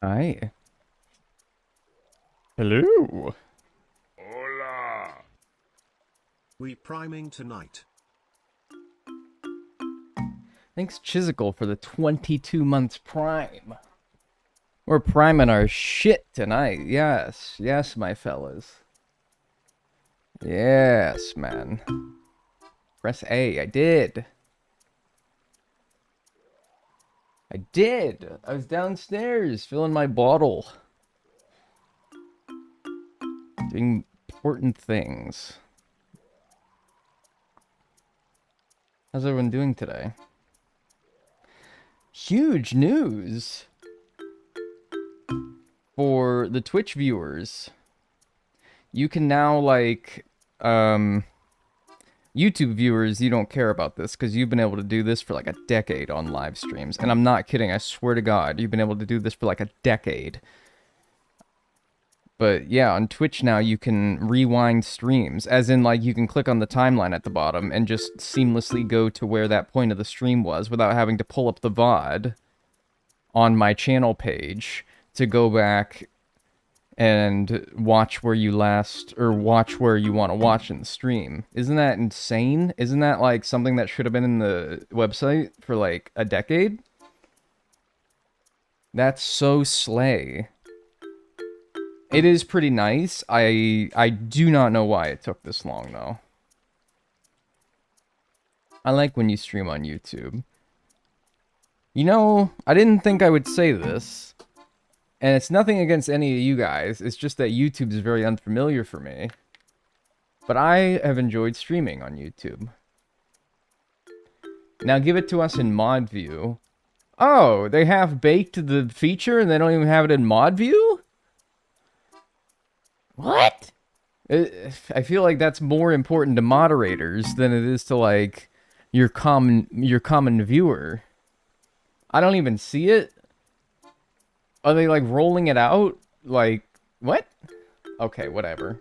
Hi. Hello. Hola. We priming tonight. Thanks, Chisical, for the 22 months prime. We're priming our shit tonight. Yes. Yes, my fellas. Yes, man. Press A. I did. I did. I was downstairs filling my bottle. Doing important things. How's everyone doing today? Huge news for the Twitch viewers. You can now, like, YouTube viewers, you don't care about this because you've been able to do this for like a decade on live streams. And I'm not kidding, I swear to God, you've been able to do this for like a decade. But yeah, on Twitch now you can rewind streams, as in like you can click on the timeline at the bottom and just seamlessly go to where that point of the stream was without having to pull up the VOD on my channel page to go back and watch where you last, or watch where you want to watch in the stream. Isn't that insane? Isn't that like something that should have been in the website for like a decade? That's so slay. It is pretty nice. I do not know why it took this long, though. I like when you stream on YouTube. You know, I didn't think I would say this. And it's nothing against any of you guys. It's just that YouTube is very unfamiliar for me. But I have enjoyed streaming on YouTube. Now give it to us in mod view. Oh, they have baked the feature and they don't even have it in mod view? What? I feel like that's more important to moderators than it is to like your common viewer. I don't even see it. Are they like rolling it out? Like what? Okay, whatever.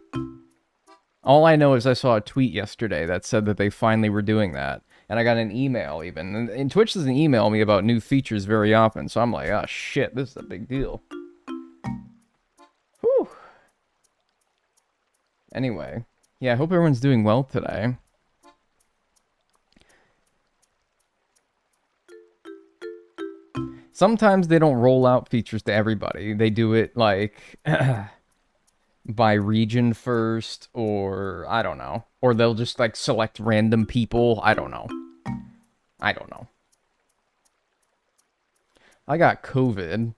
All I know is I saw a tweet yesterday that said that they finally were doing that. And I got an email even. And Twitch doesn't email me about new features very often, so I'm like, oh shit, this is a big deal. Whew. Anyway, yeah, I hope everyone's doing well today. Sometimes they don't roll out features to everybody. They do it, like, by region first, or, I don't know. Or they'll just, like, select random people. I don't know. I don't know. I got COVID.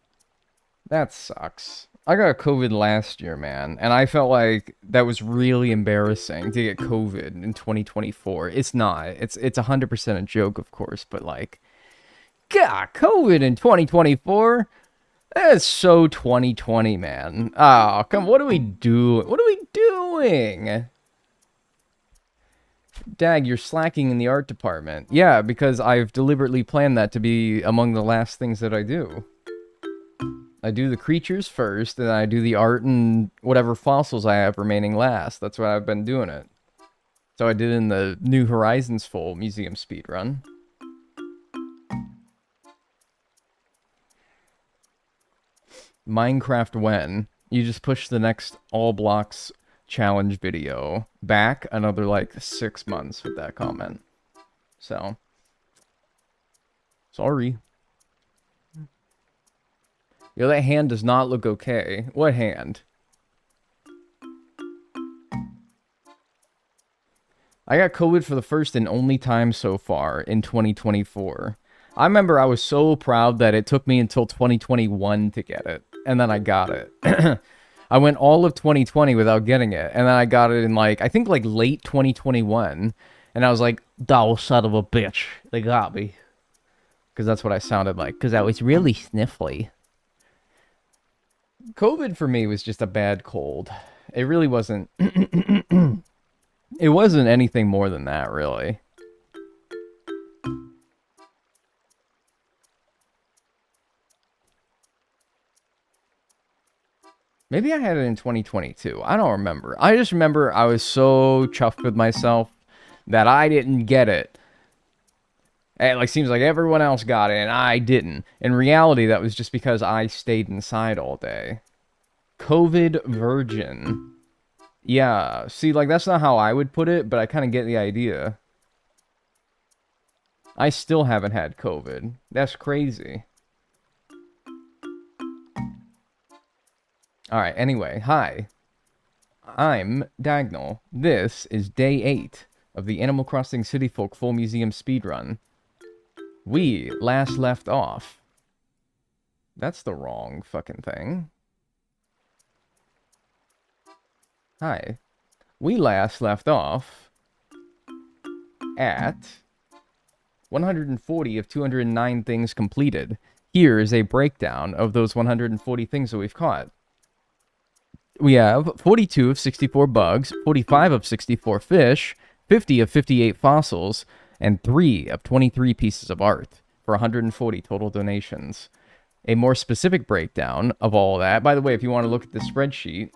That sucks. I got COVID last year, man, and I felt like that was really embarrassing to get COVID in 2024. It's not. It's 100% a joke, of course, but like, God, COVID in 2024? That's so 2020, man. Oh, come, what are we doing? What are we doing? Dag, you're slacking in the art department. Yeah, because I've deliberately planned that to be among the last things that I do. I do the creatures first, and I do the art and whatever fossils I have remaining last. That's why I've been doing it. So I did in the New Horizons full museum speedrun. Minecraft when? You just push the next all blocks challenge video back another like 6 months with that comment. So, sorry. Yo, that hand does not look okay. What hand? I got COVID for the first and only time so far in 2024. I remember I was so proud that it took me until 2021 to get it. And then I got it. I went all of 2020 without getting it. And then I got it in like, I think like late 2021. And I was like, oh, son of a bitch. They got me. Because that's what I sounded like. Because I was really sniffly. COVID for me was just a bad cold. It really wasn't. It wasn't anything more than that, really. Maybe I had it in 2022. I don't remember. I just remember I was so chuffed with myself that I didn't get it. It like seems like everyone else got it and I didn't. In reality, that was just because I stayed inside all day. COVID virgin. Yeah, see, like, that's not how I would put it, but I kind of get the idea. I still haven't had COVID. That's crazy. Alright, anyway, hi. I'm Dagnel. This is day 8 of the Animal Crossing City Folk Full Museum Speedrun. We last left off. That's the wrong fucking thing. Hi. We last left off at 140 of 209 things completed. Here is a breakdown of those 140 things that we've caught. We have 42 of 64 bugs, 45 of 64 fish, 50 of 58 fossils, and 3 of 23 pieces of art for 140 total donations. A more specific breakdown of all that, by the way, if you want to look at the spreadsheet,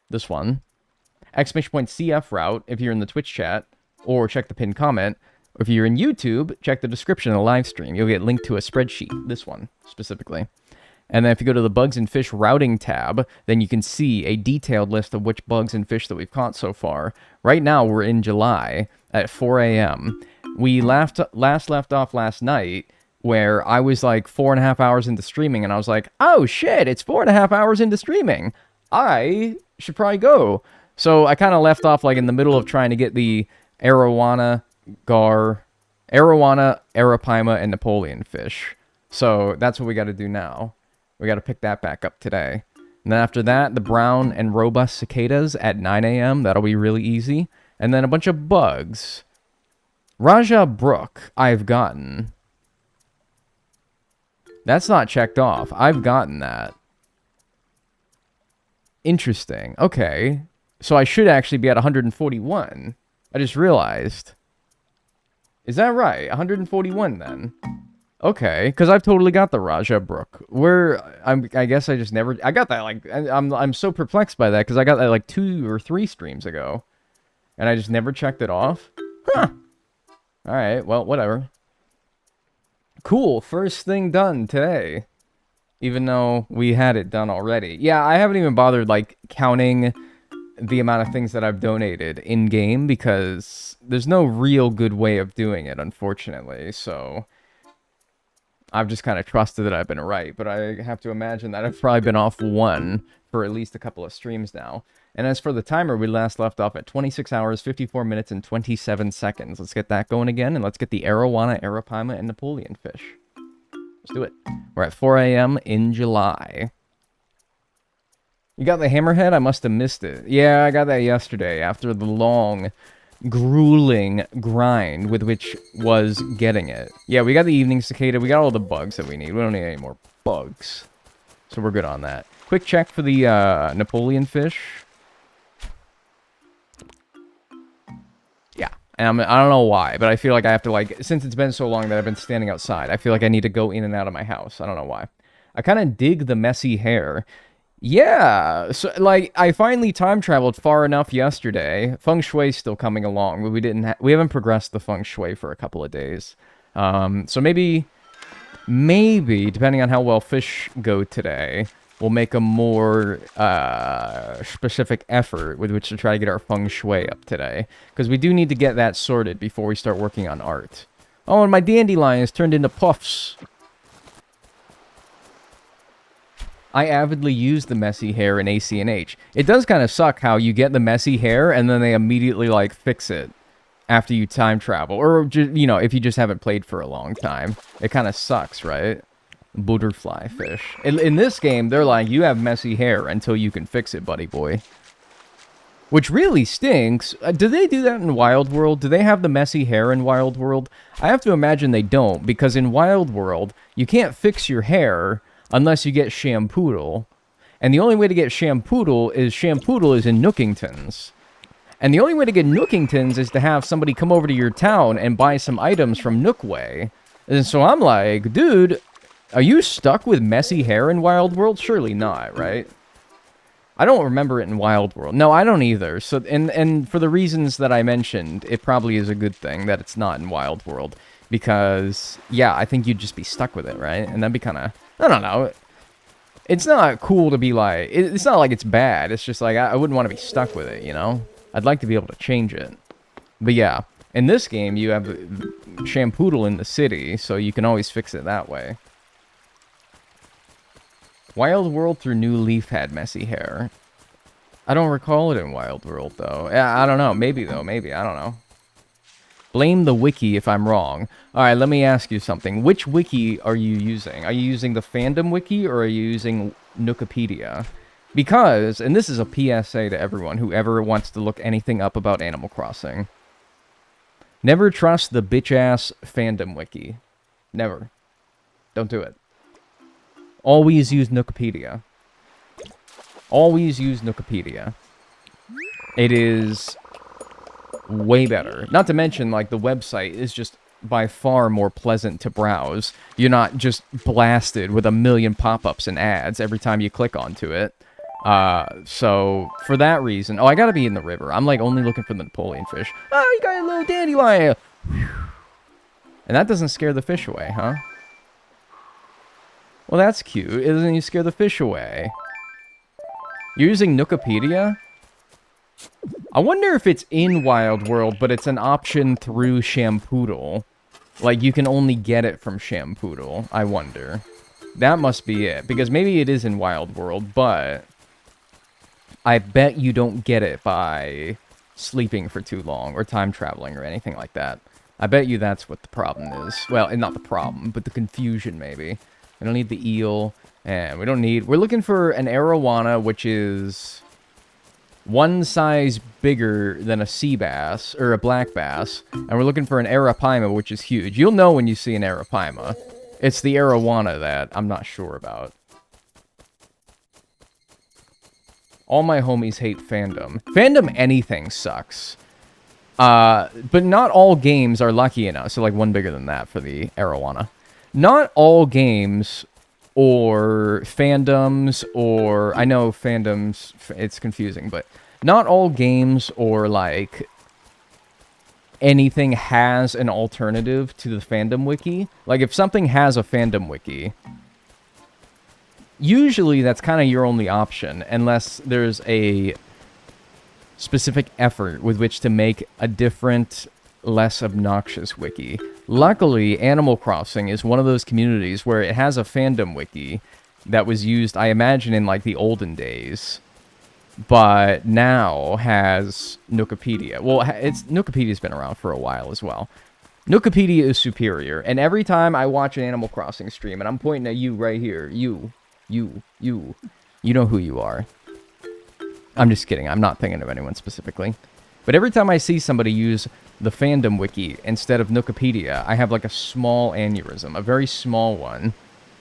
this one, !CFroute if you're in the Twitch chat, or check the pinned comment. If you're in YouTube, check the description of the live stream. You'll get linked to a spreadsheet, this one specifically. And then if you go to the bugs and fish routing tab, then you can see a detailed list of which bugs and fish that we've caught so far. Right now, we're in July at 4 a.m. We last left off last night where I was like 4.5 hours into streaming, and I was like, oh shit, it's 4.5 hours into streaming. I should probably go. So I kind of left off like in the middle of trying to get the arowana, arapaima, and Napoleon fish. So that's what we got to do now. We got to pick that back up today. And then after that, the brown and robust cicadas at 9 a.m. That'll be really easy. And then a bunch of bugs. Raja Brook, I've gotten. That's not checked off. I've gotten that. Interesting. Okay. So I should actually be at 141. I just realized. Is that right? 141 then? Okay, because I've totally got the Raja Brook. I guess I just never... I got that, like... I'm so perplexed by that, because I got that, like, 2 or 3 streams ago. And I just never checked it off? Huh. Alright, well, whatever. Cool, first thing done today. Even though we had it done already. Yeah, I haven't even bothered, like, counting the amount of things that I've donated in-game, because there's no real good way of doing it, unfortunately, so... I've just kind of trusted that I've been right, but I have to imagine that I've probably been off 1 for at least a couple of streams now. And as for the timer, we last left off at 26 hours, 54 minutes, and 27 seconds. Let's get that going again, and let's get the arowana, arapaima, and Napoleon fish. Let's do it. We're at 4 a.m. in July. You got the hammerhead? I must have missed it. Yeah, I got that yesterday after the long... grueling grind with which was getting it. Yeah, we got the evening cicada. We got all the bugs that we need. We don't need any more bugs. So we're good on that. Quick check for the Napoleon fish. Yeah. And I don't know why, but I feel like I have to, like, since it's been so long that I've been standing outside, I feel like I need to go in and out of my house. I don't know why. I kind of dig the messy hair. Yeah, so, like, I finally time traveled far enough yesterday. Feng Shui's still coming along, but we haven't progressed the Feng Shui for a couple of days. So maybe, depending on how well fish go today, we'll make a more specific effort with which to try to get our Feng Shui up today. Because we do need to get that sorted before we start working on art. Oh, and my dandelions turned into puffs. I avidly use the messy hair in ACNH. It does kind of suck how you get the messy hair and then they immediately, like, fix it after you time travel. Or, you know, if you just haven't played for a long time. It kind of sucks, right? Butterfly fish. In this game, they're like, you have messy hair until you can fix it, buddy boy. Which really stinks. Do they do that in Wild World? Do they have the messy hair in Wild World? I have to imagine they don't, because in Wild World, you can't fix your hair... unless you get Shampoodle. And the only way to get Shampoodle is in Nookingtons. And the only way to get Nookingtons is to have somebody come over to your town and buy some items from Nookway. And so I'm like, dude, are you stuck with messy hair in Wild World? Surely not, right? I don't remember it in Wild World. No, I don't either. So, and for the reasons that I mentioned, it probably is a good thing that it's not in Wild World. Because, yeah, I think you'd just be stuck with it, right? And that'd be kind of, I don't know. It's not cool to be like, it's not like it's bad. It's just like, I wouldn't want to be stuck with it, you know? I'd like to be able to change it. But yeah, in this game, you have Shampoodle in the city, so you can always fix it that way. Wild World through New Leaf had messy hair. I don't recall it in Wild World, though. Yeah, I don't know. Maybe, though. Maybe. I don't know. Blame the wiki if I'm wrong. Alright, let me ask you something. Which wiki are you using? Are you using the fandom wiki, or are you using Nookopedia? Because, and this is a PSA to everyone who ever wants to look anything up about Animal Crossing. Never trust the bitch-ass fandom wiki. Never. Don't do it. Always use Nookopedia. Always use Nookopedia. It is way better. Not to mention, like, the website is just by far more pleasant to browse. You're not just blasted with a million pop-ups and ads every time you click onto it. So, for that reason... Oh, I gotta be in the river. I'm, like, only looking for the Napoleon fish. Oh, you got a little dandelion! And that doesn't scare the fish away, huh? Well, that's cute. It doesn't even scare the fish away. You're using Nookopedia? I wonder if it's in Wild World, but it's an option through Shampoodle. Like, you can only get it from Shampoodle. I wonder. That must be it. Because maybe it is in Wild World, but... I bet you don't get it by sleeping for too long, or time traveling, or anything like that. I bet you that's what the problem is. Well, and not the problem, but the confusion, maybe. We don't need the eel, and we don't need... We're looking for an arowana, which is one size bigger than a sea bass, or a black bass, and we're looking for an arapaima, which is huge. You'll know when you see an arapaima. It's the arowana that I'm not sure about. All my homies hate fandom. Fandom anything sucks. But not all games are lucky enough. So, like, one bigger than that for the arowana. Not all games or fandoms or... I know fandoms, it's confusing, but... Not all games or, like... anything has an alternative to the fandom wiki. Like, if something has a fandom wiki... Usually, that's kind of your only option, unless there's a specific effort with which to make a different, less obnoxious wiki. Luckily, Animal Crossing is one of those communities where it has a fandom wiki that was used, I imagine, in, like, the olden days, but now has Nookopedia. Well, Nookopedia's been around for a while as well. Nookopedia is superior, and every time I watch an Animal Crossing stream, and I'm pointing at you right here, you know who you are. I'm just kidding. I'm not thinking of anyone specifically. But every time I see somebody use the fandom wiki instead of Nookopedia, I have like a small aneurysm, a very small one.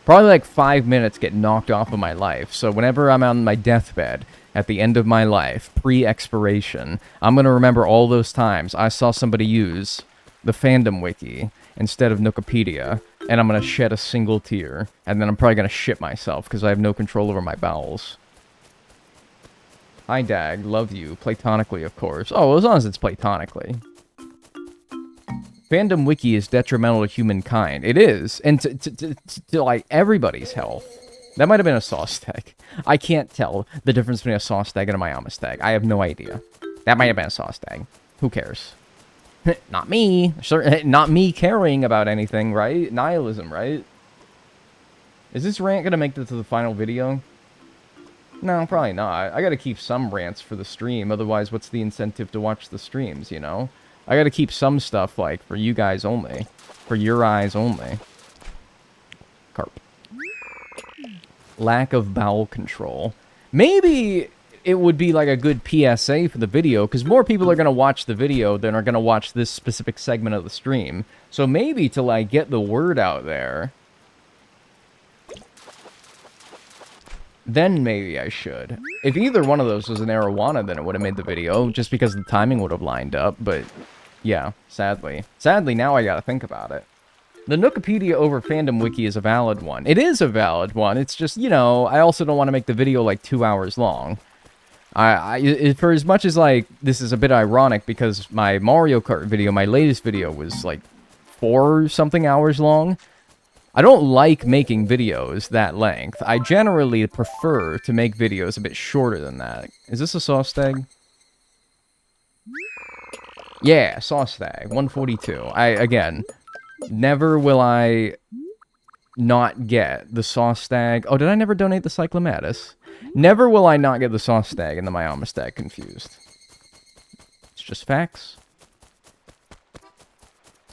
Probably like 5 minutes get knocked off of my life. So whenever I'm on my deathbed at the end of my life, pre-expiration, I'm going to remember all those times I saw somebody use the fandom wiki instead of Nookopedia, and I'm going to shed a single tear, and then I'm probably going to shit myself because I have no control over my bowels. Hi, Dag. Love you. Platonically, of course. Oh, well, as long as it's platonically. Fandom wiki is detrimental to humankind. It is. And to like, everybody's health. That might have been a sauce tag. I can't tell the difference between a sauce tag and a Miamis tag. I have no idea. That might have been a sauce tag. Who cares? Not me. Not me caring about anything, right? Nihilism, right? Is this rant gonna make it to the final video? No, probably not. I gotta keep some rants for the stream, otherwise what's the incentive to watch the streams, you know? I gotta keep some stuff, like, for you guys only. For your eyes only. Carp. Lack of bowel control. Maybe it would be like a good PSA for the video, because more people are going to watch the video than are going to watch this specific segment of the stream. So maybe to, like, get the word out there, then maybe I should. If either one of those was an arowana, then it would have made the video, just because the timing would have lined up, but yeah, sadly. Sadly, now I gotta think about it. The Nookopedia over Fandom Wiki is a valid one. It is a valid one, it's just, you know, I also don't want to make the video like 2 hours long. For as much as, like, this is a bit ironic because my Mario Kart video, my latest video, was, like, 4-something hours long. I don't like making videos that length. I generally prefer to make videos a bit shorter than that. Is this a sauce stag? Yeah, sauce stag, 142. Again, never will I not get the sauce stag. Oh, did I never donate the cyclomatus? Never will I not get the sauce stag and the Myama stag confused. It's just facts.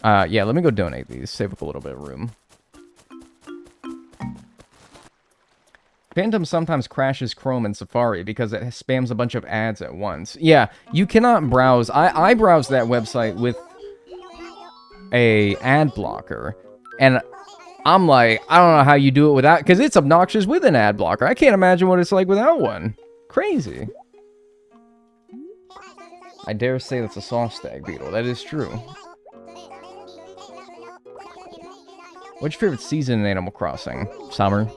Yeah, let me go donate these. Save up a little bit of room. Phantom sometimes crashes Chrome and Safari because it spams a bunch of ads at once. Yeah, you cannot browse. I browse that website with a ad blocker, and I'm like, I don't know how you do it without, because it's obnoxious with an ad blocker. I can't imagine what it's like without one. Crazy. I dare say that's a sauce stag beetle. That is true. What's your favorite season in Animal Crossing? Summer.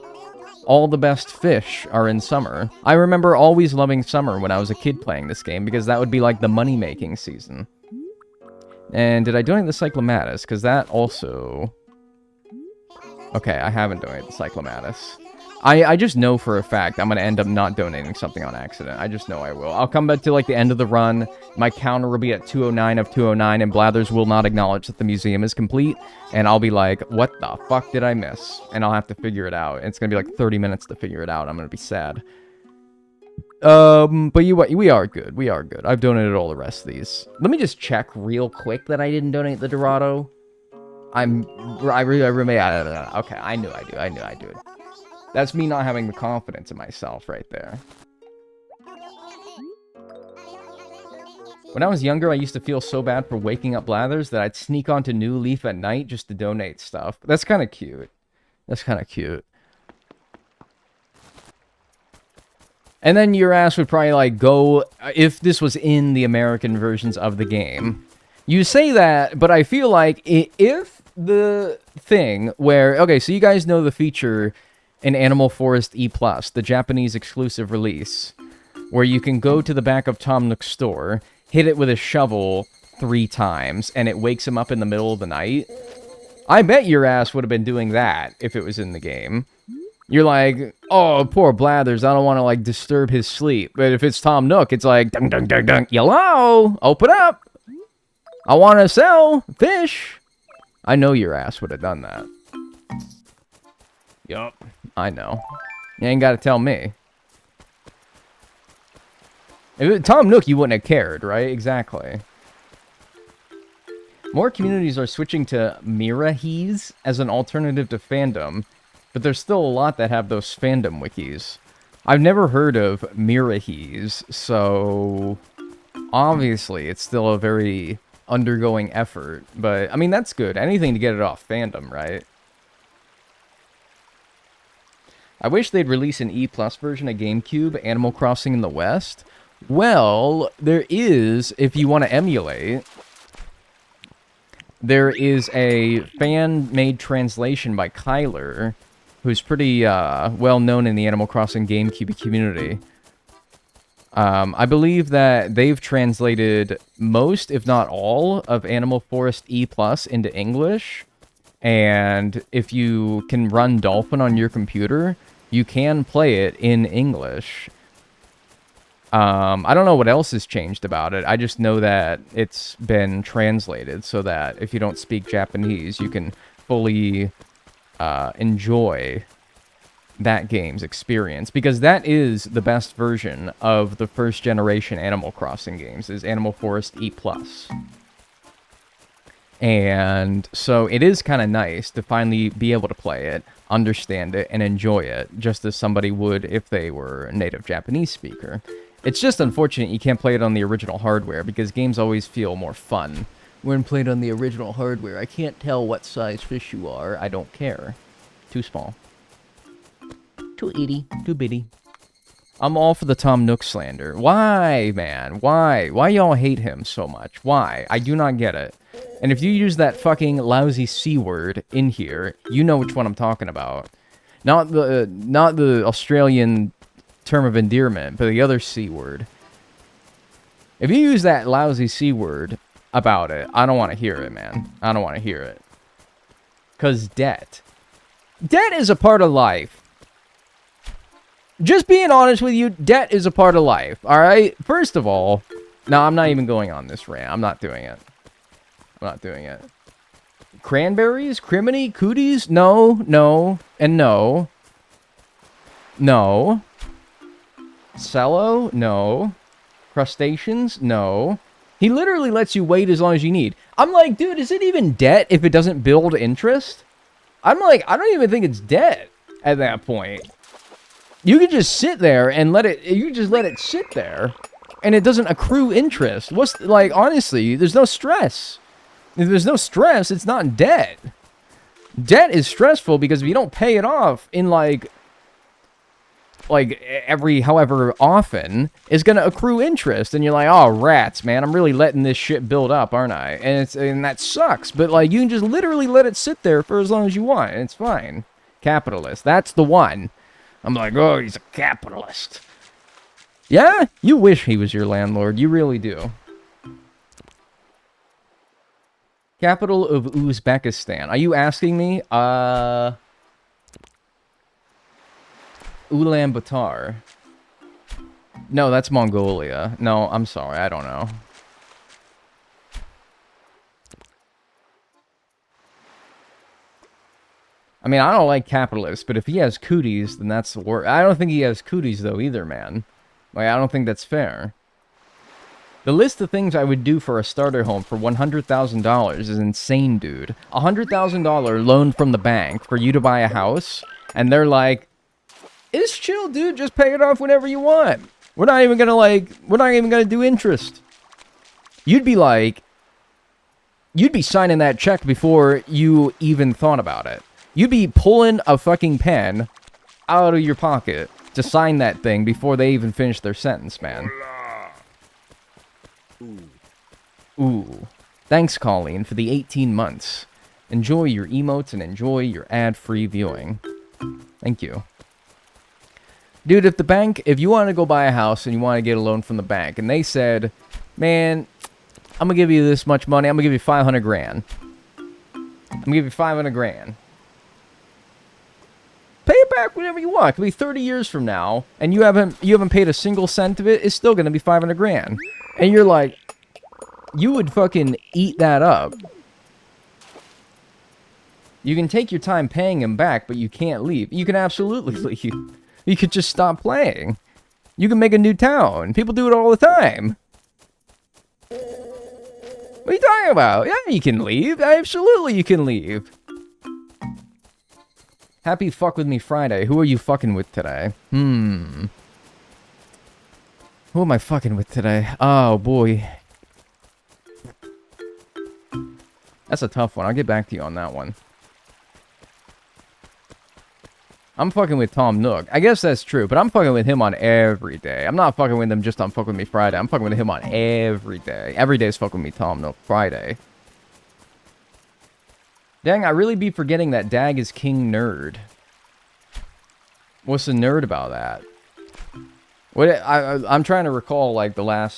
All the best fish are in summer. I remember always loving summer when I was a kid playing this game, because that would be like the money-making season. And did I donate the cyclomatus? Because that also... Okay, I haven't donated the cyclomatus. I just know for a fact I'm going to end up not donating something on accident. I just know I will. I'll come back to, like, the end of the run. My counter will be at 209 of 209, and Blathers will not acknowledge that the museum is complete. And I'll be like, what the fuck did I miss? And I'll have to figure it out. It's going to be, like, 30 minutes to figure it out. I'm going to be sad. But we are good. We are good. I've donated all the rest of these. Let me just check real quick that I didn't donate the Dorado. Okay, I knew I do. That's me not having the confidence in myself right there. When I was younger, I used to feel so bad for waking up Blathers that I'd sneak onto New Leaf at night just to donate stuff. That's kind of cute. That's kind of cute. And then your ass would probably, like, go... If this was in the American versions of the game. You say that, but I feel like if the thing where... Okay, so you guys know the feature... in Animal Forest E+, the Japanese exclusive release, where you can go to the back of Tom Nook's store, hit it with a shovel 3 times, and it wakes him up in the middle of the night. I bet your ass would have been doing that if it was in the game. You're like, oh, poor Blathers, I don't want to, like, disturb his sleep. But if it's Tom Nook, it's like, dun dun dun dun, hello, open up. I want to sell fish. I know your ass would have done that. Yup. I know. You ain't got to tell me. If it was Tom Nook, you wouldn't have cared, right? Exactly. More communities are switching to Mirahis as an alternative to fandom, but there's still a lot that have those fandom wikis. I've never heard of Mirahis, so obviously it's still a very undergoing effort, but I mean, that's good. Anything to get it off fandom, right? I wish they'd release an E+ version of GameCube, Animal Crossing in the West. Well, there is, if you want to emulate, there is a fan-made translation by Kyler, who's pretty well-known in the Animal Crossing GameCube community. I believe that they've translated most, if not all, of Animal Forest E+ into English. And if you can run Dolphin on your computer, you can play it in English. I don't know what else has changed about it. I just know that it's been translated so that if you don't speak Japanese, you can fully enjoy that game's experience. Because that is the best version of the first generation Animal Crossing games, is Animal Forest E+. And so it is kind of nice to finally be able to play it, understand it, and enjoy it, just as somebody would if they were a native Japanese speaker. It's just unfortunate you can't play it on the original hardware, because games always feel more fun when played on the original hardware. I can't tell what size fish you are. I don't care. Too small. Too itty. Too bitty. I'm all for the Tom Nook slander. Why, man? Why? Why y'all hate him so much? Why? I do not get it. And if you use that fucking lousy C word in here, you know which one I'm talking about. Not the Australian term of endearment, but the other C word. If you use that lousy C word about it, I don't want to hear it, man. I don't want to hear it. Because debt. Debt is a part of life. Just being honest with you, debt is a part of life, alright? First of all, no, I'm not even going on this rant. I'm not doing it. I'm not doing it. Cranberries? Criminy? Cooties? No, no, and no. No. Cello? No. Crustaceans? No. He literally lets you wait as long as you need. I'm like, dude, is it even debt if it doesn't build interest? I'm like, I don't even think it's debt at that point. You can just sit there and let it sit there, and it doesn't accrue interest. What's, like, honestly, there's no stress. If there's no stress, it's not debt. Debt is stressful because if you don't pay it off in, like every however often, it's gonna accrue interest, and you're like, oh, rats, man, I'm really letting this shit build up, aren't I? And that sucks, but, like, you can just literally let it sit there for as long as you want, and it's fine. Capitalist, that's the one. I'm like, oh, he's a capitalist. Yeah? You wish he was your landlord. You really do. Capital of Uzbekistan. Are you asking me? Ulaanbaatar. No, that's Mongolia. No, I'm sorry. I don't know. I mean, I don't like capitalists, but if he has cooties, then that's the worst. I don't think he has cooties, though, either, man. Like, I don't think that's fair. The list of things I would do for a starter home for $100,000 is insane, dude. $100,000 loan from the bank for you to buy a house, and they're like, it's chill, dude. Just pay it off whenever you want. We're not even gonna do interest. You'd be like, you'd be signing that check before you even thought about it. You'd be pulling a fucking pen out of your pocket to sign that thing before they even finish their sentence, man. Ooh. Thanks, Colleen, for the 18 months. Enjoy your emotes and enjoy your ad-free viewing. Thank you. Dude, if you want to go buy a house and you want to get a loan from the bank, and they said, man, I'm going to give you this much money, I'm going to give you 500 grand. I'm going to give you 500 grand. Pay it back whenever you want. It could be 30 years from now, and you haven't paid a single cent of it. It's still gonna be 500 grand. And you're like, you would fucking eat that up. You can take your time paying him back, but you can't leave. You can absolutely leave. You could just stop playing. You can make a new town. People do it all the time. What are you talking about? Yeah, you can leave. Absolutely, you can leave. Happy Fuck With Me Friday. Who are you fucking with today? Who am I fucking with today? Oh, boy. That's a tough one. I'll get back to you on that one. I'm fucking with Tom Nook. I guess that's true, but I'm fucking with him on every day. I'm not fucking with him just on Fuck With Me Friday. I'm fucking with him on every day. Every day is Fuck With Me Tom Nook Friday. Dang, I really be forgetting that Dag is King Nerd. What's the nerd about that? I'm trying to recall, like, I'm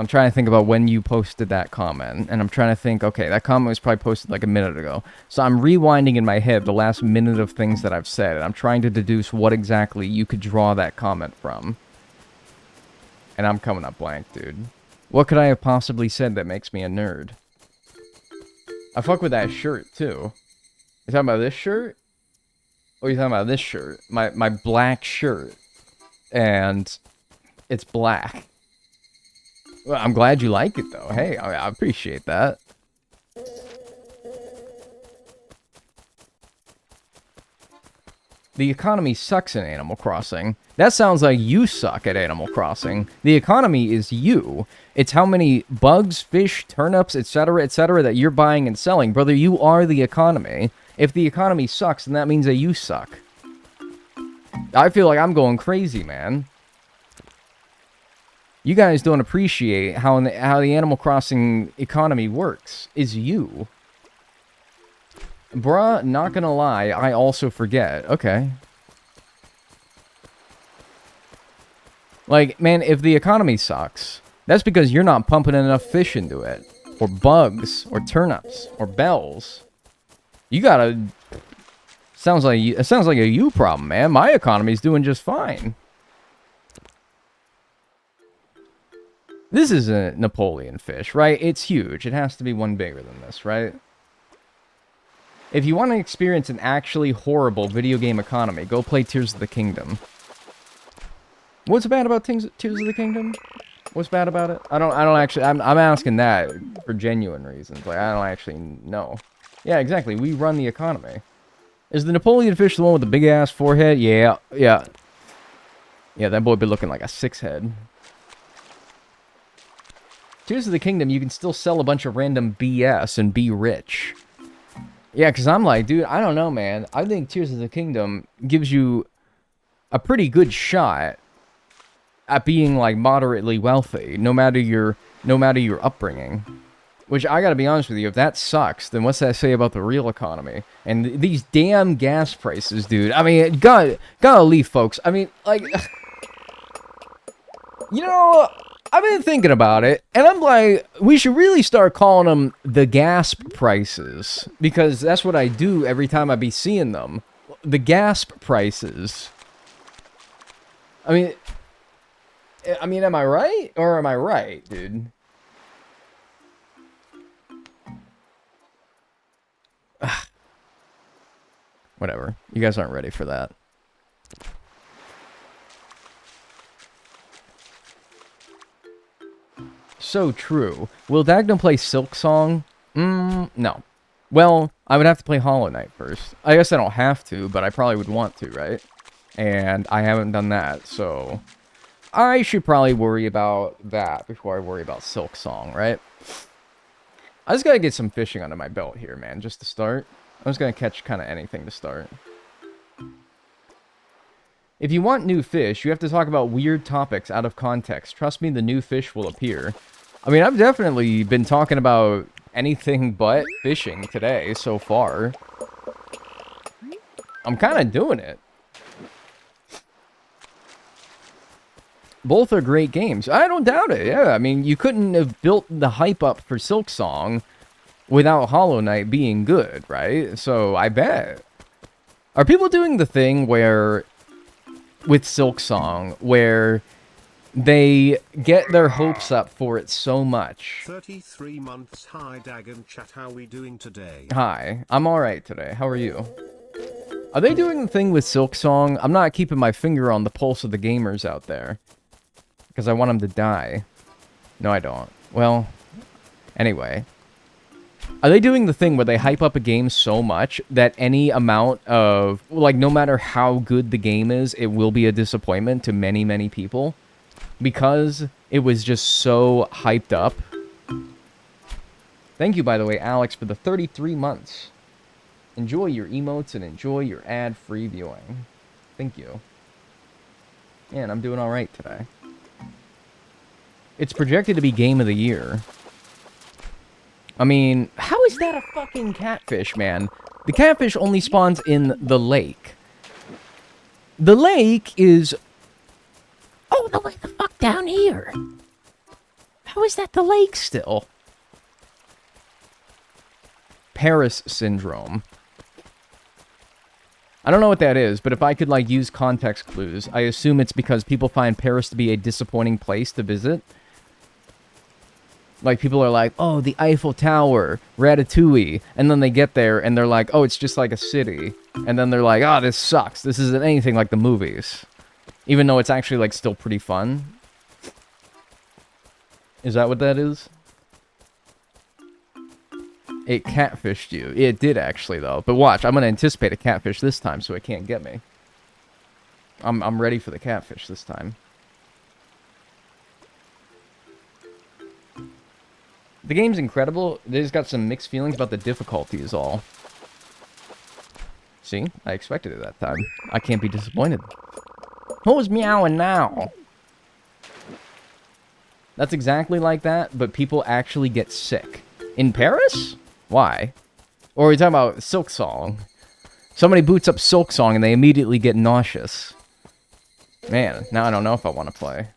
trying to think about when you posted that comment. And I'm trying to think, okay, that comment was probably posted like a minute ago. So I'm rewinding in my head the last minute of things that I've said. And I'm trying to deduce what exactly you could draw that comment from. And I'm coming up blank, dude. What could I have possibly said that makes me a nerd? I fuck with that shirt, too. You talking about this shirt? Or are you talking about this shirt? My black shirt. And it's black. Well, I'm glad you like it, though. Hey, I appreciate that. The economy sucks in Animal Crossing. That sounds like you suck at Animal Crossing. The economy is you. It's how many bugs, fish, turnips, etc., that you're buying and selling. Brother, you are the economy. If the economy sucks, then that means that you suck. I feel like I'm going crazy, man. You guys don't appreciate how the Animal Crossing economy works. Is you. Bruh, not gonna lie, I also forget. Okay. Like, man, if the economy sucks, that's because you're not pumping enough fish into it. Or bugs, or turnips, or bells. You gotta... it sounds like a you problem, man. My economy's doing just fine. This is a Napoleon fish, right? It's huge. It has to be one bigger than this, right? If you want to experience an actually horrible video game economy, go play Tears of the Kingdom. What's bad about Tears of the Kingdom? What's bad about it? I don't actually... I'm asking that for genuine reasons. Like, I don't actually know. Yeah, exactly. We run the economy. Is the Napoleon fish the one with the big-ass forehead? Yeah. Yeah, that boy be looking like a 6-head. Tears of the Kingdom, you can still sell a bunch of random BS and be rich. Yeah, because I'm like, dude, I don't know, man. I think Tears of the Kingdom gives you a pretty good shot at being, like, moderately wealthy, no matter your upbringing. Which, I gotta be honest with you, if that sucks, then what's that say about the real economy? And these damn gas prices, dude. I mean, gotta leave, folks. I mean, like... You know... I've been thinking about it, and I'm like, we should really start calling them the gasp prices, because that's what I do every time I be seeing them. The gasp prices. I mean, am I right? Or am I right, dude? Whatever. You guys aren't ready for that. So true. Will Dagnel play Silk Song? No. Well, I would have to play Hollow Knight first. I guess I don't have to, but I probably would want to, right? And I haven't done that, so... I should probably worry about that before I worry about Silk Song, right? I just gotta get some fishing under my belt here, man, just to start. I'm just gonna catch kind of anything to start. If you want new fish, you have to talk about weird topics out of context. Trust me, the new fish will appear. I mean, I've definitely been talking about anything but fishing today so far. I'm kind of doing it. Both are great games. I don't doubt it, yeah. I mean, you couldn't have built the hype up for Silk Song without Hollow Knight being good, right? So, I bet. Are people doing the thing where... with Silk Song, where they get their hopes up for it so much. 33 months. Hi Dagon chat, how we doing today? Hi, I'm alright today. How are you? Are they doing the thing with Silk Song? I'm not keeping my finger on the pulse of the gamers out there. Because I want them to die. No, I don't. Well, anyway. Are they doing the thing where they hype up a game so much that any amount of... like, no matter how good the game is, it will be a disappointment to many, many people? Because it was just so hyped up. Thank you, by the way, Alex, for the 33 months. Enjoy your emotes and enjoy your ad-free viewing. Thank you. And I'm doing alright today. It's projected to be Game of the Year. I mean, how is that a fucking catfish, man? The catfish only spawns in the lake. The lake is... oh, the way the fuck down here. How is that the lake still? Paris syndrome. I don't know what that is, but if I could, like, use context clues, I assume it's because people find Paris to be a disappointing place to visit. Like, people are like, oh, the Eiffel Tower, Ratatouille, and then they get there, and they're like, oh, it's just like a city. And then they're like, oh, this sucks. This isn't anything like the movies. Even though it's actually, like, still pretty fun. Is that what that is? It catfished you. It did, actually, though. But watch, I'm going to anticipate a catfish this time, so it can't get me. I'm ready for the catfish this time. The game's incredible. They just got some mixed feelings about the difficulty is all. See? I expected it that time. I can't be disappointed. Who's meowing now? That's exactly like that, but people actually get sick. In Paris? Why? Or are we talking about Silk Song? Somebody boots up Silk Song and they immediately get nauseous. Man, now I don't know if I want to play.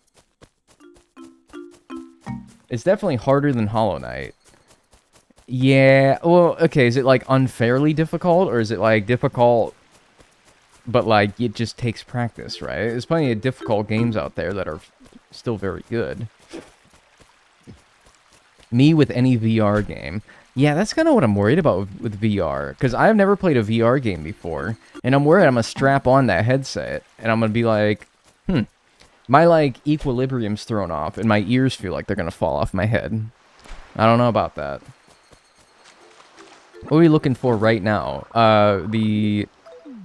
It's definitely harder than Hollow Knight. Yeah, well, okay, is it like unfairly difficult, or is it like difficult, but like it just takes practice, right? There's plenty of difficult games out there that are still very good. Me with any VR game. Yeah, that's kind of what I'm worried about with VR, because I've never played a VR game before, and I'm worried I'm gonna strap on that headset, and I'm gonna be like, my like equilibrium's thrown off, and my ears feel like they're gonna fall off my head. I don't know about that. What are we looking for right now? The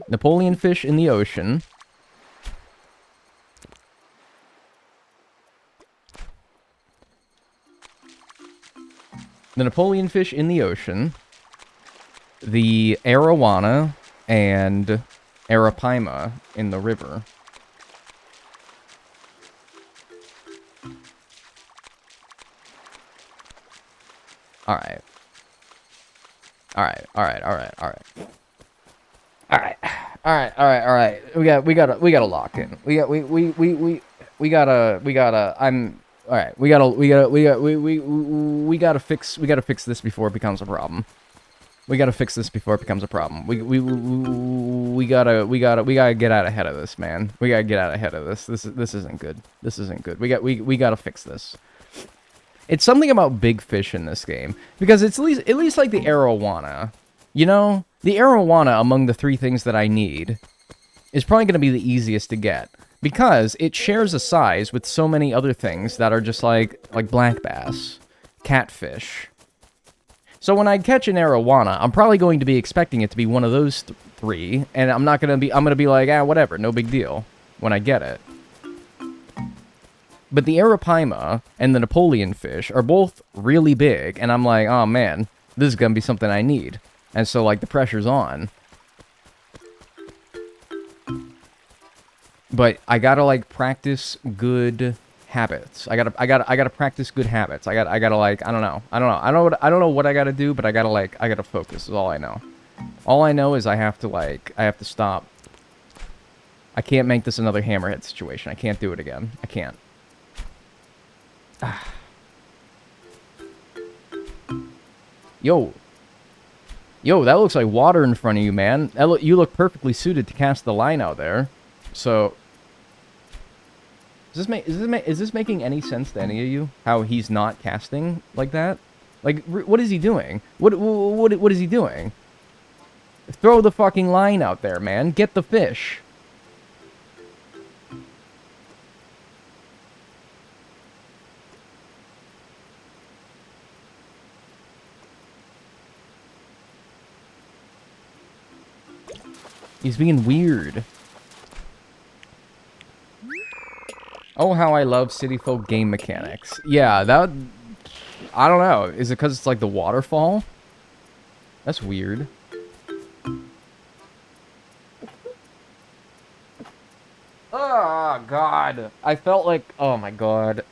Napoleon fish in the ocean. The Napoleon fish in the ocean. The arowana and arapaima in the river. Alright. Alright. We gotta lock in. We gotta fix this before it becomes a problem. We gotta get out ahead of this, man. We gotta get out ahead of this. This isn't good. This isn't good. We gotta fix this. It's something about big fish in this game, because it's at least like the arowana. You know, the arowana among the three things that I need is probably going to be the easiest to get, because it shares a size with so many other things that are just like black bass, catfish. So when I catch an arowana, I'm probably going to be expecting it to be one of those three, and I'm going to be like, whatever, no big deal when I get it. But the arapaima and the Napoleon fish are both really big, and I'm like, oh man, this is going to be something I need. And so, like, the pressure's on. But I gotta, like, practice good habits. I gotta practice good habits. I gotta, like, I don't know what I gotta do, but I gotta focus is all I know. All I know is I have to stop. I can't make this another hammerhead situation. I can't do it again. I can't. Yo, that looks like water in front of you, man. You look perfectly suited to cast the line out there. So, is this making any sense to any of you? How he's not casting like that? Like, what is he doing? What is he doing? Throw the fucking line out there, man. Get the fish. He's being weird. Oh, how I love City Folk game mechanics. Yeah, that... I don't know. Is it because it's like the waterfall? That's weird. Oh, God. I felt like... Oh, my God.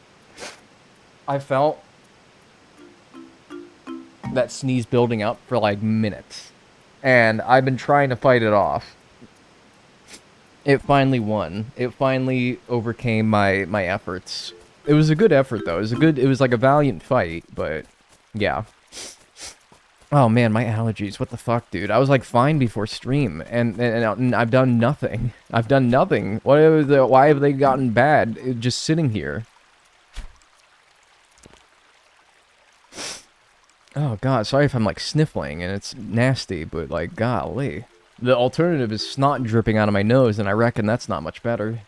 I felt that sneeze building up for, like, minutes. And I've been trying to fight it off. It finally won. It finally overcame my efforts. It was a good effort, though. It was like a valiant fight, but yeah. Oh man, my allergies. What the fuck, dude? I was like fine before stream, and I've done nothing. I've done nothing. Why have they gotten bad? Just sitting here. Oh god, sorry if I'm like sniffling and it's nasty, but like golly. The alternative is snot dripping out of my nose, and I reckon that's not much better.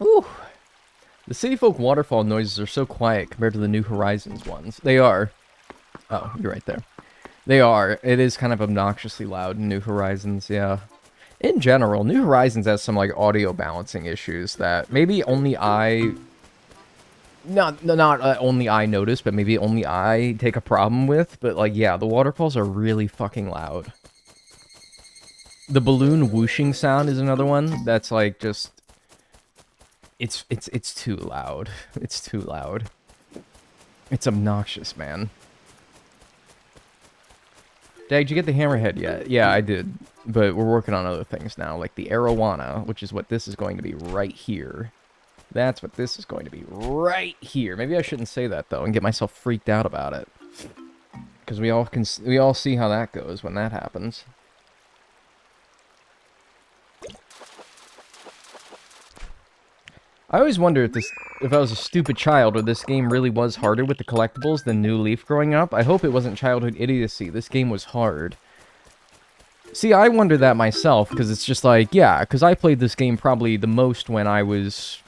Ooh. The City Folk waterfall noises are so quiet compared to the New Horizons ones. They are. Oh, you're right there. They are. It is kind of obnoxiously loud in New Horizons, yeah. In general, New Horizons has some like audio balancing issues that maybe only I... Not only I notice, but maybe only I take a problem with. But, like, yeah, the waterfalls are really fucking loud. The balloon whooshing sound is another one that's, like, just... It's too loud. It's too loud. It's obnoxious, man. Dag, did you get the hammerhead yet? Yeah, I did. But we're working on other things now, like the arowana, which is what this is going to be right here. That's what this is going to be right here. Maybe I shouldn't say that, though, and get myself freaked out about it. Because we all see how that goes when that happens. I always wonder if I was a stupid child or this game really was harder with the collectibles than New Leaf growing up. I hope it wasn't childhood idiocy. This game was hard. See, I wonder that myself, because it's just like, yeah, because I played this game probably the most when I was,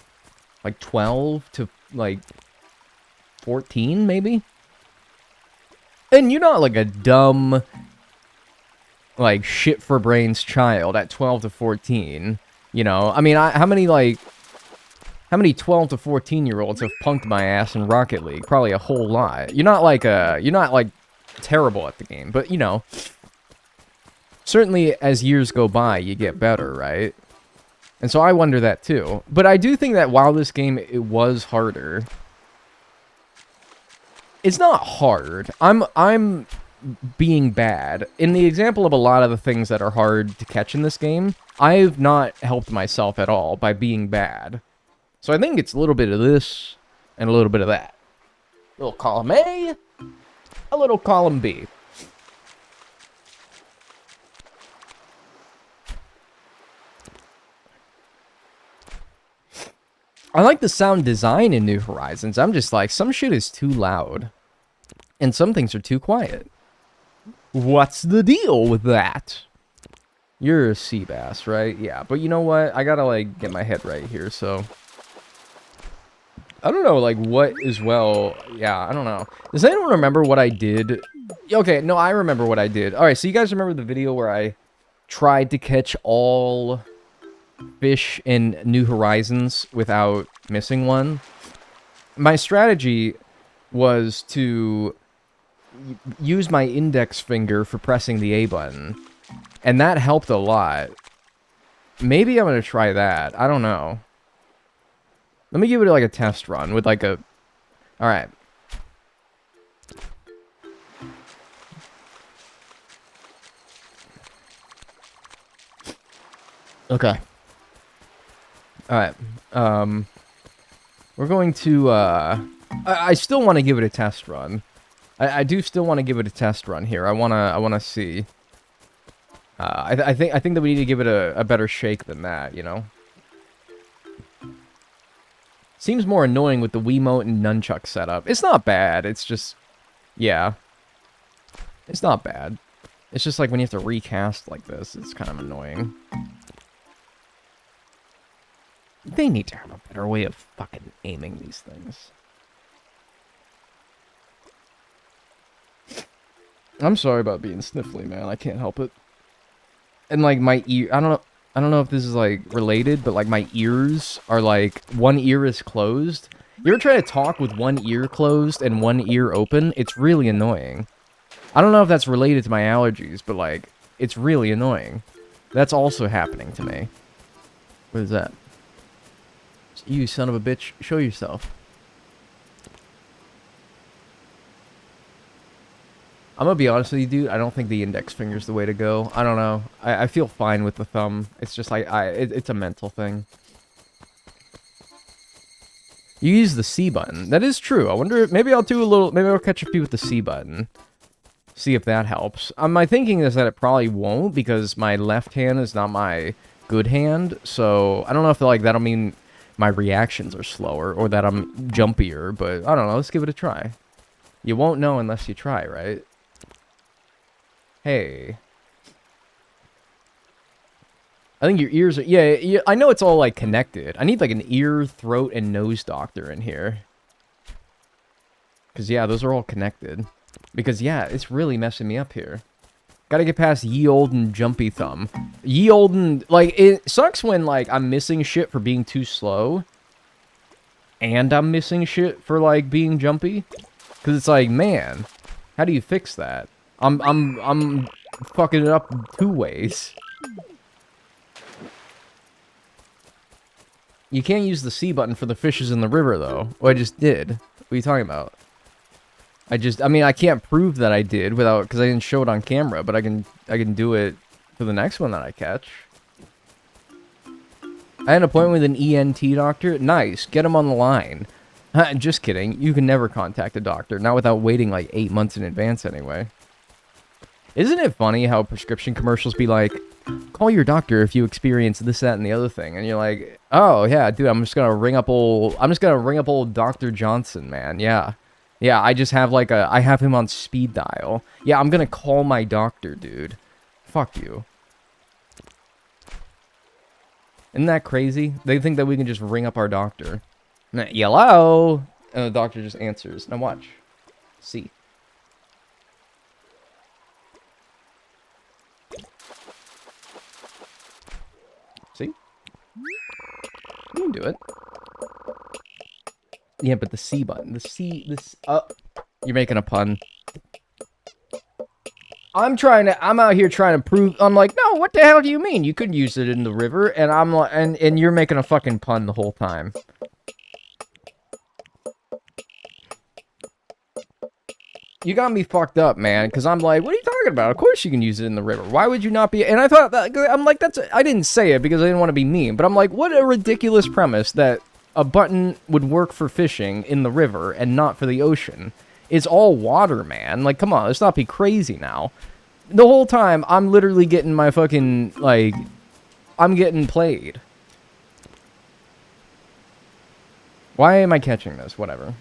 like, 12 to, like, 14, maybe? And you're not, like, a dumb, like, shit-for-brains child at 12 to 14, you know? I mean, how many 12 to 14-year-olds have punked my ass in Rocket League? Probably a whole lot. You're not, like, terrible at the game, but, you know... Certainly, as years go by, you get better, right? And so I wonder that, too. But I do think that while this game, it was harder... It's not hard. I'm being bad. In the example of a lot of the things that are hard to catch in this game, I've not helped myself at all by being bad. So I think it's a little bit of this, and a little bit of that. A little column A, a little column B. I like the sound design in New Horizons. I'm just like, some shit is too loud. And some things are too quiet. What's the deal with that? You're a sea bass, right? Yeah, but you know what? I gotta, like, get my head right here, so... I don't know, like, what is well... Yeah, I don't know. Does anyone remember what I did? Okay, no, I remember what I did. Alright, so you guys remember the video where I tried to catch all... fish in New Horizons without missing one? My strategy was to use my index finger for pressing the A button, and that helped a lot. Maybe I'm gonna try that. I don't know. Let me give it like a test run with like a... Alright. Okay. Alright, we're going to, I still want to give it a test run. I do still want to give it a test run here. I wanna see. I think that we need to give it a better shake than that, you know? Seems more annoying with the Wiimote and nunchuck setup. It's not bad, it's just, yeah. It's not bad. It's just like when you have to recast like this, it's kind of annoying. They need to have a better way of fucking aiming these things. I'm sorry about being sniffly, man. I can't help it. And like my ear, I don't know if this is like related, but like my ears are like one ear is closed. You ever try to talk with one ear closed and one ear open? It's really annoying. I don't know if that's related to my allergies, but like it's really annoying. That's also happening to me. What is that? You son of a bitch, show yourself. I'm gonna be honest with you, dude. I don't think the index finger's the way to go. I don't know. I feel fine with the thumb. It's just like, it's a mental thing. You use the C button. That is true. I wonder if, maybe I'll catch a few with the C button. See if that helps. My thinking is that it probably won't, because my left hand is not my good hand. So, I don't know if like that'll mean my reactions are slower, or that I'm jumpier, but I don't know, let's give it a try. You won't know unless you try, right? Hey. I think your ears are, yeah, I know it's all, like, connected. I need, like, an ear, throat, and nose doctor in here. Because, yeah, those are all connected. Because, yeah, it's really messing me up here. Gotta get past ye olden jumpy thumb. Ye olden, like, it sucks when, like, I'm missing shit for being too slow. And I'm missing shit for, like, being jumpy. Because it's like, man, how do you fix that? I'm fucking it up 2 ways. You can't use the C button for the fishes in the river, though. Oh, I just did. What are you talking about? I mean, I can't prove that I did without, because I didn't show it on camera, but I can do it for the next one that I catch. I had an appointment with an ENT doctor. Nice. Get him on the line. Just kidding. You can never contact a doctor. Not without waiting like 8 months in advance anyway. Isn't it funny how prescription commercials be like, call your doctor if you experience this, that, and the other thing. And you're like, oh, yeah, dude, I'm just going to ring up old Dr. Johnson, man. Yeah. Yeah, I just have like I have him on speed dial. Yeah, I'm going to call my doctor, dude. Fuck you. Isn't that crazy? They think that we can just ring up our doctor. Hello? And the doctor just answers. Now watch. See. See? You can do it. Yeah, but the C button. The C, this, you're making a pun. I'm out here trying to prove, I'm like, no, what the hell do you mean? You could use it in the river, and I'm like, and you're making a fucking pun the whole time. You got me fucked up, man, because I'm like, what are you talking about? Of course you can use it in the river. Why would you not be? And I thought, I'm like, I didn't say it because I didn't want to be mean, but I'm like, what a ridiculous premise that a button would work for fishing in the river and not for the ocean. It's all water, man. Like, come on, let's not be crazy now. The whole time, I'm literally getting my fucking, like, I'm getting played. Why am I catching this? Whatever.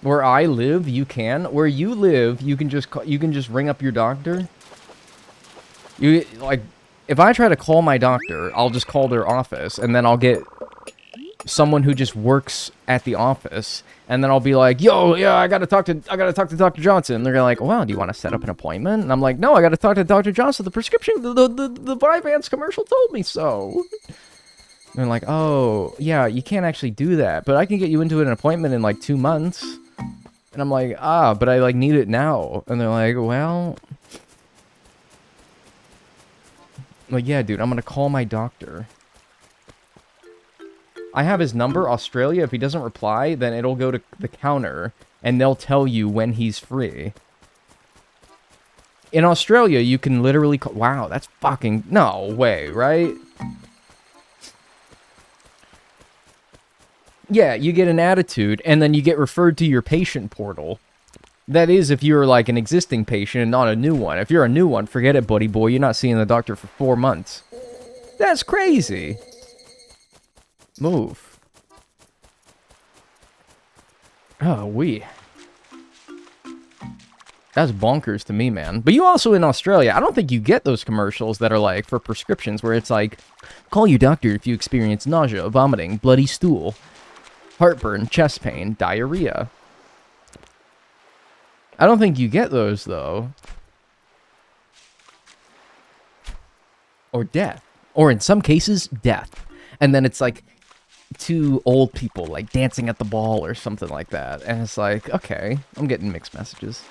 Where I live, you can. Where you live, you can just ring up your doctor. You, like, if I try to call my doctor, I'll just call their office, and then I'll get someone who just works at the office, and then I'll be like, yo, yeah, I gotta talk to Dr. Johnson. And they're like, well, do you want to set up an appointment? And I'm like, no, I gotta talk to Dr. Johnson. The prescription, the Vyvanse commercial told me so. And they're like, oh, yeah, you can't actually do that, but I can get you into an appointment in like 2 months. And I'm like, but I like need it now. And they're like, well, I'm like, yeah, dude, I'm gonna call my doctor. I have his number, Australia. If he doesn't reply, then it'll go to the counter, and they'll tell you when he's free. In Australia, you can literally call... Wow, that's fucking... No way, right? Yeah, you get an attitude, and then you get referred to your patient portal. That is if you're, like, an existing patient and not a new one. If you're a new one, forget it, buddy boy. You're not seeing the doctor for 4 months. That's crazy. Move. Oh, that's bonkers to me, man. But you also in Australia, I don't think you get those commercials that are like for prescriptions where it's like, call your doctor if you experience nausea, vomiting, bloody stool, heartburn, chest pain, diarrhea. I don't think you get those, though. Or death. Or in some cases, death. And then it's like 2 old people, like, dancing at the ball or something like that. And it's like, okay, I'm getting mixed messages.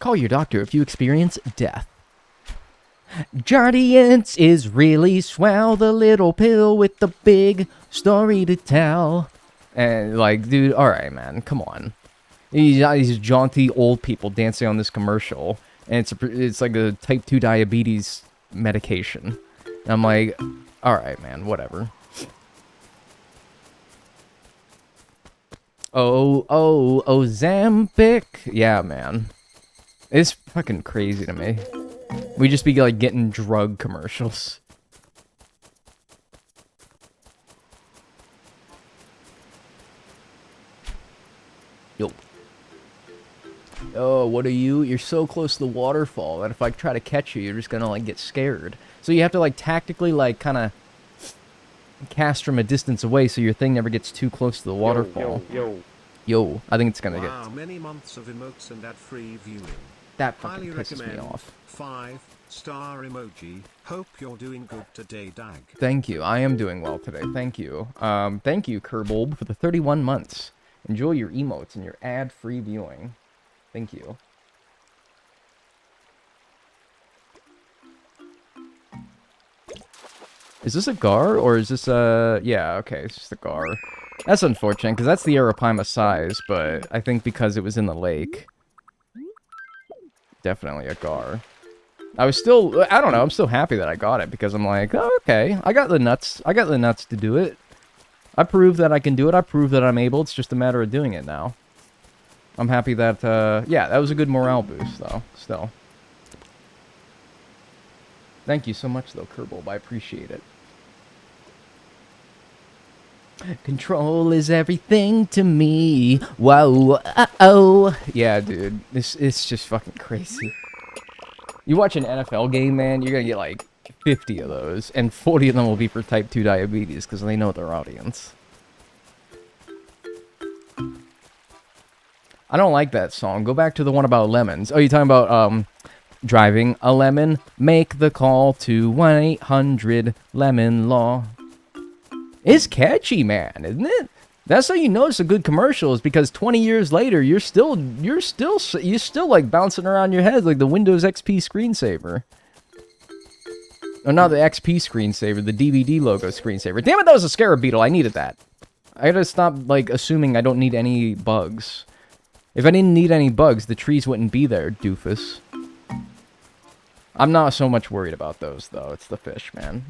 Call your doctor if you experience death. Jardiance is really swell, the little pill with the big story to tell. And, like, dude, alright, man, come on. These jaunty old people dancing on this commercial, and it's like a type 2 diabetes medication. And I'm like, alright, man, whatever. Oh, Ozempic. Yeah, man. It's fucking crazy to me. We just be, like, getting drug commercials. Yo. Oh, what are you? You're so close to the waterfall that if I try to catch you, you're just gonna, like, get scared. So you have to, like, tactically, like, kind of cast from a distance away so your thing never gets too close to the waterfall. Yo, I think it's gonna get... Wow, many months of emotes and ad-free viewing. That fucking Highly pisses me recommend. off. 5-star emoji. Hope you're doing good today, Dag. Thank you. I am doing well today. Thank you. Thank you, Kerbulb, for the 31 months. Enjoy your emotes and your ad-free viewing. Thank you. Is this a gar, or is this a... Yeah, okay, it's just a gar. That's unfortunate, because that's the Arapaima size, but I think because it was in the lake. Definitely a gar. I was still, I don't know, I'm still happy that I got it, because I'm like, oh, okay, I got the nuts to do it. I proved that I can do it, I proved that I'm able, it's just a matter of doing it now. I'm happy that, yeah, that was a good morale boost, though, still. Thank you so much, though, Kerbal, I appreciate it. Control is everything to me. Whoa, uh-oh. Yeah, dude, it's just fucking crazy. You watch an NFL game, man, you're gonna get like 50 of those, and 40 of them will be for type 2 diabetes, because they know their audience. I don't like that song. Go back to the one about lemons. Oh, you talking about, driving a lemon? Make the call to 1-800-LEMON-LAW. It's catchy, man, isn't it? That's how you know it's a good commercial, is because 20 years later, you're still like bouncing around your head like the Windows XP screensaver. Oh, not the XP screensaver, the DVD logo screensaver. Damn it, that was a scarab beetle. I needed that. I gotta stop, like, assuming I don't need any bugs. If I didn't need any bugs, the trees wouldn't be there, doofus. I'm not so much worried about those, though. It's the fish, man.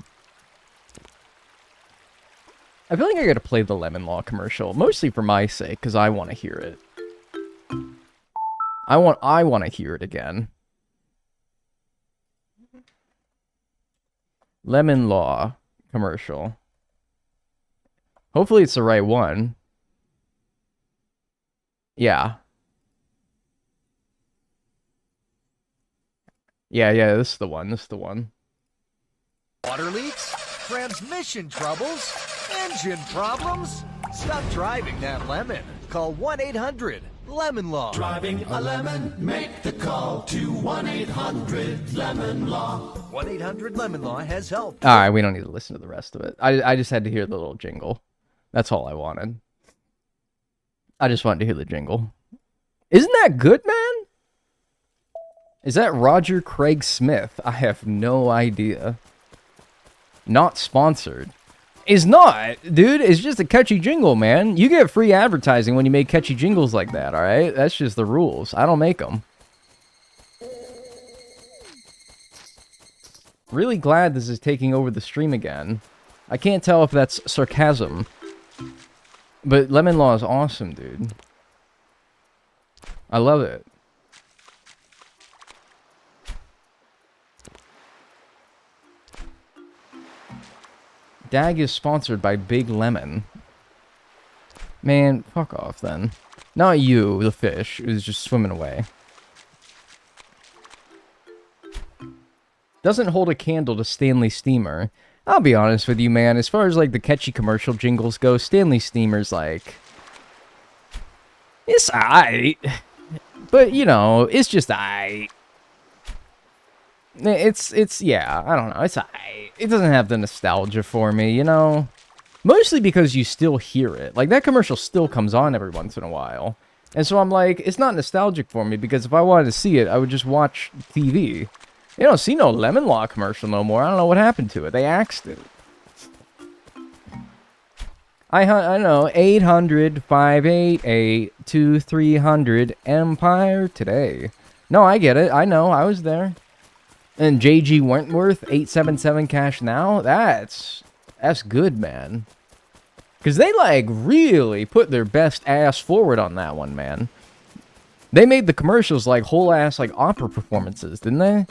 I feel like I gotta play the Lemon Law commercial, mostly for my sake, because I want to hear it. I want to hear it again. Lemon Law commercial. Hopefully it's the right one. Yeah. Yeah, this is the one, Water leaks? Transmission troubles? Engine problems? Stop driving that lemon. Call 1-800-LEMON-LAW. Driving a lemon, make the call to 1-800-LEMON-LAW. 1-800-LEMON-LAW has help. Alright, we don't need to listen to the rest of it. I just had to hear the little jingle. That's all I wanted. I just wanted to hear the jingle. Isn't that good, man? Is that Roger Craig Smith? I have no idea. Not sponsored. It's not, dude. It's just a catchy jingle, man. You get free advertising when you make catchy jingles like that, alright? That's just the rules. I don't make them. Really glad this is taking over the stream again. I can't tell if that's sarcasm. But Lemon Law is awesome, dude. I love it. Dag is sponsored by Big Lemon. Man, fuck off then. Not you, the fish, who's just swimming away. Doesn't hold a candle to Stanley Steamer. I'll be honest with you, man. As far as, like, the catchy commercial jingles go, Stanley Steamer's, like... It's aight. But, you know, it's just aight. It's, yeah, I don't know. It's aight. It doesn't have the nostalgia for me, you know? Mostly because you still hear it. Like, that commercial still comes on every once in a while. And so I'm like, it's not nostalgic for me, because if I wanted to see it, I would just watch TV. You don't see no Lemon Law commercial no more. I don't know what happened to it. They axed it. I know, 800-588-2300 Empire Today. No, I get it. I know, I was there. And JG Wentworth, 877 cash now. That's good, man. Because they, like, really put their best ass forward on that one, man. They made the commercials, like, whole-ass, like, opera performances, didn't they?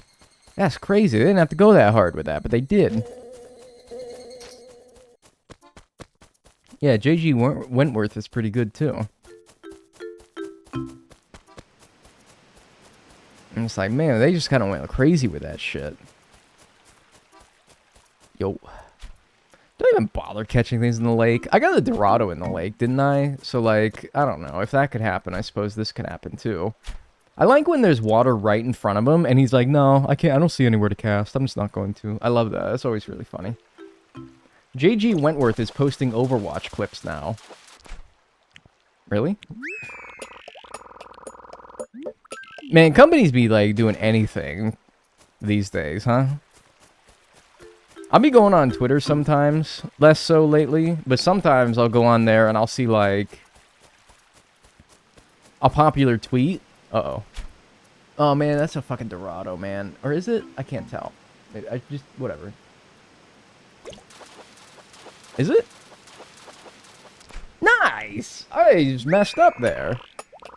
That's crazy. They didn't have to go that hard with that, but they did. Yeah, JG Wentworth is pretty good, too. And it's like, man, they just kind of went crazy with that shit. Yo. Don't even bother catching things in the lake. I got a Dorado in the lake, didn't I? So, like, I don't know. If that could happen, I suppose this could happen, too. I like when there's water right in front of him, and he's like, no, I can't. I don't see anywhere to cast. I'm just not going to. I love that. That's always really funny. JG Wentworth is posting Overwatch clips now. Really? Man, companies be, like, doing anything these days, huh? I'll be going on Twitter sometimes, less so lately, but sometimes I'll go on there and I'll see, like, a popular tweet. Uh-oh. Oh, man, that's a fucking Dorado, man. Or is it? I can't tell. I just, whatever. Is it? Nice! I just messed up there.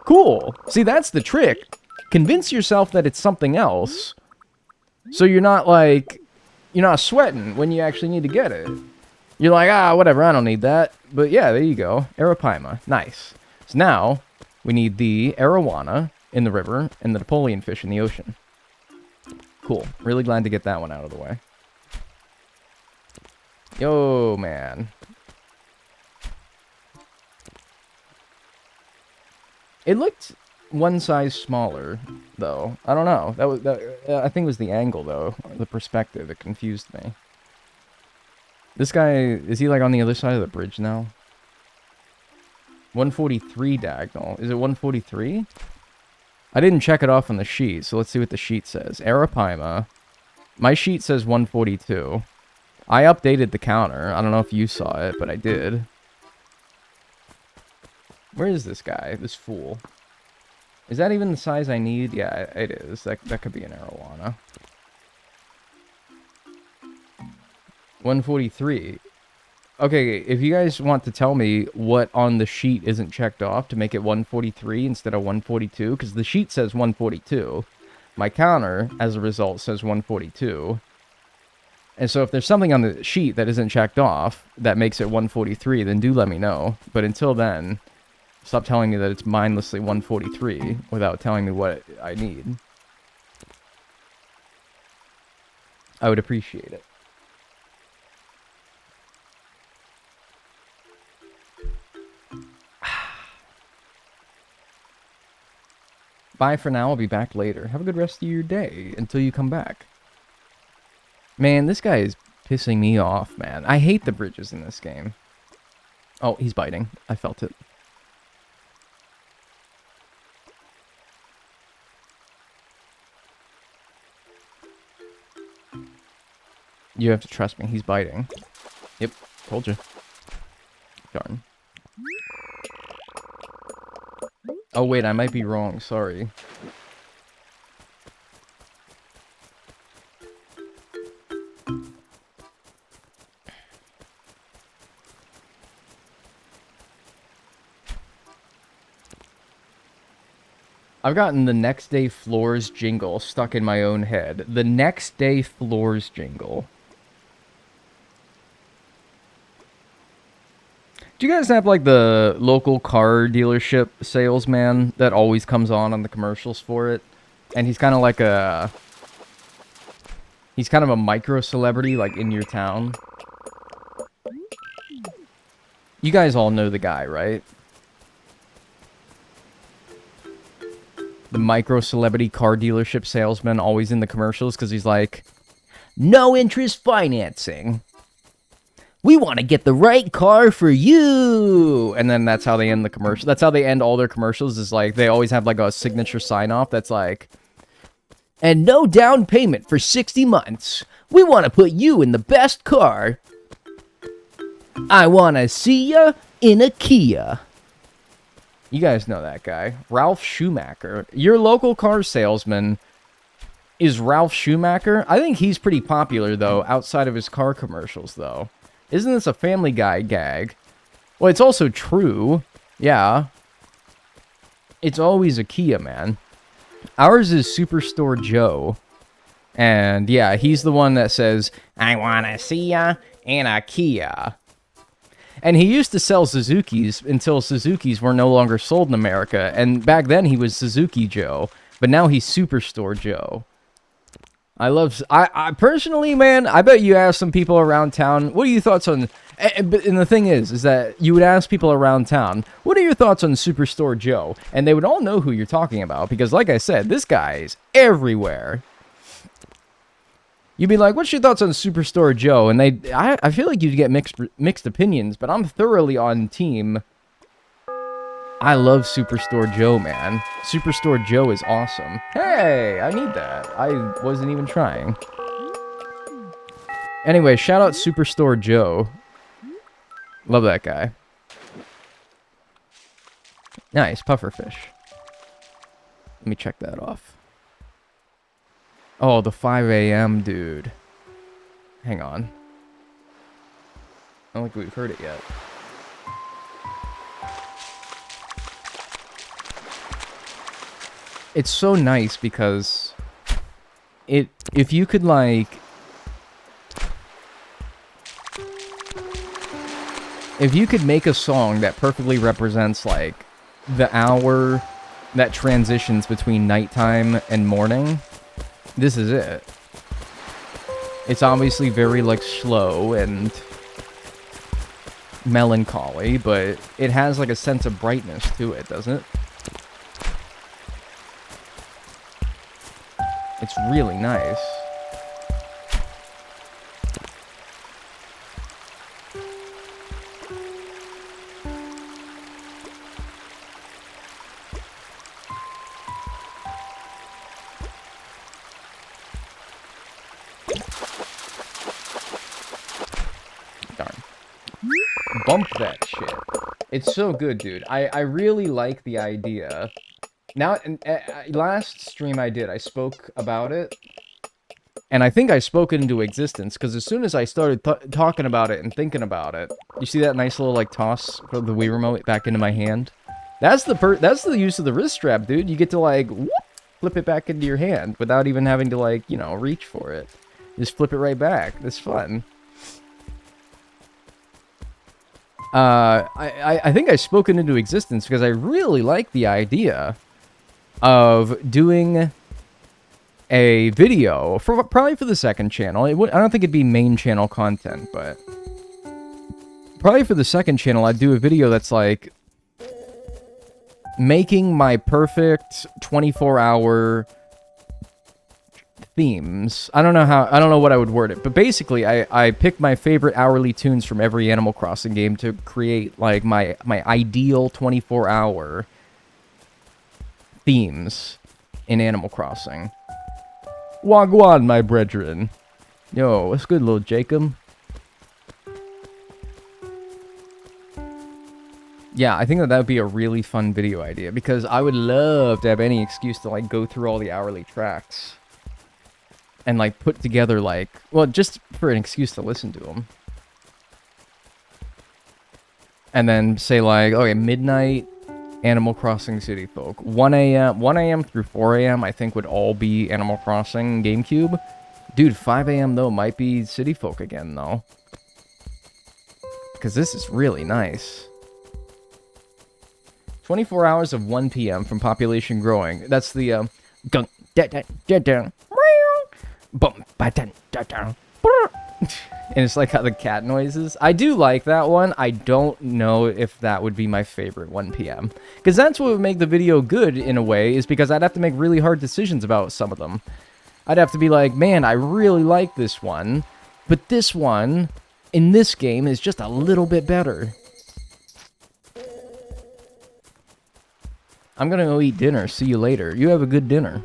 Cool. See, that's the trick. Convince yourself that it's something else. So you're not, like, you're not sweating when you actually need to get it. You're like, ah, whatever, I don't need that. But yeah, there you go. Arapaima. Nice. So now, we need the arowana in the river and the Napoleon fish in the ocean. Cool. Really glad to get that one out of the way. Yo, man. It looked one size smaller, though. I don't know. I think it was the angle, though. The perspective that confused me. This guy, is he like on the other side of the bridge now? 143 Dagnel. Is it 143? I didn't check it off on the sheet, so let's see what the sheet says. Arapaima. My sheet says 142. I updated the counter. I don't know if you saw it, but I did. Where is this guy? This fool. Is that even the size I need? Yeah, it is. That could be an arowana. 143. Okay, if you guys want to tell me what on the sheet isn't checked off to make it 143 instead of 142, because the sheet says 142. My counter, as a result, says 142. And so if there's something on the sheet that isn't checked off that makes it 143, then do let me know. But until then, stop telling me that it's mindlessly 143 without telling me what I need. I would appreciate it. Bye for now. I'll be back later. Have a good rest of your day until you come back. Man, this guy is pissing me off, man. I hate the bridges in this game. Oh, he's biting. I felt it. You have to trust me. He's biting. Yep. Told you. Darn. Oh, wait. I might be wrong. Sorry. I've gotten the next day floors jingle stuck in my own head. The next day floors jingle. Do you guys have, like, the local car dealership salesman that always comes on the commercials for it? And he's kind of like a... He's kind of a micro-celebrity, like, in your town. You guys all know the guy, right? The micro-celebrity car dealership salesman always in the commercials because he's like, no interest financing. We want to get the right car for you. And then that's how they end the commercial. That's how they end all their commercials, is like, they always have like a signature sign-off that's like, and no down payment for 60 months. We want to put you in the best car. I want to see ya in a Kia. You guys know that guy. Ralph Schumacher. Your local car salesman is Ralph Schumacher. I think he's pretty popular, though, outside of his car commercials, though. Isn't this a Family Guy gag? Well, it's also true. Yeah. It's always a Kia, man. Ours is Superstore Joe. And, yeah, he's the one that says, I want to see ya in a Kia. And he used to sell Suzukis until Suzukis were no longer sold in America. And back then he was Suzuki Joe. But now he's Superstore Joe. I personally, man, I bet you ask some people around town, what are your thoughts on... And the thing is that you would ask people around town, what are your thoughts on Superstore Joe? And they would all know who you're talking about. Because like I said, this guy's everywhere. You'd be like, what's your thoughts on Superstore Joe? And I feel like you'd get mixed opinions, but I'm thoroughly on team. I love Superstore Joe, man. Superstore Joe is awesome. Hey, I need that. I wasn't even trying. Anyway, shout out Superstore Joe. Love that guy. Nice, pufferfish. Let me check that off. Oh, the 5 a.m. dude. Hang on. I don't think we've heard it yet. It's so nice because if you could like if you could make a song that perfectly represents like the hour that transitions between nighttime and morning, this is it. It's obviously very like slow and melancholy, but it has like a sense of brightness to it, doesn't it? It's really nice. Darn. Bump that shit. It's so good, dude. I really like the idea. Now, last stream I did, I spoke about it, and I think I spoke it into existence, because as soon as I started talking about it and thinking about it, you see that nice little, like, toss of the Wii Remote back into my hand? That's the use of the wrist strap, dude. You get to, like, whoop, flip it back into your hand without even having to, like, you know, reach for it. Just flip it right back. It's fun. I think I spoke it into existence because I really like the idea of doing a video for probably for the second channel. I don't think it'd be main channel content, but probably for the second channel, I'd do a video that's like making my perfect 24-hour themes. I don't know what I would word it, but basically, I pick my favorite hourly tunes from every Animal Crossing game to create like my ideal 24-hour themes in Animal Crossing. Wagwan, my brethren. Yo, what's good, little Jacob? Yeah, I think that would be a really fun video idea, because I would love to have any excuse to, like, go through all the hourly tracks. And, like, put together, like, well, just for an excuse to listen to them. And then say, like, okay, midnight, Animal Crossing City Folk. 1 a.m. through 4 a.m. I think would all be Animal Crossing GameCube. Dude, 5 a.m. though might be City Folk again, though. Because this is really nice. 24 hours of 1 p.m. from population growing. That's the, and it's like how the cat noises. I do like that one. I don't know if that would be my favorite 1 p.m. Because that's what would make the video good, in a way, is because I'd have to make really hard decisions about some of them. I'd have to be like, man, I really like this one, but this one, in this game, is just a little bit better. I'm gonna go eat dinner. See you later. You have a good dinner.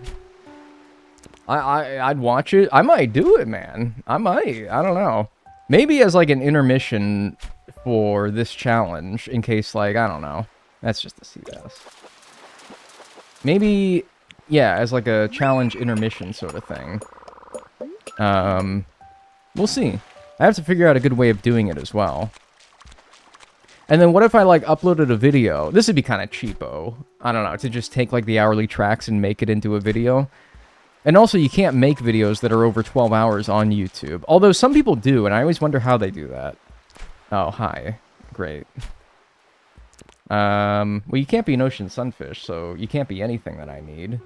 I'd watch it. I might do it, man. I might. I don't know. Maybe as, like, an intermission for this challenge, in case, like, I don't know. That's just a CVS. Maybe, yeah, as, like, a challenge intermission sort of thing. We'll see. I have to figure out a good way of doing it as well. And then what if I, like, uploaded a video? This would be kind of cheapo. I don't know, to just take, like, the hourly tracks and make it into a video. And also, you can't make videos that are over 12 hours on YouTube. Although some people do, and I always wonder how they do that. Oh, hi. Great. Well, you can't be an ocean sunfish, so you can't be anything that I need.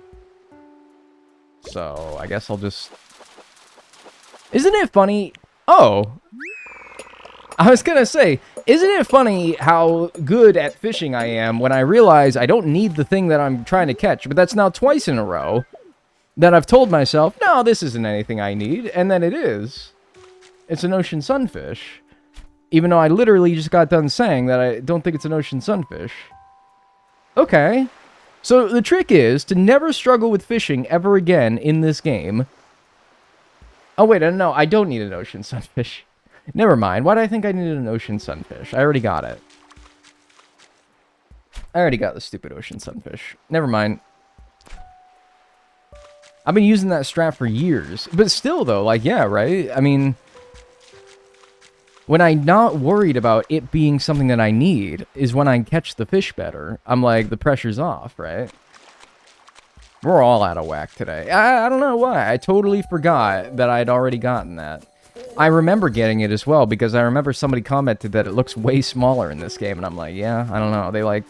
So, I guess I'll just... Isn't it funny? Oh! I was gonna say, isn't it funny how good at fishing I am when I realize I don't need the thing that I'm trying to catch, but that's now twice in a row that I've told myself, no, this isn't anything I need, and then it is. It's an ocean sunfish. Even though I literally just got done saying that I don't think it's an ocean sunfish. Okay. So the trick is to never struggle with fishing ever again in this game. Oh, wait, no, I don't need an ocean sunfish. Never mind. Why do I think I needed an ocean sunfish? I already got it. I already got the stupid ocean sunfish. Never mind. I've been using that strat for years. But still, though, like, yeah, right? I mean, when I'm not worried about it being something that I need is when I catch the fish better. I'm like, the pressure's off, right? We're all out of whack today. I don't know why. I totally forgot that I'd already gotten that. I remember getting it as well, because I remember somebody commented that it looks way smaller in this game, and I'm like, yeah, I don't know. They, like,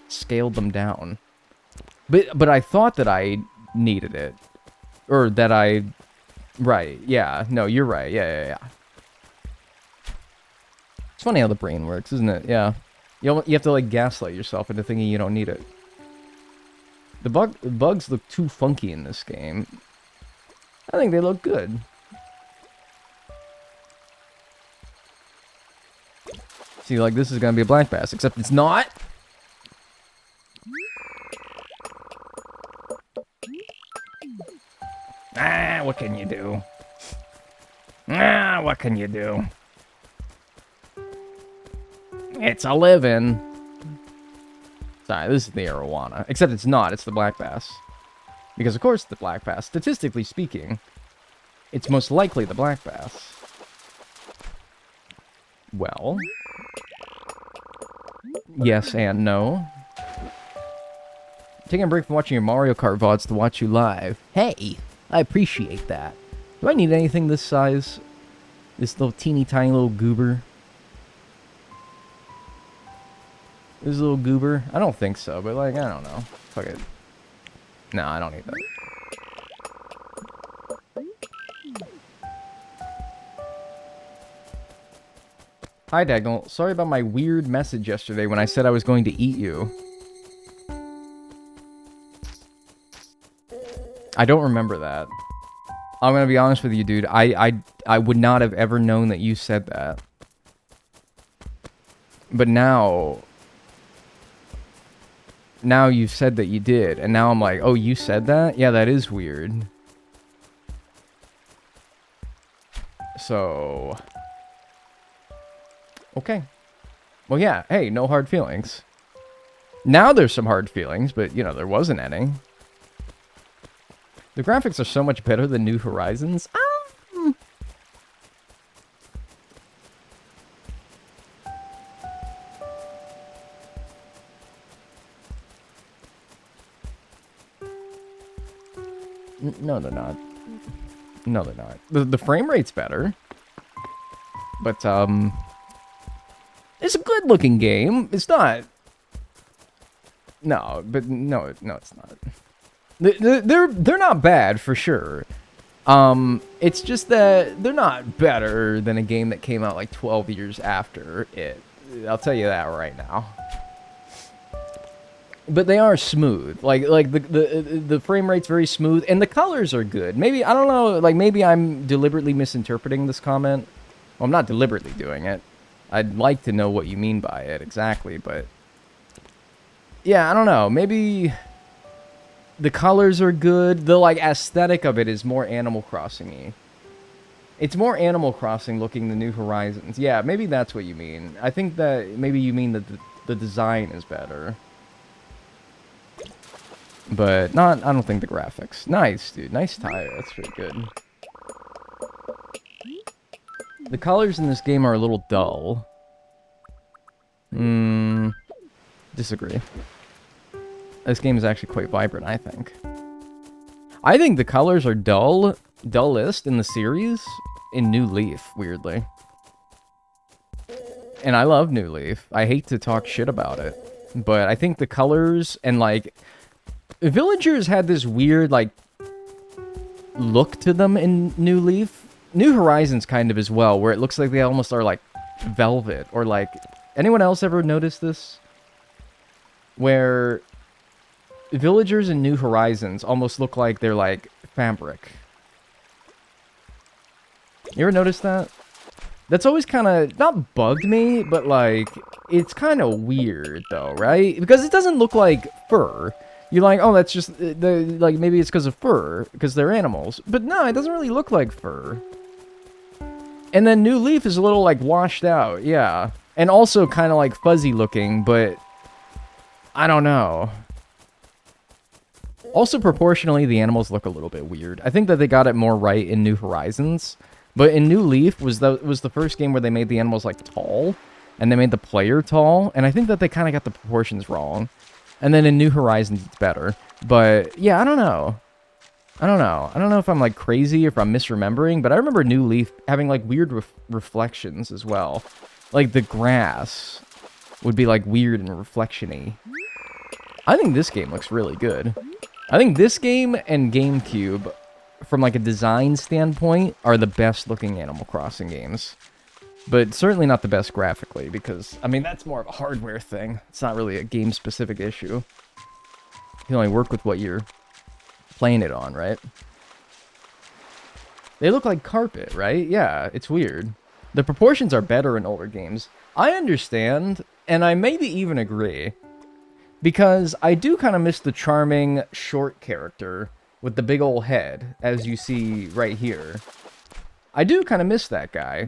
scaled them down. But I thought that I needed it. Or that I... Right, yeah. No, you're right. Yeah. It's funny how the brain works, isn't it? Yeah. You have to, like, gaslight yourself into thinking you don't need it. The bugs look too funky in this game. I think they look good. See, like, this is gonna be a black bass, except it's not. What can you do? What can you do? It's a living. Sorry, this is the arowana. Except it's not, it's the black bass. Because, of course, the black bass, statistically speaking, it's most likely the black bass. Well... Yes and no. Taking a break from watching your Mario Kart VODs to watch you live. Hey, I appreciate that. Do I need anything this size? This little teeny tiny little goober? This little goober? I don't think so, but like, I don't know. Fuck it. No, I don't need that. Hi, Dagnel. Sorry about my weird message yesterday when I said I was going to eat you. I don't remember that. I'm gonna be honest with you, dude. I would not have ever known that you said that. But now you've said that you did, and now I'm like, oh, you said that? Yeah, that is weird. So... Okay. Well, yeah. Hey, no hard feelings. Now there's some hard feelings, but, you know, there wasn't any. The graphics are so much better than New Horizons. No, they're not. No, they're not. The frame rate's better. But, it's a good-looking game. It's not... No, but no, it's not. They're not bad, for sure. It's just that they're not better than a game that came out, like, 12 years after it. I'll tell you that right now. But they are smooth. Like the frame rate's very smooth, and the colors are good. Maybe, I don't know, like, maybe I'm deliberately misinterpreting this comment. Well, I'm not deliberately doing it. I'd like to know what you mean by it exactly, but... Yeah, I don't know. Maybe the colors are good. The, like, aesthetic of it is more Animal Crossing-y. It's more Animal Crossing looking than New Horizons. Yeah, maybe that's what you mean. I think that maybe you mean that the design is better. But I don't think the graphics. Nice, dude. Nice tire. That's pretty good. The colors in this game are a little dull. Disagree. This game is actually quite vibrant, I think. I think the colors are dullest in the series in New Leaf, weirdly. And I love New Leaf. I hate to talk shit about it. But I think the colors and, like... Villagers had this weird, like, look to them in New Leaf. New Horizons kind of as well, where it looks like they almost are, like, velvet. Or, like... Anyone else ever notice this? Where... Villagers in New Horizons almost look like they're, like, fabric. You ever notice that? That's always kind of, not bugged me, but, like, it's kind of weird, though, right? Because it doesn't look like fur. You're like, oh, that's just like maybe it's because of fur, because they're animals. But no, it doesn't really look like fur. And then New Leaf is a little like washed out, yeah, and also kind of like fuzzy looking, but I don't know. Also, proportionally, the animals look a little bit weird. I think that they got it more right in New Horizons, but in New Leaf was the first game where they made the animals like tall, and they made the player tall, and I think that they kind of got the proportions wrong. And then in New Horizons, it's better. But yeah, I don't know. I don't know if I'm like crazy or if I'm misremembering, but I remember New Leaf having like weird reflections as well. Like the grass would be like weird and reflection-y. I think this game looks really good. I think this game and GameCube, from like a design standpoint, are the best looking Animal Crossing games. But certainly not the best graphically, because, I mean, that's more of a hardware thing. It's not really a game-specific issue. You can only work with what you're playing it on, right? They look like carpet, right? Yeah, it's weird. The proportions are better in older games. I understand, and I maybe even agree. Because I do kind of miss the charming, short character with the big old head, as you see right here. I do kind of miss that guy.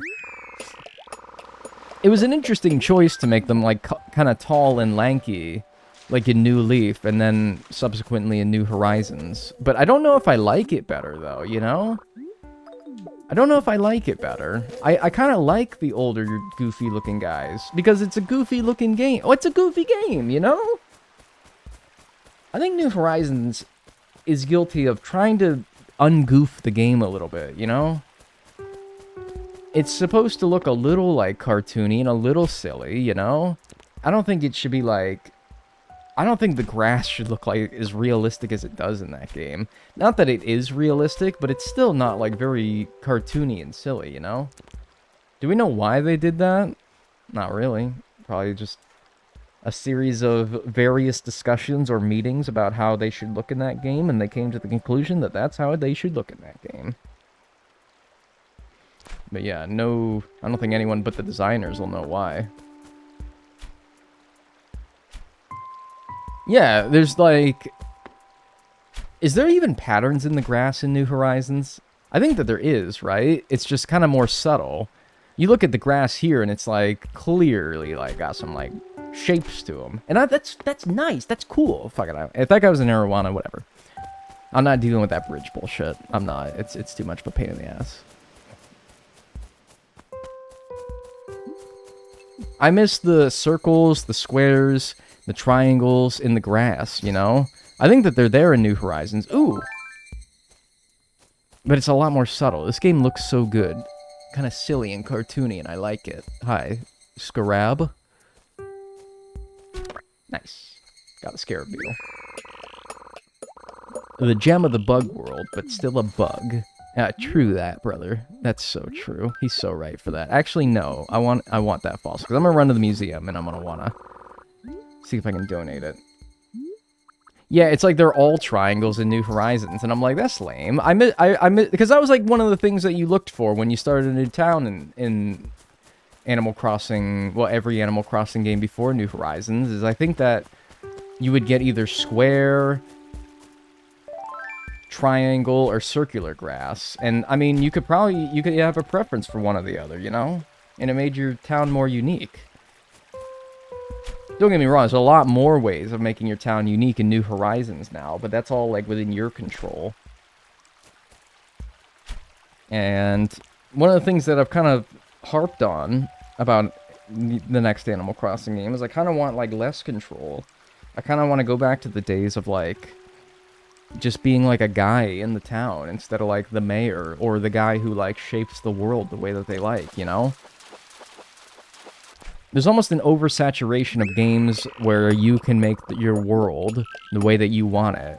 It was an interesting choice to make them, like, kind of tall and lanky, like in New Leaf, and then subsequently in New Horizons. But I don't know if I like it better, though, you know? I don't know if I like it better. I kind of like the older, goofy-looking guys, because it's a goofy-looking game. Oh, it's a goofy game, you know? I think New Horizons is guilty of trying to ungoof the game a little bit, you know? It's supposed to look a little, like, cartoony and a little silly, you know? I don't think it should be, like... I don't think the grass should look like as realistic as it does in that game. Not that it is realistic, but it's still not, like, very cartoony and silly, you know? Do we know why they did that? Not really. Probably just a series of various discussions or meetings about how they should look in that game, and they came to the conclusion that that's how they should look in that game. But yeah, no, I don't think anyone but the designers will know why. Yeah, there's like... Is there even patterns in the grass in New Horizons? I think that there is, right? It's just kind of more subtle. You look at the grass here, and it's like clearly like got some like shapes to them, and that's nice. That's cool. Fuck it. If that guy was in Arowana, whatever. I'm not dealing with that bridge bullshit. I'm not. It's too much of a pain in the ass. I miss the circles, the squares, the triangles in the grass, you know? I think that they're there in New Horizons. Ooh! But it's a lot more subtle. This game looks so good. Kind of silly and cartoony, and I like it. Hi. Scarab. Nice. Got a scarab beetle. The gem of the bug world, but still a bug. Yeah, true that, brother. That's so true. He's so right for that. Actually, no. I want that fossil, because I'm going to run to the museum, and I'm going to want to see if I can donate it. Yeah, it's like they're all triangles in New Horizons, and I'm like, that's lame. Because that was like one of the things that you looked for when you started a new town in Animal Crossing, well, every Animal Crossing game before New Horizons, is I think that you would get either square, triangle, or circular grass. And, I mean, you could have a preference for one or the other, you know? And it made your town more unique. Don't get me wrong, there's a lot more ways of making your town unique in New Horizons now, but that's all, like, within your control. And one of the things that I've kind of harped on about the next Animal Crossing game is I kind of want, like, less control. I kind of want to go back to the days of, like, just being, like, a guy in the town instead of, like, the mayor or the guy who, like, shapes the world the way that they like, you know? There's almost an oversaturation of games where you can make your world the way that you want it.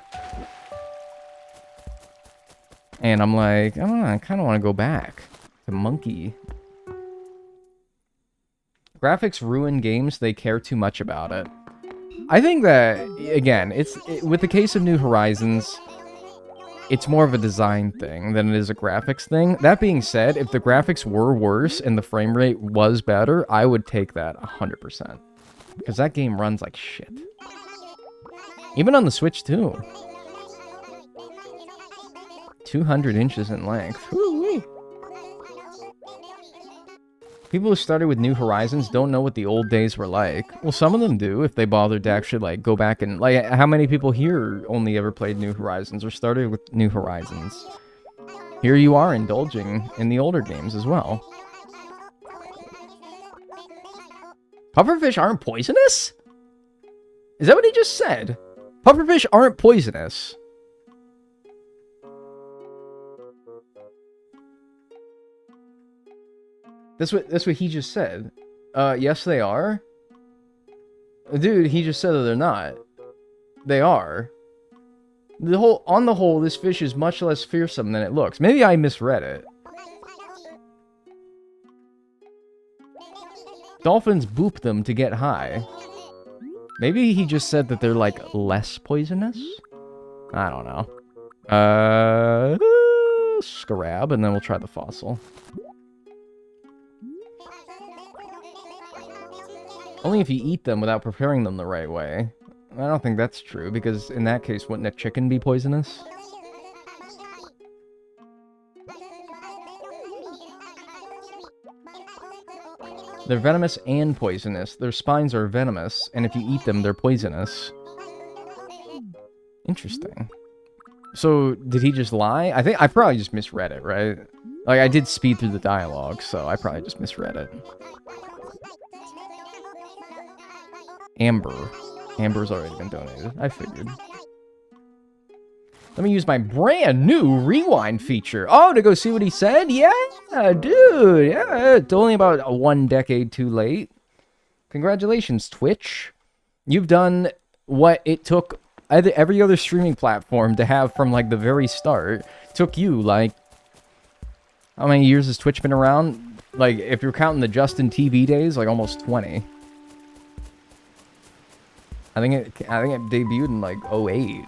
And I'm like, I don't know, I kind of want to go back to Monkey. Graphics ruin games, they care too much about it. I think that, again, with the case of New Horizons, it's more of a design thing than it is a graphics thing. That being said, if the graphics were worse and the frame rate was better, I would take that 100%. Because that game runs like shit. Even on the Switch, too. 200 inches in length. Woo-wee. People who started with New Horizons don't know what the old days were like. Well, some of them do, if they bothered to actually, like, go back and... Like, how many people here only ever played New Horizons or started with New Horizons? Here you are indulging in the older games as well. Pufferfish aren't poisonous? Is that what he just said? Pufferfish aren't poisonous. That's what he just said. Yes, they are. Dude, he just said that they're not. They are. On the whole, this fish is much less fearsome than it looks. Maybe I misread it. Dolphins boop them to get high. Maybe he just said that they're, like, less poisonous? I don't know. Scarab, and then we'll try the fossil. Only if you eat them without preparing them the right way. I don't think that's true, because in that case, wouldn't a chicken be poisonous? They're venomous and poisonous. Their spines are venomous, and if you eat them, they're poisonous. Interesting. So, did he just lie? I think I probably just misread it, right? Like, I did speed through the dialogue, so I probably just misread it. Amber. Amber's already been donated. I figured. Let me use my brand new rewind feature. Oh, to go see what he said? Yeah, dude. Yeah, it's only about 1 decade too late. Congratulations, Twitch. You've done what it took every other streaming platform to have from, like, the very start. It took you, like... How many years has Twitch been around? Like, if you're counting the Justin TV days, like, almost 20. I think it debuted in, like, 08.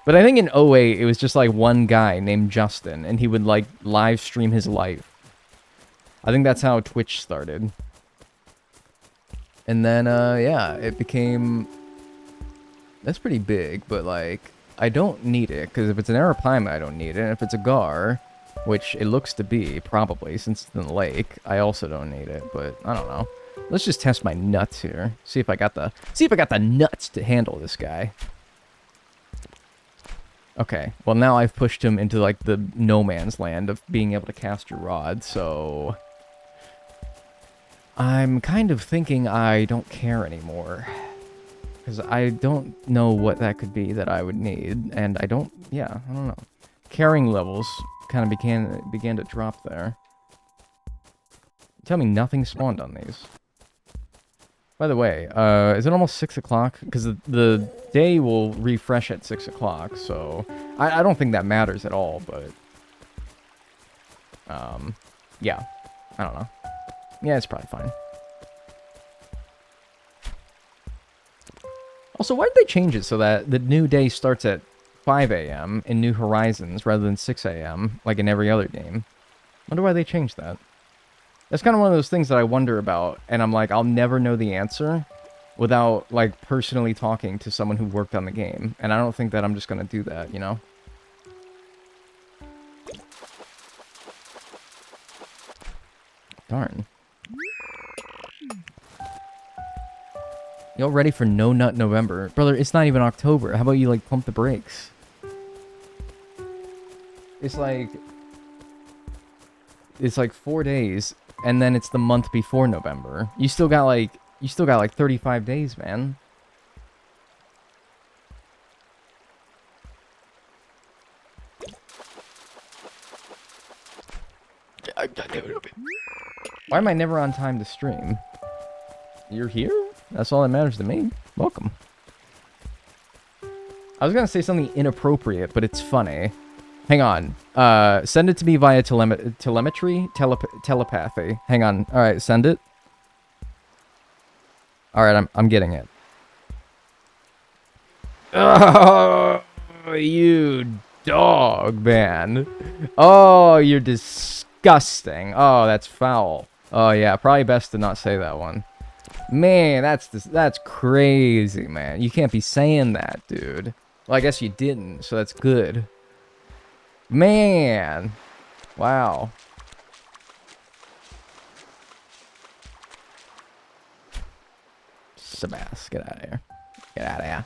But I think in 08, it was just, like, one guy named Justin, and he would, like, live stream his life. I think that's how Twitch started. And then, yeah, it became... That's pretty big, but, like, I don't need it, because if it's an Arapaima, I don't need it, and if it's a Gar, which it looks to be, probably, since it's in the lake, I also don't need it, but I don't know. Let's just test my nuts here. See if I got the nuts to handle this guy. Okay, well now I've pushed him into, like, the no man's land of being able to cast your rod, so... I'm kind of thinking I don't care anymore. Because I don't know what that could be that I would need, and I don't know. Caring levels kind of began to drop there. Tell me nothing spawned on these. By the way, is it almost 6 o'clock? Because the day will refresh at 6 o'clock, so... I don't think that matters at all, but... yeah. I don't know. Yeah, it's probably fine. Also, why did they change it so that the new day starts at 5 a.m. in New Horizons rather than 6 a.m. like in every other game? Wonder why they changed that. That's kind of one of those things that I wonder about, and I'm like, I'll never know the answer without, like, personally talking to someone who worked on the game. And I don't think that I'm just going to do that, you know? Darn. Y'all ready for No Nut November? Brother, it's not even October. How about you, like, pump the brakes? It's like 4 days, and then it's the month before November. You still got like 35 days, man. Why am I never on time to stream? You're here? That's all that matters to me. Welcome. I was gonna say something inappropriate, but it's funny. Hang on. Send it to me via telepathy. Hang on. All right, send it. All right, I'm getting it. Oh, you dog, man. Oh, you're disgusting. Oh, that's foul. Oh, yeah, probably best to not say that one. Man, that's crazy, man. You can't be saying that, dude. Well, I guess you didn't, so that's good. Man. Wow. Sebas, get out of here. Get out of here.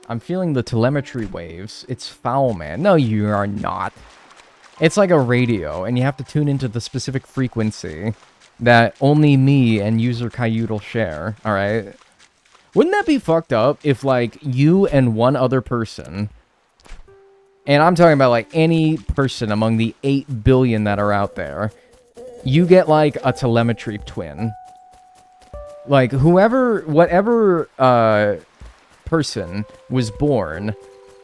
I'm feeling the telemetry waves. It's foul, man. No, you are not. It's like a radio, and you have to tune into the specific frequency that only me and user Kayut will share, alright? Wouldn't that be fucked up if, like, you and one other person, and I'm talking about, like, any person among the 8 billion that are out there, you get, like, a telemetry twin. Like, whatever, person was born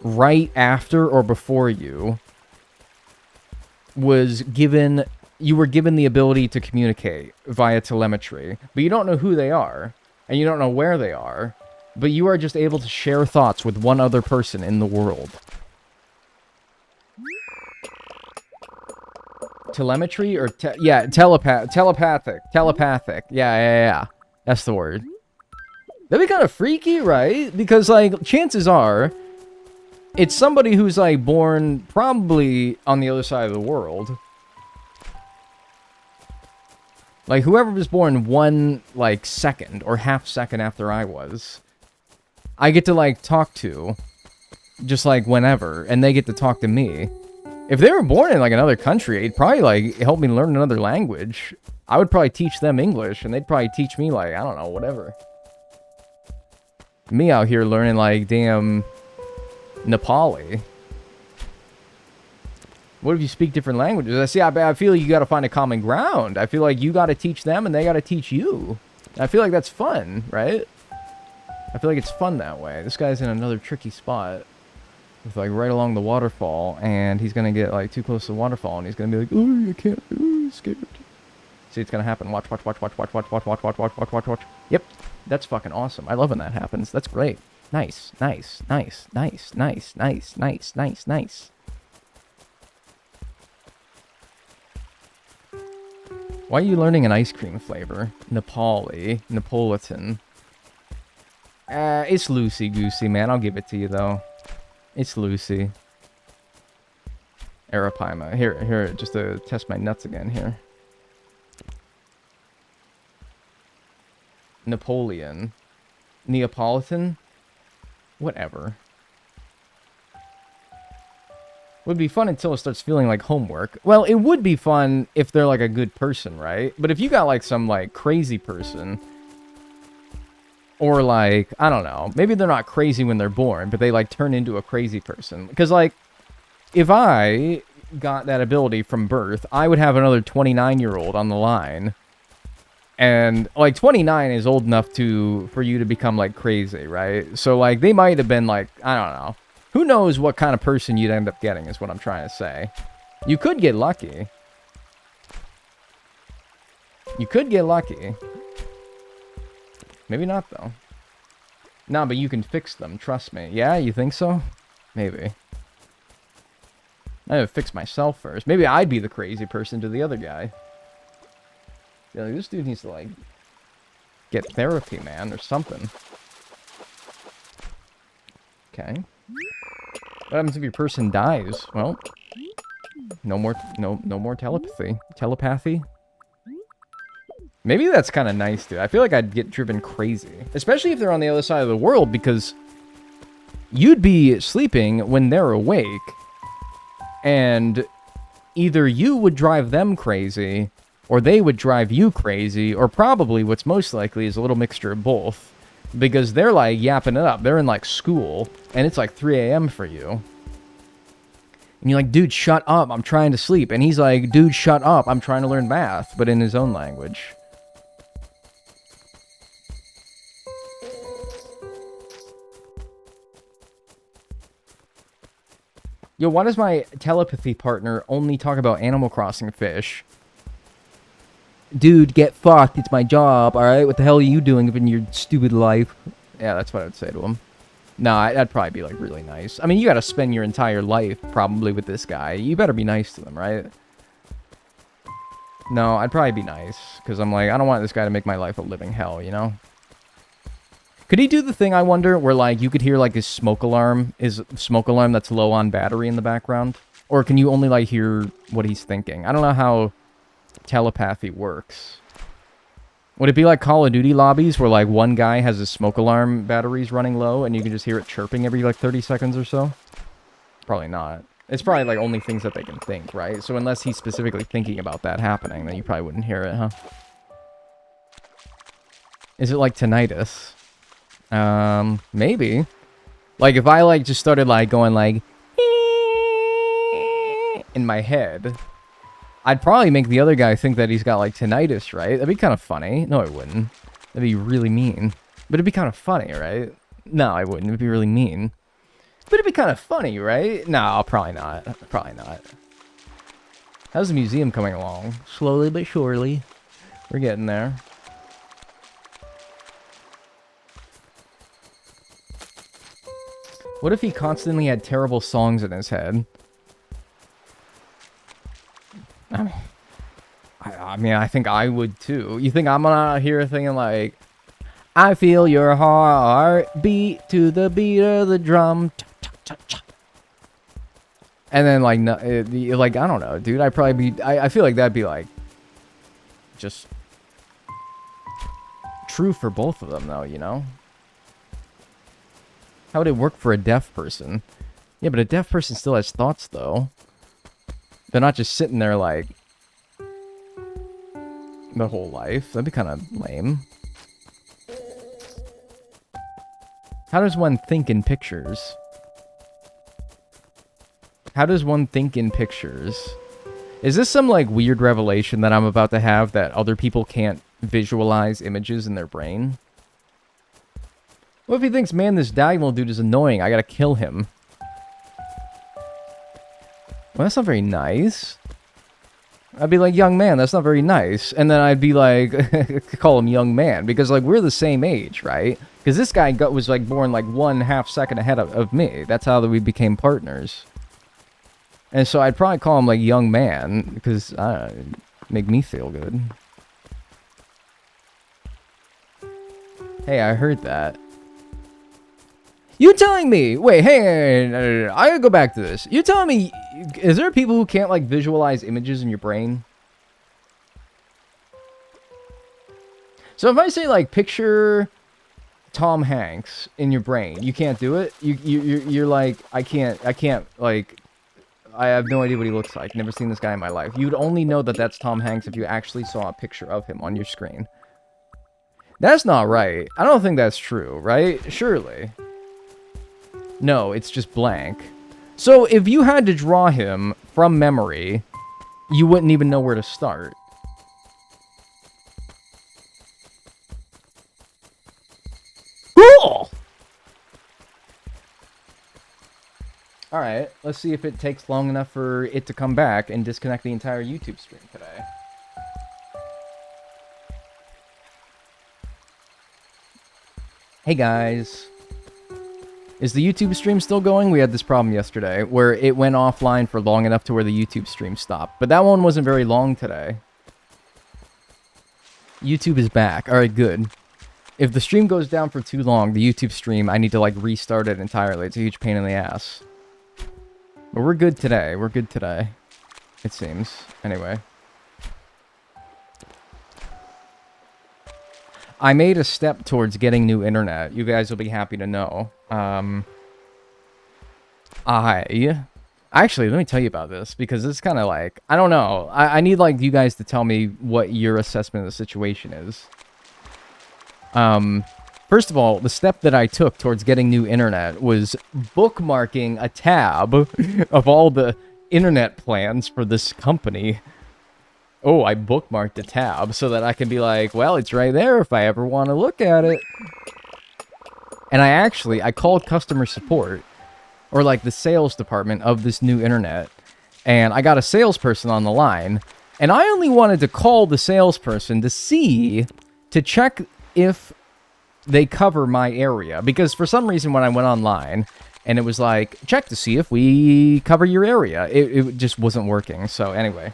right after or before you was given, you were given the ability to communicate via telemetry, but you don't know who they are, and you don't know where they are, but you are just able to share thoughts with one other person in the world. Telemetry or yeah, telepathic. Yeah. That's the word. That'd be kind of freaky, right? Because, like, chances are, it's somebody who's, like, born probably on the other side of the world. Like, whoever was born one, like, second or half second after I was, I get to, like, talk to, just, like, whenever, and they get to talk to me. If they were born in, like, another country, it'd probably, like, help me learn another language. I would probably teach them English, and they'd probably teach me, like, I don't know, whatever. Me out here learning, like, damn Nepali. What if you speak different languages? I feel like you gotta find a common ground. I feel like you gotta teach them and they gotta teach you. I feel like that's fun, right? I feel like it's fun that way. This guy's in another tricky spot. With, like, right along the waterfall. And he's gonna get, like, too close to the waterfall. And he's gonna be like, oh, I can't. Oh, I'm scared. See, it's gonna happen. Watch. Yep. That's fucking awesome. I love when that happens. That's great. Nice. Why are you learning an ice cream flavor? Nepali. Napolitan. It's loosey-goosey, man. I'll give it to you, though. It's loosey. Arapaima. Here, just to test my nuts again here. Napoleon. Neapolitan? Whatever. Would be fun until it starts feeling like homework. Well, it would be fun if they're, like, a good person, right? But if you got, like, some, like, crazy person, or, like, I don't know, maybe they're not crazy when they're born, but they, like, turn into a crazy person. Because, like, if I got that ability from birth, I would have another 29-year-old on the line. And, like, 29 is old enough for you to become, like, crazy, right? So, like, they might have been, like, I don't know. Who knows what kind of person you'd end up getting is what I'm trying to say. You could get lucky. You could get lucky. Maybe not, though. Nah, but you can fix them, trust me. Yeah, you think so? Maybe. I gotta fix myself first. Maybe I'd be the crazy person to the other guy. Yeah, like, this dude needs to, like, get therapy, man, or something. Okay. What happens if your person dies? Well, no more telepathy. Telepathy? Maybe that's kind of nice, dude. I feel like I'd get driven crazy. Especially if they're on the other side of the world, because you'd be sleeping when they're awake, and either you would drive them crazy, or they would drive you crazy, or probably what's most likely is a little mixture of both. Because they're, like, yapping it up. They're in, like, school, and it's, like, 3 a.m. for you. And you're like, dude, shut up, I'm trying to sleep. And he's like, dude, shut up, I'm trying to learn math, but in his own language. Yo, why does my telepathy partner only talk about Animal Crossing fish? Dude, get fucked. It's my job, alright? What the hell are you doing in your stupid life? Yeah, that's what I would say to him. Nah, that'd probably be, like, really nice. I mean, you gotta spend your entire life, probably, with this guy. You better be nice to them, right? No, I'd probably be nice. Because I'm like, I don't want this guy to make my life a living hell, you know? Could he do the thing, I wonder, where, like, you could hear, like, his smoke alarm that's low on battery in the background? Or can you only, like, hear what he's thinking? I don't know how telepathy works. Would it be like Call of Duty lobbies where, like, one guy has his smoke alarm batteries running low and you can just hear it chirping every, like, 30 seconds or so? Probably not. It's probably, like, only things that they can think, right? So unless he's specifically thinking about that happening, then you probably wouldn't hear it, huh? Is it like tinnitus? Maybe. Like, if I, like, just started, like, going, like, in my head, I'd probably make the other guy think that he's got, like, tinnitus, right? That'd be kind of funny. No, it wouldn't. That'd be really mean. But it'd be kind of funny, right? No, I wouldn't. It'd be really mean. But it'd be kind of funny, right? No, probably not. Probably not. How's the museum coming along? Slowly but surely. We're getting there. What if he constantly had terrible songs in his head? I mean, I think I would too. You think I'm gonna hear a thing like, I feel your heart beat to the beat of the drum. And then, like, no, like, I don't know, dude. I'd probably be... I feel like that'd be, like, just true for both of them, though, you know? How would it work for a deaf person? Yeah, but a deaf person still has thoughts, though. They're not just sitting there, like, the whole life. That'd be kind of lame. How does one think in pictures? How does one think in pictures? Is this some, like, weird revelation that I'm about to have that other people can't visualize images in their brain? What if he thinks, man, this Dagnel dude is annoying, I gotta kill him? Well, that's not very nice. I'd be like, young man, that's not very nice. And then I'd be like, call him young man, because, like, we're the same age, right? Because this guy was, like, born, like, 1/2 second ahead of me. That's how we became partners. And so I'd probably call him, like, young man, because, make me feel good. Hey, I heard that. You telling me, wait, hey, I gotta go back to this. You telling me, is there people who can't, like, visualize images in your brain? So if I say, like, picture Tom Hanks in your brain, you can't do it? You're like, I can't, like, I have no idea what he looks like. Never seen this guy in my life. You'd only know that that's Tom Hanks if you actually saw a picture of him on your screen. That's not right. I don't think that's true, right? Surely. No, it's just blank. So if you had to draw him from memory, you wouldn't even know where to start. Cool! Alright, let's see if it takes long enough for it to come back and disconnect the entire YouTube stream today. Hey guys. Is the YouTube stream still going? We had this problem yesterday where it went offline for long enough to where the YouTube stream stopped. But that one wasn't very long today. YouTube is back. Alright, good. If the stream goes down for too long, the YouTube stream, I need to, like, restart it entirely. It's a huge pain in the ass. But we're good today. We're good today. It seems. Anyway. I made a step towards getting new internet. You guys will be happy to know. Actually, let me tell you about this, because it's kind of like, I don't know. I need, like, you guys to tell me what your assessment of the situation is. First of all, the step that I took towards getting new internet was bookmarking a tab of all the internet plans for this company. Oh, I bookmarked a tab so that I can be like, well, it's right there if I ever want to look at it. And I called customer support, or like the sales department of this new internet, and I got a salesperson on the line, and I only wanted to call the salesperson to check if they cover my area, because for some reason when I went online, and it was like, check to see if we cover your area, it just wasn't working. So anyway,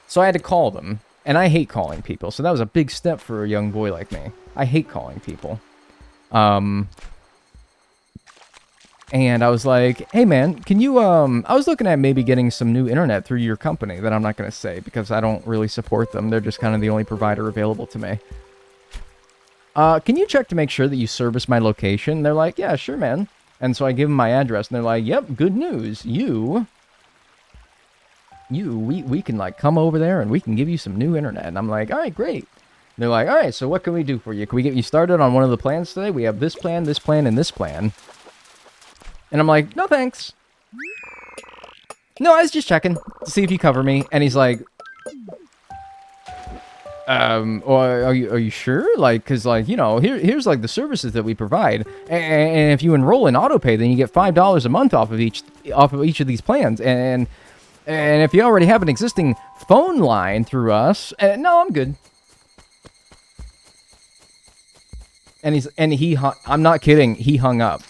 So I had to call them. And I hate calling people. So that was a big step for a young boy like me. I hate calling people. And I was like, hey man, can you, I was looking at maybe getting some new internet through your company that I'm not going to say because I don't really support them. They're just kind of the only provider available to me. Can you check to make sure that you service my location? They're like, yeah, sure, man. And so I give them my address and they're like, yep, good news. We can like come over there and we can give you some new internet. And I'm like, all right, great. And they're like, all right, so what can we do for you? Can we get you started on one of the plans today? We have this plan, and this plan. And I'm like, no, thanks. No, I was just checking to see if you cover me. And he's like, or are you sure? Like, cause like, you know, here's like the services that we provide. And if you enroll in autopay, then you get $5 a month off of each of these plans. And if you already have an existing phone line through us, no, I'm good. And I'm not kidding. He hung up.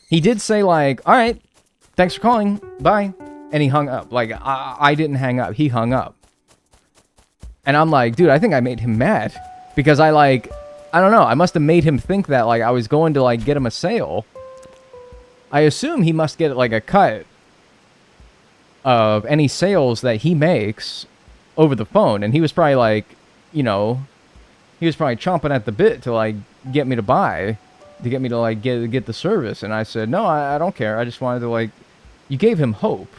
He did say like, all right, thanks for calling. Bye. And he hung up. Like, I didn't hang up. He hung up. And I'm like, dude, I think I made him mad. Because I don't know. I must have made him think that, like, I was going to, like, get him a sale. I assume he must get, like, a cut of any sales that he makes over the phone. And he was probably, like, you know, he was probably chomping at the bit to, like, get me to buy. To get me to, like, get the service. And I said, no, I don't care. I just wanted to, like... You gave him hope.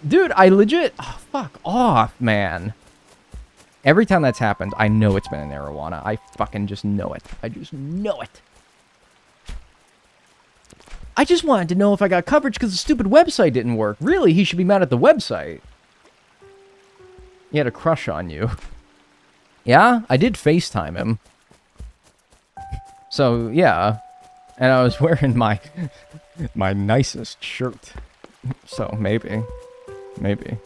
Dude, I legit... Oh, fuck off, man. Every time that's happened, I know it's been an arowana. I fucking just know it. I just know it. I just wanted to know if I got coverage because the stupid website didn't work. Really, he should be mad at the website. He had a crush on you. Yeah, I did FaceTime him. So, yeah. And I was wearing my my nicest shirt. So, maybe. Maybe.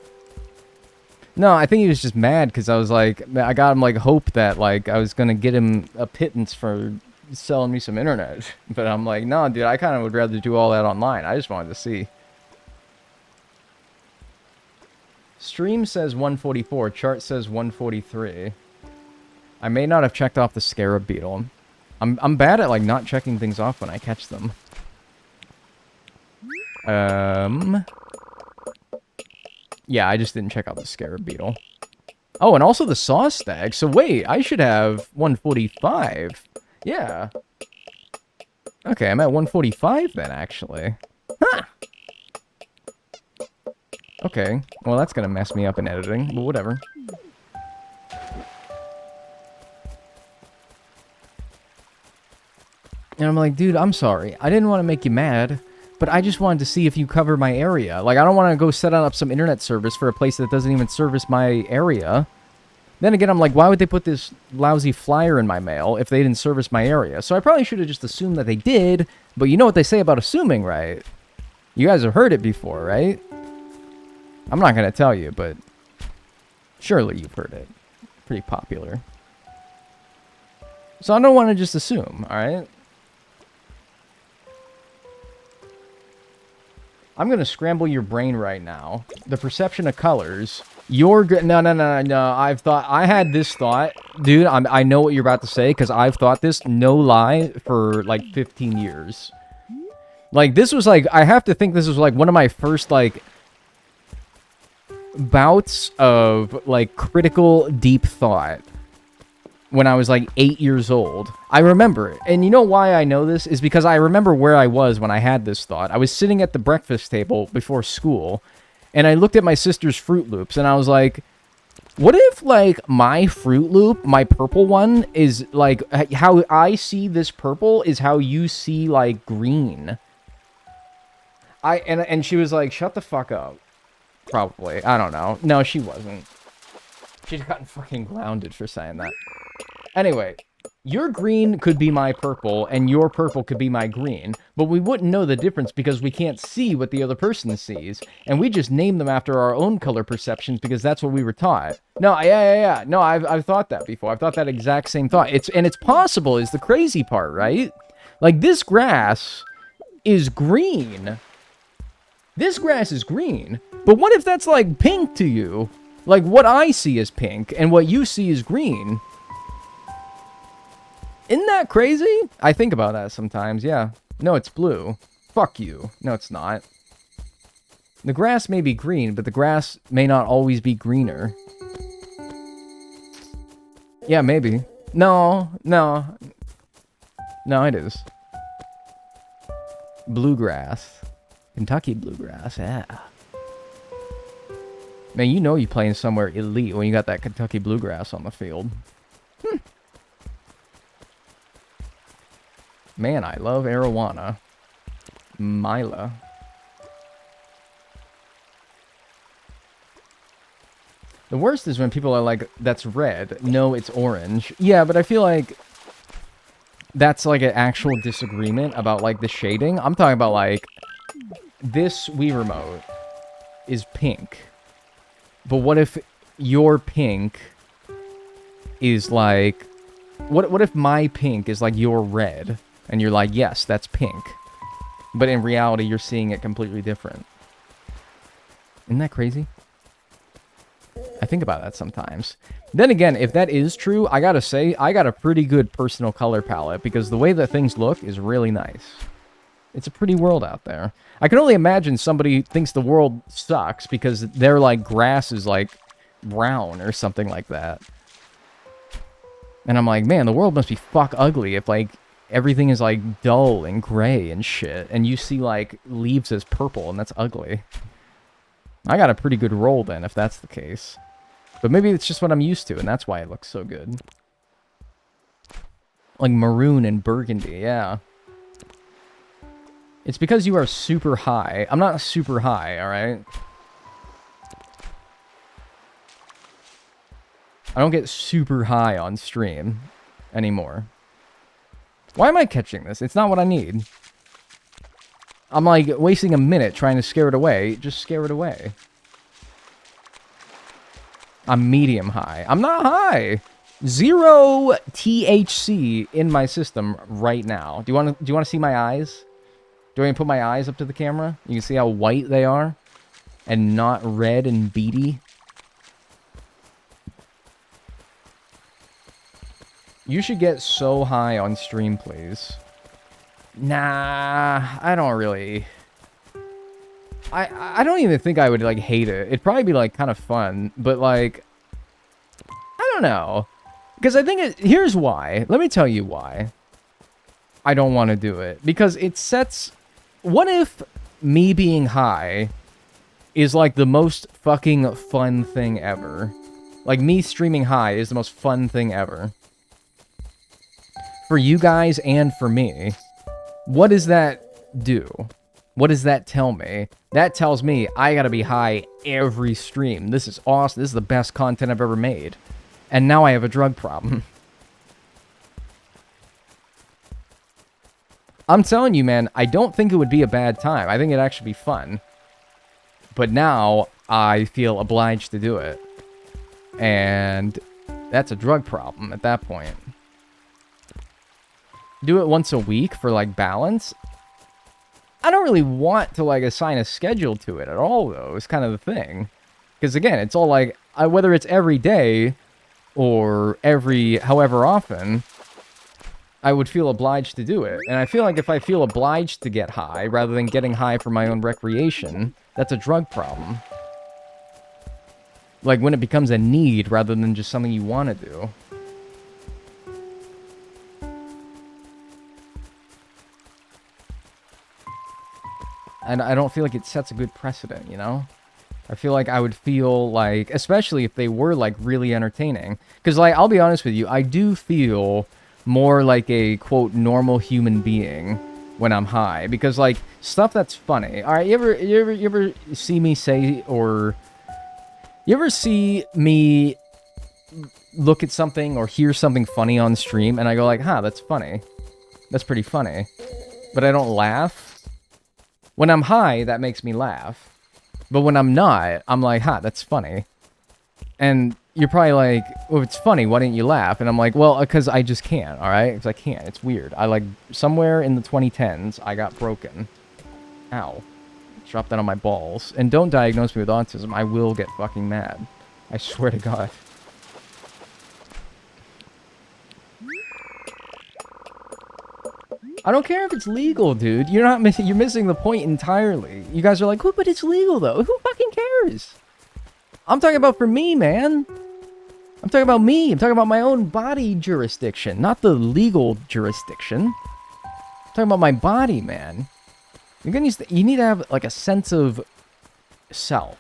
No, I think he was just mad because I was like... I got him, like, hope that, like, I was going to get him a pittance for selling me some internet. But I'm like, no, dude, I kind of would rather do all that online. I just wanted to see. Stream says 144. Chart says 143. I may not have checked off the scarab beetle. I'm bad at, like, not checking things off when I catch them. Yeah, I just didn't check out the scarab beetle. Oh, and also the saw stag. So wait, I should have 145. Yeah. Okay, I'm at 145 then, actually. Huh! Okay, well, that's gonna mess me up in editing, but whatever. And I'm like, dude, I'm sorry. I didn't want to make you mad, but I just wanted to see if you cover my area. Like, I don't want to go set up some internet service for a place that doesn't even service my area. Then again, I'm like, why would they put this lousy flyer in my mail if they didn't service my area? So I probably should have just assumed that they did, but you know what they say about assuming, right? You guys have heard it before, right? I'm not going to tell you, but surely you've heard it. Pretty popular. So I don't want to just assume, alright? I'm going to scramble your brain right now. The perception of colors. No. I had this thought. Dude, I know what you're about to say, because I've thought this, no lie, for, like, 15 years. Like, this was, like, I have to think this was, like, one of my first, like, bouts of, like, critical, deep thought. When I was, like, 8 years old. I remember it. And you know why I know this? Is because I remember where I was when I had this thought. I was sitting at the breakfast table before school, and I looked at my sister's Fruit Loops, and I was like, what if, like, my Fruit Loop, my purple one, is, like, how I see this purple is how you see, like, green? And she was like, shut the fuck up. Probably. I don't know. No, she wasn't. She'd gotten fucking grounded for saying that. Anyway, your green could be my purple, and your purple could be my green, but we wouldn't know the difference because we can't see what the other person sees, and we just name them after our own color perceptions because that's what we were taught. No, yeah. No, I've thought that before. I've thought that exact same thought. It's possible is the crazy part, right? Like, this grass is green. This grass is green, but what if that's, like, pink to you? Like, what I see is pink, and what you see is green. Isn't that crazy? I think about that sometimes, yeah. No, it's blue. Fuck you. No, it's not. The grass may be green, but the grass may not always be greener. Yeah, maybe. No, no. No, it is. Bluegrass. Kentucky bluegrass, yeah. Man, you know you're playing somewhere elite when you got that Kentucky bluegrass on the field. Man, I love arowana. Mila. The worst is when people are like, that's red. No, it's orange. Yeah, but I feel like that's like an actual disagreement about like the shading. I'm talking about like, this Wii Remote is pink. But what if your pink is like... What if my pink is like your red? And you're like, yes, that's pink. But in reality, you're seeing it completely different. Isn't that crazy? I think about that sometimes. Then again, if that is true, I gotta say, I got a pretty good personal color palette. Because the way that things look is really nice. It's a pretty world out there. I can only imagine somebody thinks the world sucks because their, like, grass is, like, brown or something like that. And I'm like, man, the world must be fuck ugly if, like, everything is, like, dull and gray and shit. And you see, like, leaves as purple, and that's ugly. I got a pretty good roll then, if that's the case. But maybe it's just what I'm used to, and that's why it looks so good. Like maroon and burgundy, yeah. It's because you are super high. I'm not super high, alright? I don't get super high on stream anymore. Why am I catching this? It's not what I need. I'm like wasting a minute trying to scare it away. Just scare it away. I'm medium high. I'm not high. 0 THC in my system right now. Do you want to see my eyes? Do I even put my eyes up to the camera? You can see how white they are and not red and beady. You should get so high on stream, please. Nah, I don't really... I don't even think I would, like, hate it. It'd probably be, like, kind of fun, but, like... I don't know. Because I think it... Here's why. Let me tell you why I don't want to do it. Because it sets... What if me being high is, like, the most fucking fun thing ever? Like, me streaming high is the most fun thing ever. For you guys and for me. What does that do? What does that tell me? That tells me I gotta be high every stream. This is awesome. This is the best content I've ever made. And now I have a drug problem. I'm telling you, man, I don't think it would be a bad time. I think it'd actually be fun. But now I feel obliged to do it. And that's a drug problem at that point. Do it once a week for, like, balance. I don't really want to, like, assign a schedule to it at all, though. It's kind of the thing. Because, again, it's all, like, whether it's every day or however often, I would feel obliged to do it. And I feel like if I feel obliged to get high, rather than getting high for my own recreation, that's a drug problem. Like, when it becomes a need rather than just something you want to do. And I don't feel like it sets a good precedent, you know? I feel like I would feel like, especially if they were, like, really entertaining. Because, like, I'll be honest with you, I do feel more like a, quote, normal human being when I'm high. Because, like, stuff that's funny. Alright, you ever see me say, or... You ever see me look at something or hear something funny on stream, and I go like, huh, that's funny. That's pretty funny. But I don't laugh? When I'm high, that makes me laugh. But when I'm not, I'm like, ha, that's funny. And you're probably like, well, if it's funny, why didn't you laugh? And I'm like, well, because I just can't, alright? Because I can't. It's weird. I, like, somewhere in the 2010s, I got broken. Ow. Drop that on my balls. And don't diagnose me with autism. I will get fucking mad. I swear to God. I don't care if it's legal, dude. You're not missing. You're missing the point entirely. You guys are like, "Oh, but it's legal though. Who fucking cares?" I'm talking about for me, man. I'm talking about me. I'm talking about my own body jurisdiction, not the legal jurisdiction. I'm talking about my body, man. You're gonna you need to have like a sense of self.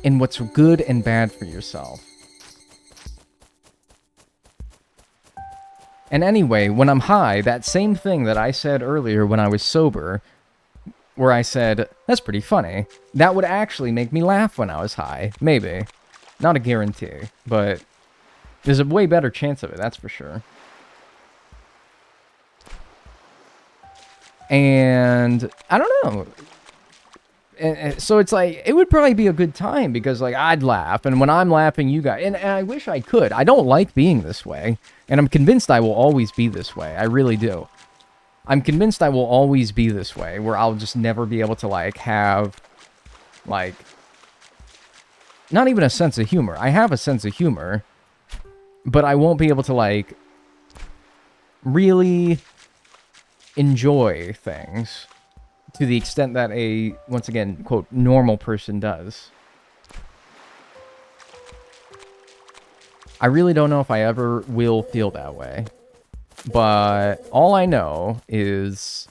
In what's good and bad for yourself. And anyway, when I'm high, that same thing that I said earlier when I was sober, where I said, that's pretty funny, that would actually make me laugh when I was high. Maybe. Not a guarantee, but there's a way better chance of it, that's for sure. And I don't know. And so it's like, it would probably be a good time because, like, I'd laugh. And when I'm laughing, you guys... And I wish I could. I don't like being this way. And I'm convinced I will always be this way. I really do. I'm convinced I will always be this way, where I'll just never be able to, like, have, like... Not even a sense of humor. I have a sense of humor. But I won't be able to, like... really enjoy things to the extent that a, once again, quote, normal person does. I really don't know if I ever will feel that way. But all I know is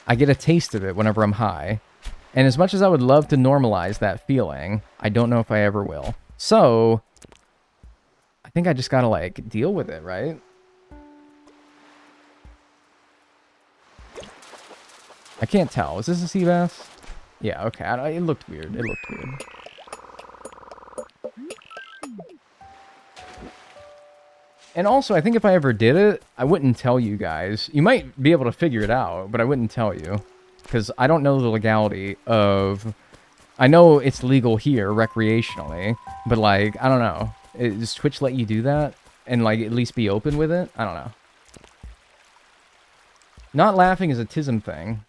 I get a taste of it whenever I'm high. And as much as I would love to normalize that feeling, I don't know if I ever will. So, I think I just gotta, like, deal with it, right? I can't tell. Is this a sea bass? Yeah, okay. It looked weird. It looked weird. And also, I think if I ever did it, I wouldn't tell you guys. You might be able to figure it out, but I wouldn't tell you. Because I don't know the legality of... I know it's legal here, recreationally, but, like, I don't know. Does Twitch let you do that? And, like, at least be open with it? I don't know. Not laughing is a TISM thing.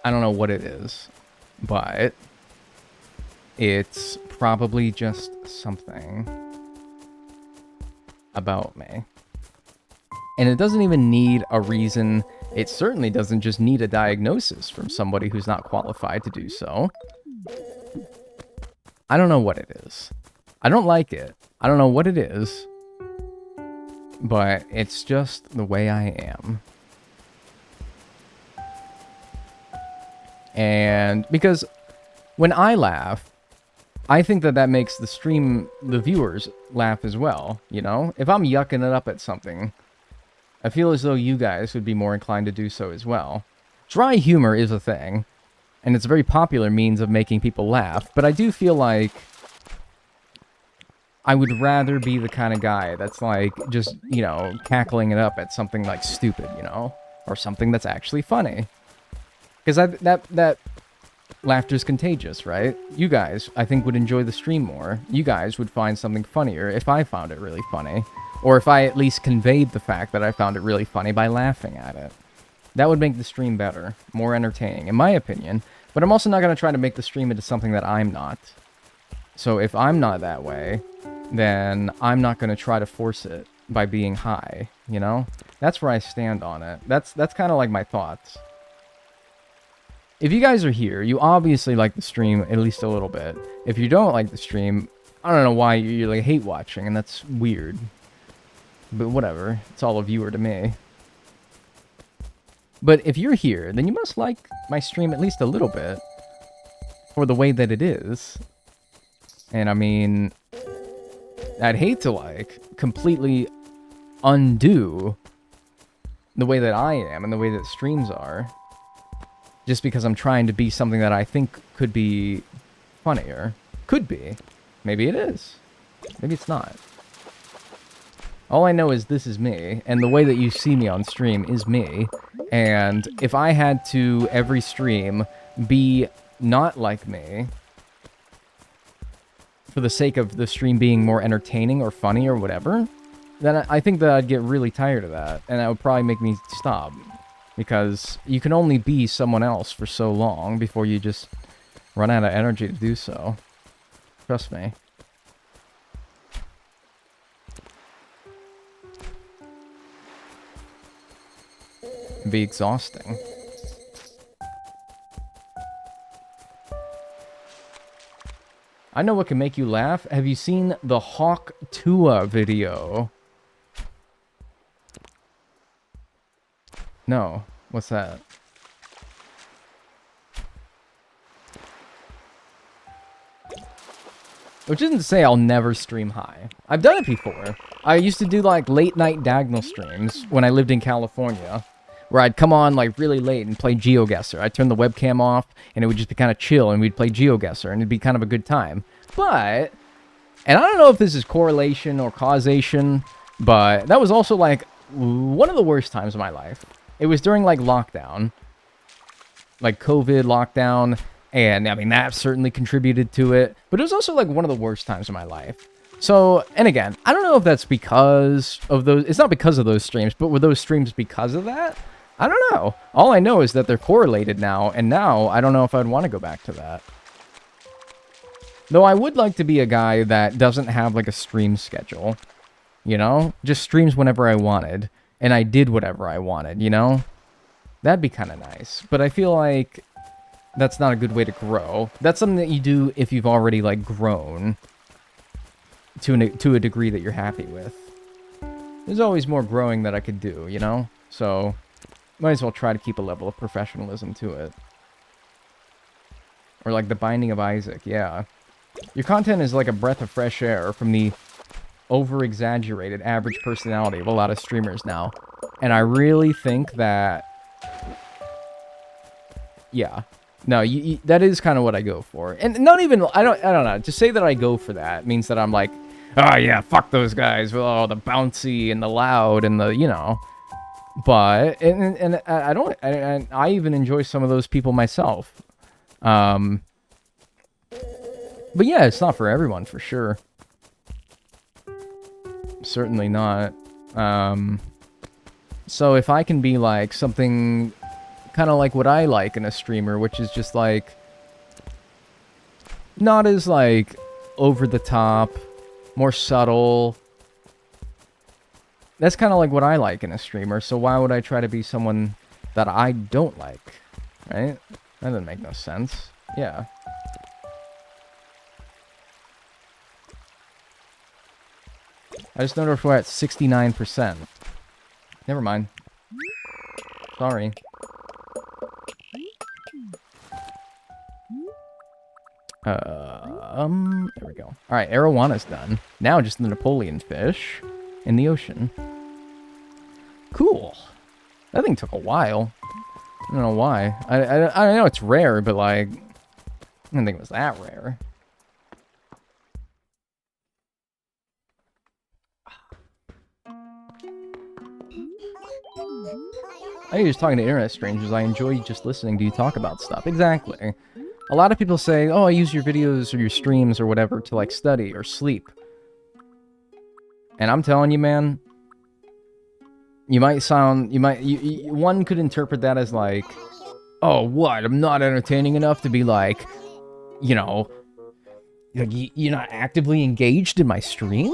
I don't know what it is, but it's probably just something about me. And it doesn't even need a reason. It certainly doesn't just need a diagnosis from somebody who's not qualified to do so. I don't know what it is. I don't like it. I don't know what it is. But it's just the way I am. And because when I laugh, I think that that makes the stream, the viewers, laugh as well, you know? If I'm yucking it up at something, I feel as though you guys would be more inclined to do so as well. Dry humor is a thing, and it's a very popular means of making people laugh, but I do feel like I would rather be the kind of guy that's like, just, you know, cackling it up at something like stupid, you know? Or something that's actually funny. Because that laughter's contagious, right? You guys, I think, would enjoy the stream more. You guys would find something funnier if I found it really funny. Or if I at least conveyed the fact that I found it really funny by laughing at it. That would make the stream better, more entertaining, in my opinion. But I'm also not going to try to make the stream into something that I'm not. So if I'm not that way, then I'm not going to try to force it by being high, you know? That's where I stand on it. That's kind of like my thoughts. if you guys are here, you obviously like the stream at least a little bit. If you don't like the stream, I don't know why you like hate watching, and that's weird. But whatever, it's all a viewer to me. But if you're here, then you must like my stream at least a little bit. For the way that it is. And I mean, I'd hate to like completely undo the way that I am and the way that streams are. Just because I'm trying to be something that I think could be funnier. Could be. Maybe it is. Maybe it's not. All I know is this is me, and the way that you see me on stream is me. And if I had to, every stream, be not like me, for the sake of the stream being more entertaining or funny or whatever, then I think that I'd get really tired of that, and that would probably make me stop. Because you can only be someone else for so long before you just run out of energy to do so. Trust me. It'd be exhausting. I know what can make you laugh. Have you seen the Hawk Tua video? No. What's that? Which isn't to say I'll never stream high. I've done it before. I used to do like late night Dagnel streams when I lived in California, where I'd come on like really late and play GeoGuessr. I'd turn the webcam off and it would just be kind of chill and we'd play GeoGuessr and it'd be kind of a good time. But, and I don't know if this is correlation or causation, but that was also like one of the worst times of my life. It was during like lockdown, like COVID lockdown. And, I mean, that certainly contributed to it. But it was also, like, one of the worst times of my life. So, and again, I don't know if that's because of those... It's not because of those streams, but were those streams because of that? I don't know. All I know is that they're correlated now, and now I don't know if I'd want to go back to that. Though I would like to be a guy that doesn't have, like, a stream schedule. You know? Just streams whenever I wanted. And I did whatever I wanted, you know? That'd be kind of nice. But I feel like... that's not a good way to grow. That's something that you do if you've already, like, grown to a degree that you're happy with. There's always more growing that I could do, you know? So, might as well try to keep a level of professionalism to it. Or like The Binding of Isaac, yeah. Your content is like a breath of fresh air from the over-exaggerated average personality of a lot of streamers now. And I really think that... yeah. No, that is kind of what I go for. And not even, I don't know. To say that I go for that means that I'm like, oh yeah, fuck those guys with all the bouncy and the loud and the, you know. But, and I even enjoy some of those people myself. But yeah, it's not for everyone, for sure. Certainly not. So if I can be like something... kind of like what I like in a streamer, which is just like not as like over the top, more subtle. That's kind of like what I like in a streamer, so why would I try to be someone that I don't like, right? That doesn't make no sense. Yeah. I just noticed we're at 69%. Never mind. Sorry. There we go. Alright, arowana's done. Now just the Napoleon fish in the ocean. Cool. That thing took a while. I don't know why. I know it's rare, but like... I didn't think it was that rare. I was talking to internet strangers. I enjoy just listening to you talk about stuff. Exactly. A lot of people say, oh, I use your videos or your streams or whatever to, like, study or sleep. And I'm telling you, man, you might sound, one could interpret that as, like, oh, what, I'm not entertaining enough to be, like, you know, like, you're not actively engaged in my stream?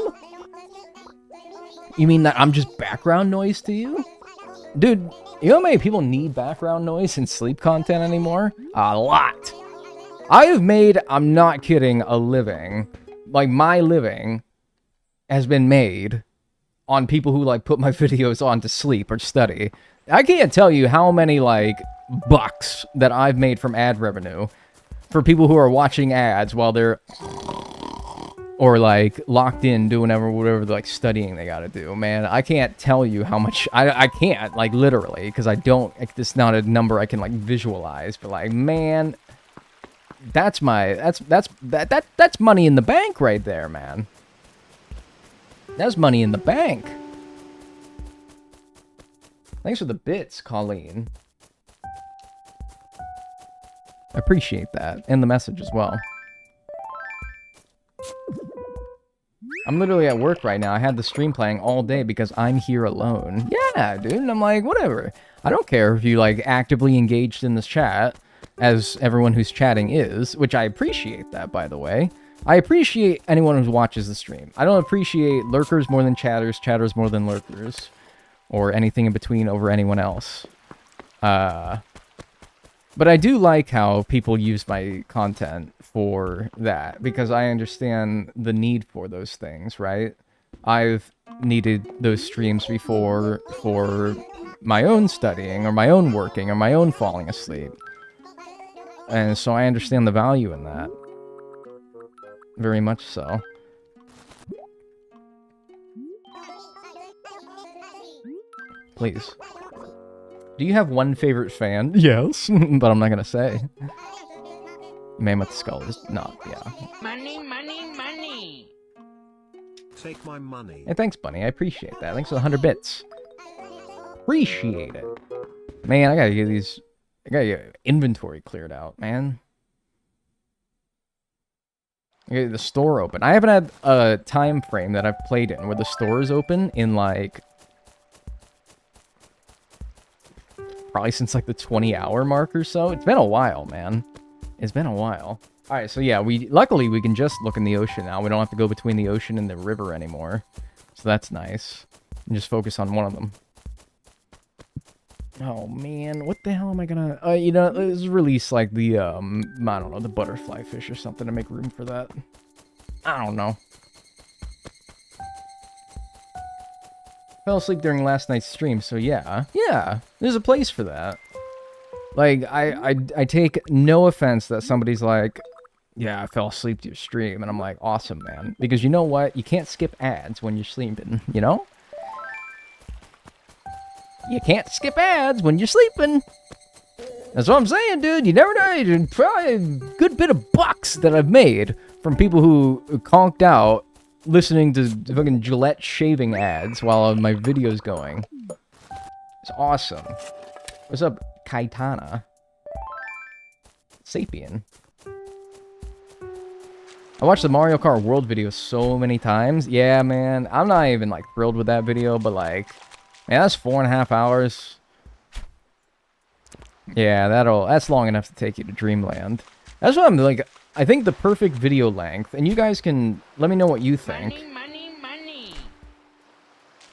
You mean that I'm just background noise to you? Dude, you know how many people need background noise in sleep content anymore? A lot. I have made, I'm not kidding, a living. Like, my living has been made on people who, like, put my videos on to sleep or study. I can't tell you how many, like, bucks that I've made from ad revenue for people who are watching ads while they're... or, like, locked in doing whatever, like, studying they gotta do. Man, I can't tell you how much... I can't, like, literally, because I don't... It's not a number I can, like, visualize. But, like, man... That's my... That's money in the bank right there, man. That's money in the bank. Thanks for the bits, Colleen. I appreciate that. And the message as well. I'm literally at work right now. I had the stream playing all day because I'm here alone. Yeah, dude. And I'm like, whatever. I don't care if you, like, actively engaged in this chat, as everyone who's chatting is, which I appreciate that, by the way. I appreciate anyone who watches the stream. I don't appreciate lurkers more than chatters, chatters more than lurkers, or anything in between over anyone else. But I do like how people use my content for that, because I understand the need for those things, right? I've needed those streams before for my own studying, or my own working, or my own falling asleep. And so I understand the value in that. Very much so. Please. Do you have one favorite fan? Yes, but I'm not gonna say. Mammoth Skull is not, yeah. Money, money, money. Take my money. Hey, thanks, Bunny. I appreciate that. Thanks for the 100 bits. Appreciate it. Man, I gotta get these... I gotta get inventory cleared out, man. I gotta get the store open. I haven't had a time frame that I've played in where the store is open in, like... probably since, like, the 20-hour mark or so. It's been a while, man. It's been a while. Alright, so yeah, luckily we can just look in the ocean now. We don't have to go between the ocean and the river anymore. So that's nice. And just focus on one of them. Oh, man. What the hell am I gonna... you know, let's release, like, the, I don't know, the butterfly fish or something to make room for that. I don't know. Fell asleep during last night's stream, so yeah. Yeah, there's a place for that. Like, I take no offense that somebody's like, yeah, I fell asleep to your stream, and I'm like, awesome, man. Because you know what? You can't skip ads when you're sleeping, you know? You can't skip ads when you're sleeping. That's what I'm saying, dude. You never know. Probably a good bit of bucks that I've made from people who conked out listening to fucking Gillette shaving ads while my video's going. It's awesome. What's up, Kaitana? Sapien. I watched the Mario Kart World video so many times. Yeah, man. I'm not even, like, thrilled with that video, but, like... man, that's 4.5 hours. Yeah, that's long enough to take you to Dreamland. That's what I'm, like... I think the perfect video length, and you guys can let me know what you think. Money, money, money.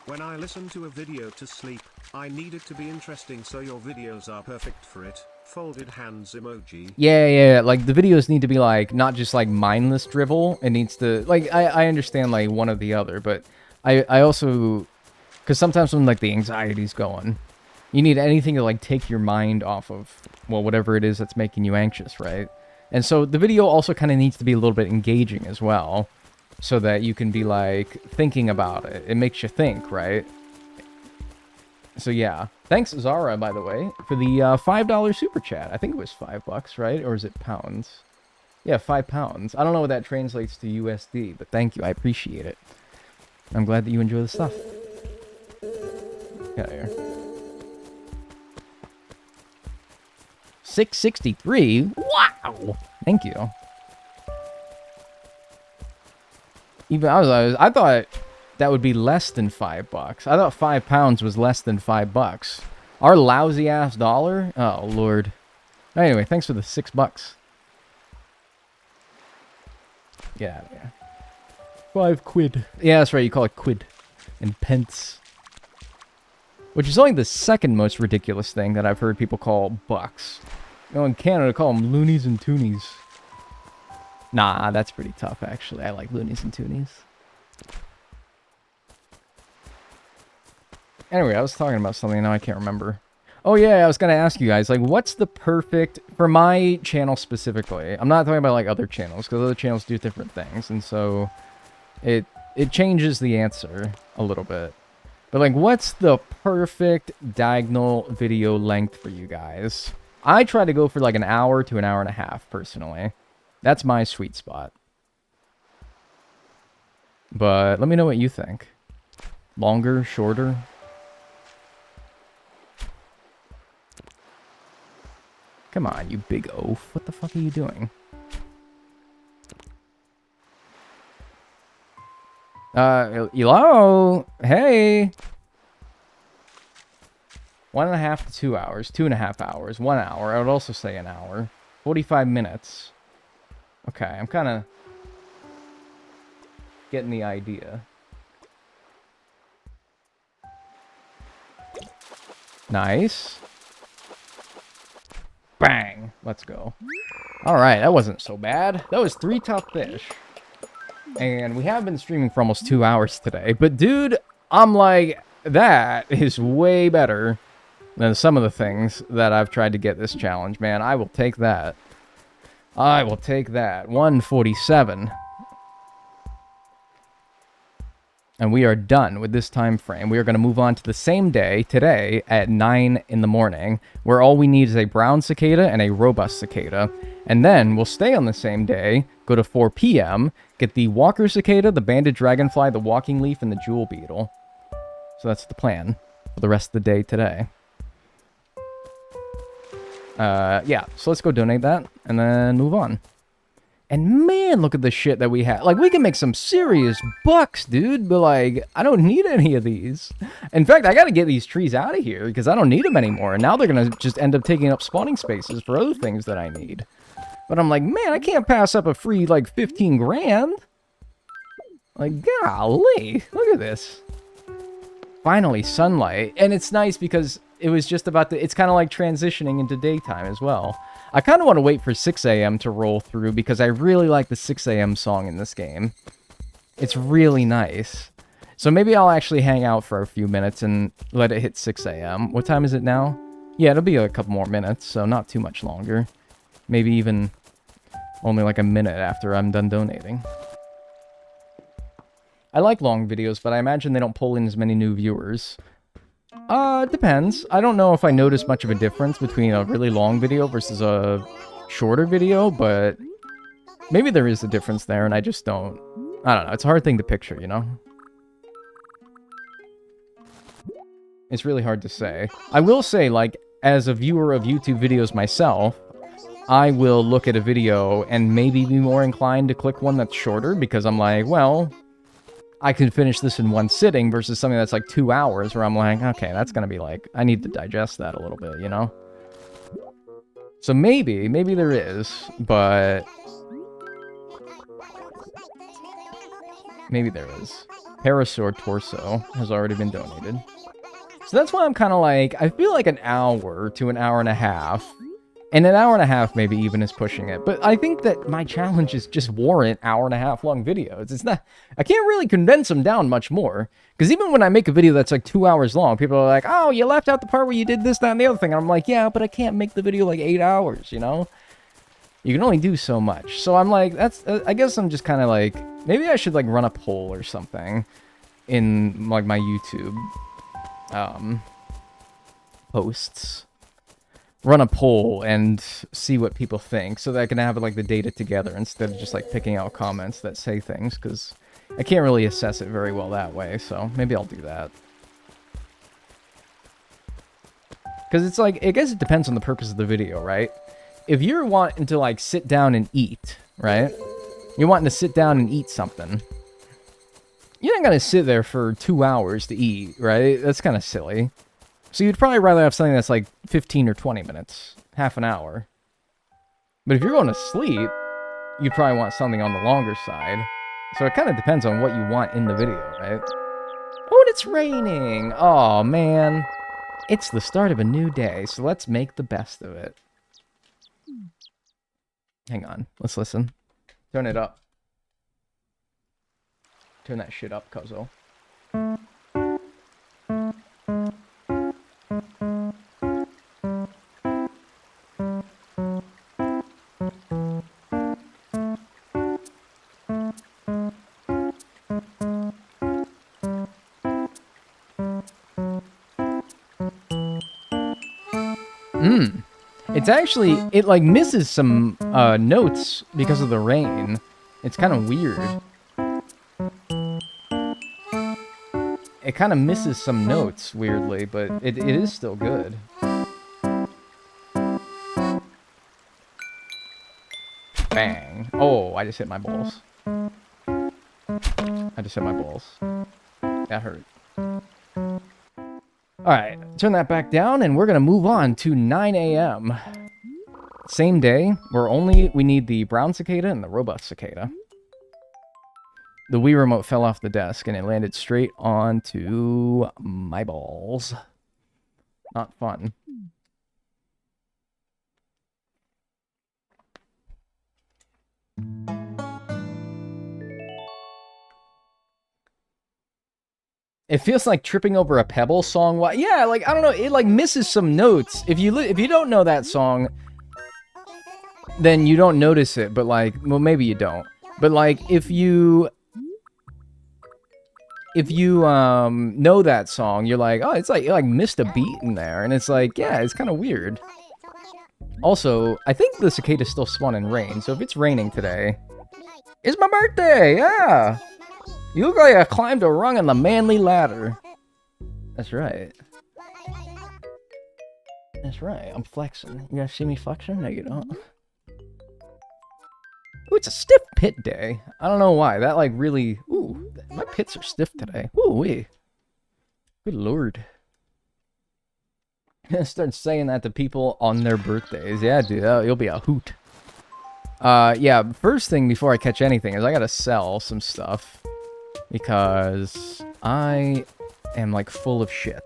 When I listen to a video to sleep, I need it to be interesting, so your videos are perfect for it. Folded hands emoji. Yeah, like, the videos need to be, like, not just, like, mindless drivel. It needs to, like, I understand, like, one or the other, but I also, because sometimes when, like, the anxiety's going, you need anything to, like, take your mind off of, well, whatever it is that's making you anxious, right? And so the video also kind of needs to be a little bit engaging as well, so that you can be, like, thinking about it. It makes you think, right? So yeah. Thanks, Zara, by the way, for the $5 super chat. I think it was $5, right? Or is it pounds? Yeah, £5. I don't know what that translates to USD, but thank you. I appreciate it. I'm glad that you enjoy the stuff. Get out of here. 663? Wow! Thank you. Even I thought that would be less than $5. I thought £5 was less than $5. Our lousy ass dollar? Oh lord. Anyway, thanks for the $6. Get out of here. 5 quid. Yeah, that's right. You call it quid and pence. Which is only the second most ridiculous thing that I've heard people call bucks. You know, in Canada, call them loonies and toonies. Nah, that's pretty tough, actually. I like loonies and toonies. Anyway, I was talking about something, now I can't remember. Oh yeah, I was gonna ask you guys, like, what's the perfect, for my channel specifically, I'm not talking about, like, other channels, because other channels do different things, and so it changes the answer a little bit. But, like, what's the perfect Dagnel video length for you guys? I try to go for, like, an hour to an hour and a half, personally. That's my sweet spot. But let me know what you think. Longer, shorter? Come on, you big oaf. What the fuck are you doing? Hello? Hey! 1.5 to 2 hours. 2.5 hours. 1 hour. I would also say an hour. 45 minutes. Okay, I'm kind of getting the idea. Nice. Bang! Let's go. Alright, that wasn't so bad. That was 3 tough fish. And we have been streaming for almost 2 hours today. But dude, I'm like, that is way better than some of the things that I've tried to get this challenge, man. I will take that. I will take that. 147. And we are done with this time frame. We are going to move on to the same day, today, at 9 in the morning, where all we need is a brown cicada and a robust cicada. And then we'll stay on the same day, go to 4 p.m., get the walker cicada, the banded dragonfly, the walking leaf, and the jewel beetle. So that's the plan for the rest of the day today. Yeah, so let's go donate that, and then move on. And man, look at the shit that we have. Like, we can make some serious bucks, dude. But, like, I don't need any of these. In fact, I gotta get these trees out of here because I don't need them anymore. And now they're gonna just end up taking up spawning spaces for other things that I need. But I'm like, man, I can't pass up a free, like, 15 grand. Like, golly. Look at this. Finally, sunlight. And it's nice because it was just about to... It's kind of like transitioning into daytime as well. I kind of want to wait for 6 a.m. to roll through because I really like the 6 a.m. song in this game. It's really nice. So maybe I'll actually hang out for a few minutes and let it hit 6 a.m. What time is it now? Yeah, it'll be a couple more minutes, so not too much longer. Maybe even only like a minute after I'm done donating. I like long videos, but I imagine they don't pull in as many new viewers. It depends. I don't know if I notice much of a difference between a really long video versus a shorter video, but maybe there is a difference there and I just don't. I don't know. It's a hard thing to picture, you know? It's really hard to say. I will say, like, as a viewer of YouTube videos myself, I will look at a video and maybe be more inclined to click one that's shorter because I'm like, well, I could finish this in one sitting versus something that's like 2 hours where I'm like, okay, that's going to be like, I need to digest that a little bit, you know? So maybe there is, but maybe there is. Parasaur Torso has already been donated. So that's why I'm kind of like, I feel like an hour to an hour and a half. And an hour and a half maybe even is pushing it. But I think that my challenges just warrant hour and a half long videos. It's not, I can't really condense them down much more. Because even when I make a video that's like 2 hours long, people are like, oh, you left out the part where you did this, that, and the other thing. And I'm like, yeah, but I can't make the video like 8 hours, you know? You can only do so much. So I'm like, that's, I guess I'm just kind of like, maybe I should like run a poll or something in like my YouTube posts. Run a poll and see what people think so that I can have like the data together instead of just like picking out comments that say things, because I can't really assess it very well that way. So maybe I'll do that. Because it's like, I guess it depends on the purpose of the video, right? If you're wanting to like sit down and eat, right? You're wanting to sit down and eat something. You're not going to sit there for 2 hours to eat, right? That's kind of silly. So you'd probably rather have something that's like 15 or 20 minutes, half an hour. But if you're going to sleep, you'd probably want something on the longer side. So it kind of depends on what you want in the video, right? Oh, and it's raining! Oh, man. It's the start of a new day, so let's make the best of it. Hang on, let's listen. Turn it up. Turn that shit up, cuzzo. It's actually, it like misses some notes because of the rain. It's kind of weird. It kind of misses some notes, weirdly, but it is still good. Bang. Oh, I just hit my balls. I just hit my balls. That hurt. Alright, turn that back down, and we're gonna move on to 9 a.m. Same day, we need the brown cicada and the robust cicada. The Wii remote fell off the desk, and it landed straight onto my balls. Not fun. It feels like tripping over a pebble song. Yeah, like, I don't know, it like misses some notes. If you don't know that song, then you don't notice it, but like, well, maybe you don't. But like, if you know that song, you're like, oh, it's like, you like missed a beat in there, and it's like, yeah, it's kind of weird. Also, I think the cicada still spawn in rain, so if it's raining today, it's my birthday, yeah! You look like I climbed a rung on the manly ladder. That's right. That's right, I'm flexing. You guys see me flexing? No, you don't. Ooh, it's a stiff pit day. I don't know why. That, like, really... Ooh, my pits are stiff today. Ooh-wee. Good lord. Start saying that to people on their birthdays. Yeah, dude, you'll be a hoot. Yeah, first thing before I catch anything is I gotta sell some stuff. Because I am, like, full of shit.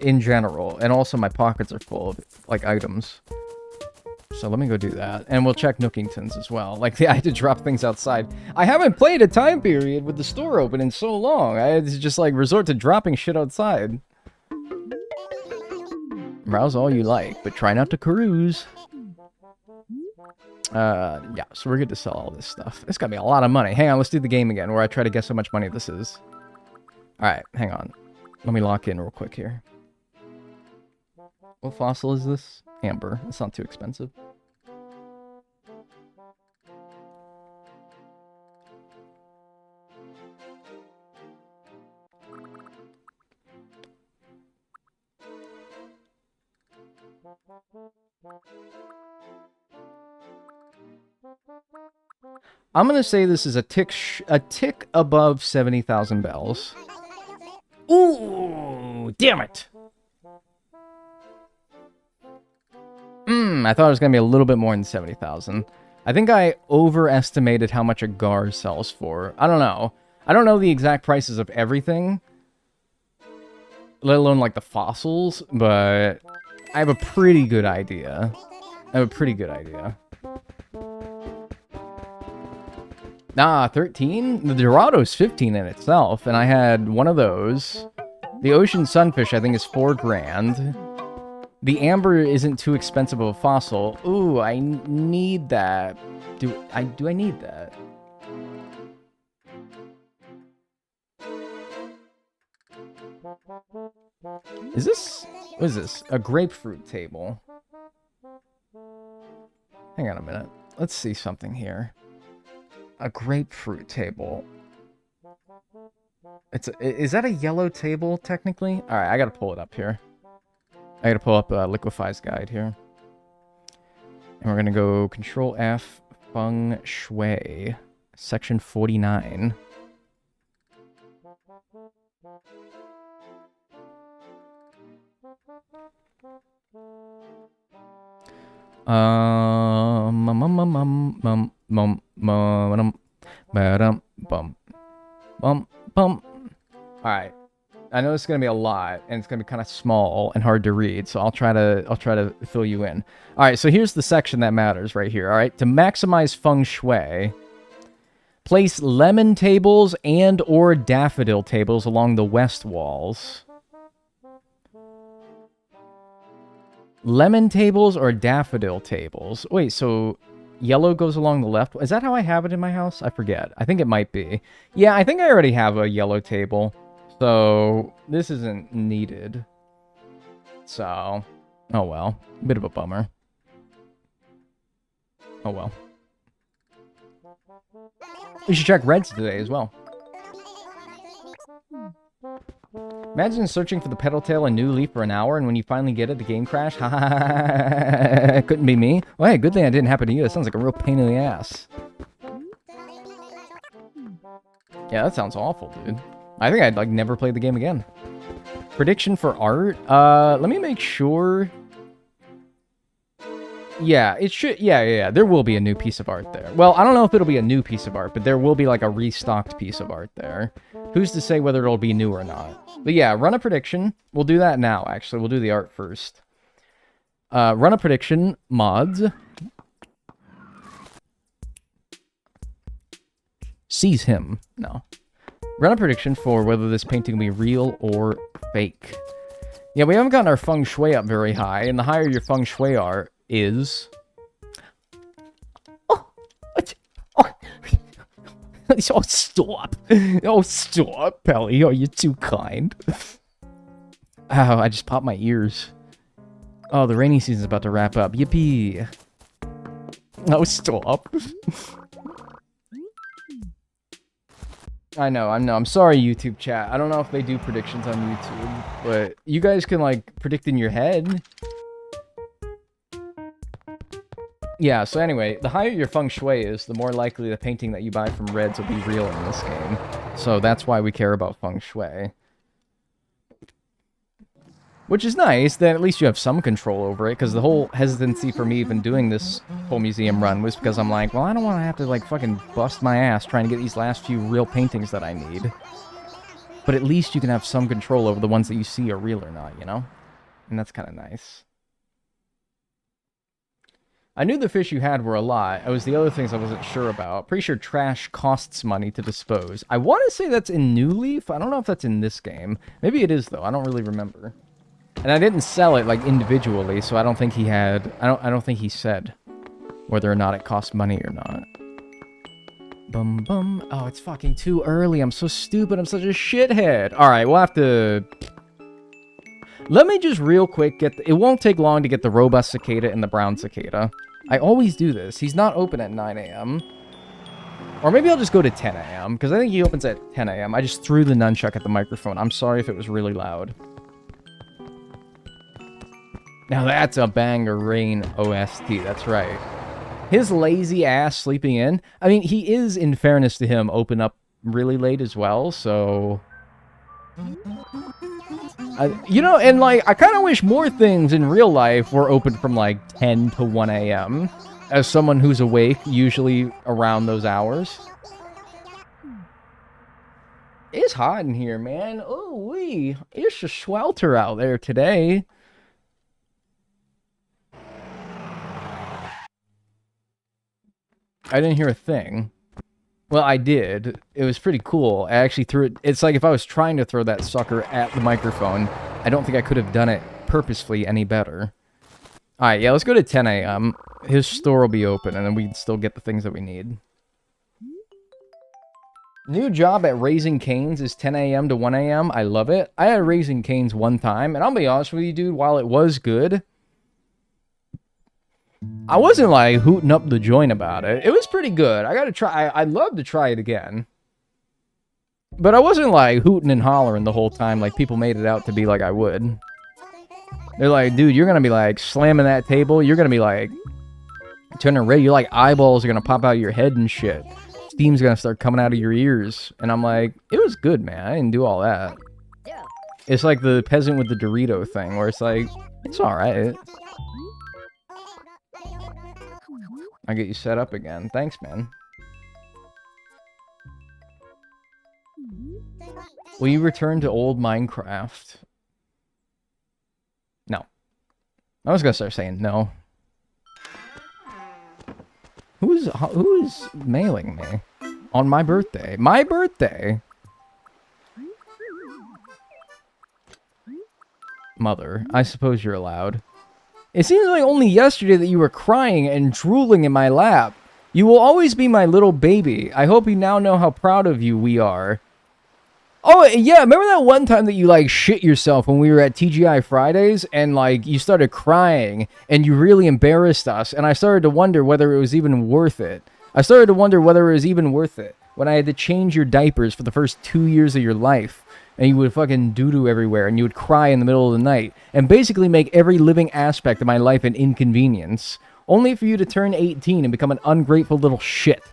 In general. And also my pockets are full of, like, items. So let me go do that. And we'll check Nookingtons as well. Like, I had to drop things outside. I haven't played a time period with the store open in so long. I had to just, like, resort to dropping shit outside. Browse all you like, but try not to cruise. Yeah, so we're good to sell all this stuff. It's gotta be a lot of money. Hang on, let's do the game again, where I try to guess how much money this is. Alright, hang on. Let me lock in real quick here. What fossil is this? Amber. It's not too expensive. I'm gonna say this is a tick above 70,000 bells. Ooh, damn it! I thought it was gonna be a little bit more than 70,000. I think I overestimated how much a gar sells for. I don't know. I don't know the exact prices of everything, let alone like the fossils, but I have a pretty good idea. Nah, 13? The Dorado's 15 in itself, and I had one of those. The Ocean Sunfish, I think, is 4 grand. The Amber isn't too expensive of a fossil. Ooh, I need that. Do I need that? Is this... What is this? A grapefruit table. Hang on a minute. Let's see something here. A grapefruit table. Is that a yellow table, technically? Alright, I gotta pull it up here. I gotta pull up Liquify's guide here. And we're gonna go Control F, Feng Shui, Section 49. Alright. I know it's gonna be a lot, and it's gonna be kind of small and hard to read. So I'll try to fill you in. All right. So here's the section that matters right here. All right. To maximize feng shui, place lemon tables and or daffodil tables along the west walls. Lemon tables or daffodil tables? Wait, so yellow goes along the left? Is that how I have it in my house? I forget. I think it might be. Yeah, I think I already have a yellow table. So this isn't needed. So, oh well. Bit of a bummer. Oh well. We should check reds today as well. Imagine searching for the pedal tail in New Leaf for an hour, and when you finally get it, the game crashed. Ha couldn't be me. Well, hey, good thing that didn't happen to you. That sounds like a real pain in the ass. Yeah, that sounds awful, dude. I think I'd, like, never play the game again. Prediction for art? Let me make sure... Yeah, it should... Yeah. There will be a new piece of art there. Well, I don't know if it'll be a new piece of art, but there will be, like, a restocked piece of art there. Who's to say whether it'll be new or not? But yeah, run a prediction. We'll do that now, actually. We'll do the art first. Run a prediction. Mods. Seize him. No. Run a prediction for whether this painting will be real or fake. Yeah, we haven't gotten our feng shui up very high, and the higher your feng shui art is... Oh, stop. Oh, stop, Pelly. Oh, you're too kind. Ow, I just popped my ears. Oh, the rainy season's about to wrap up. Yippee. Oh, stop. I know. I'm sorry, YouTube chat. I don't know if they do predictions on YouTube, but you guys can, like, predict in your head. Yeah, so anyway, the higher your feng shui is, the more likely the painting that you buy from Reds will be real in this game. So that's why we care about feng shui. Which is nice, that at least you have some control over it, because the whole hesitancy for me even doing this whole museum run was because I'm like, well, I don't want to have to, like, fucking bust my ass trying to get these last few real paintings that I need. But at least you can have some control over the ones that you see are real or not, you know? And that's kind of nice. I knew the fish you had were a lot. It was the other things I wasn't sure about. Pretty sure trash costs money to dispose. I want to say that's in New Leaf. I don't know if that's in this game. Maybe it is, though. I don't really remember. And I didn't sell it, like, individually, so I don't think he had... I don't think he said whether or not it cost money or not. Bum bum. Oh, it's fucking too early. I'm so stupid. I'm such a shithead. Alright, we'll have to... Let me just real quick get... It won't take long to get the robust cicada and the brown cicada. I always do this. He's not open at 9 a.m. Or maybe I'll just go to 10 a.m. Because I think he opens at 10 a.m. I just threw the nunchuck at the microphone. I'm sorry if it was really loud. Now that's a banger rain OST. That's right. His lazy ass sleeping in. I mean, he is, in fairness to him, open up really late as well, so... you know, and, like, I kind of wish more things in real life were open from, like, 10 to 1 a.m. As someone who's awake, usually around those hours. It's hot in here, man. Oh, wee. It's a swelter out there today. I didn't hear a thing. Well, I did. It was pretty cool. I actually threw it. It's like if I was trying to throw that sucker at the microphone, I don't think I could have done it purposefully any better. Alright, yeah, let's go to 10 a.m. His store will be open, and then we can still get the things that we need. New job at Raising Cane's is 10 a.m. to 1 a.m. I love it. I had Raising Cane's one time, and I'll be honest with you, dude, while it was good... I wasn't, like, hooting up the joint about it. It was pretty good. I gotta try. I'd love to try it again. But I wasn't, like, hooting and hollering the whole time like people made it out to be like I would. They're like, dude, you're gonna be, like, slamming that table. You're gonna be, like, turning red. You're like, eyeballs are gonna pop out of your head and shit. Steam's gonna start coming out of your ears. And I'm like, it was good, man. I didn't do all that. It's like the peasant with the Dorito thing, where it's like, it's alright. I'll get you set up again. Thanks, man. Will you return to old Minecraft? No. I was gonna start saying no. Who's mailing me? On my birthday? My birthday? Mother, I suppose you're allowed. It seems like only yesterday that you were crying and drooling in my lap. You will always be my little baby. I hope you now know how proud of you we are. Oh, yeah, remember that one time that you, like, shit yourself when we were at TGI Fridays and, like, you started crying and you really embarrassed us and I started to wonder whether it was even worth it. I started to wonder whether it was even worth it when I had to change your diapers for the first 2 years of your life and you would fucking doo-doo everywhere and you would cry in the middle of the night and basically make every living aspect of my life an inconvenience, only for you to turn 18 and become an ungrateful little shit.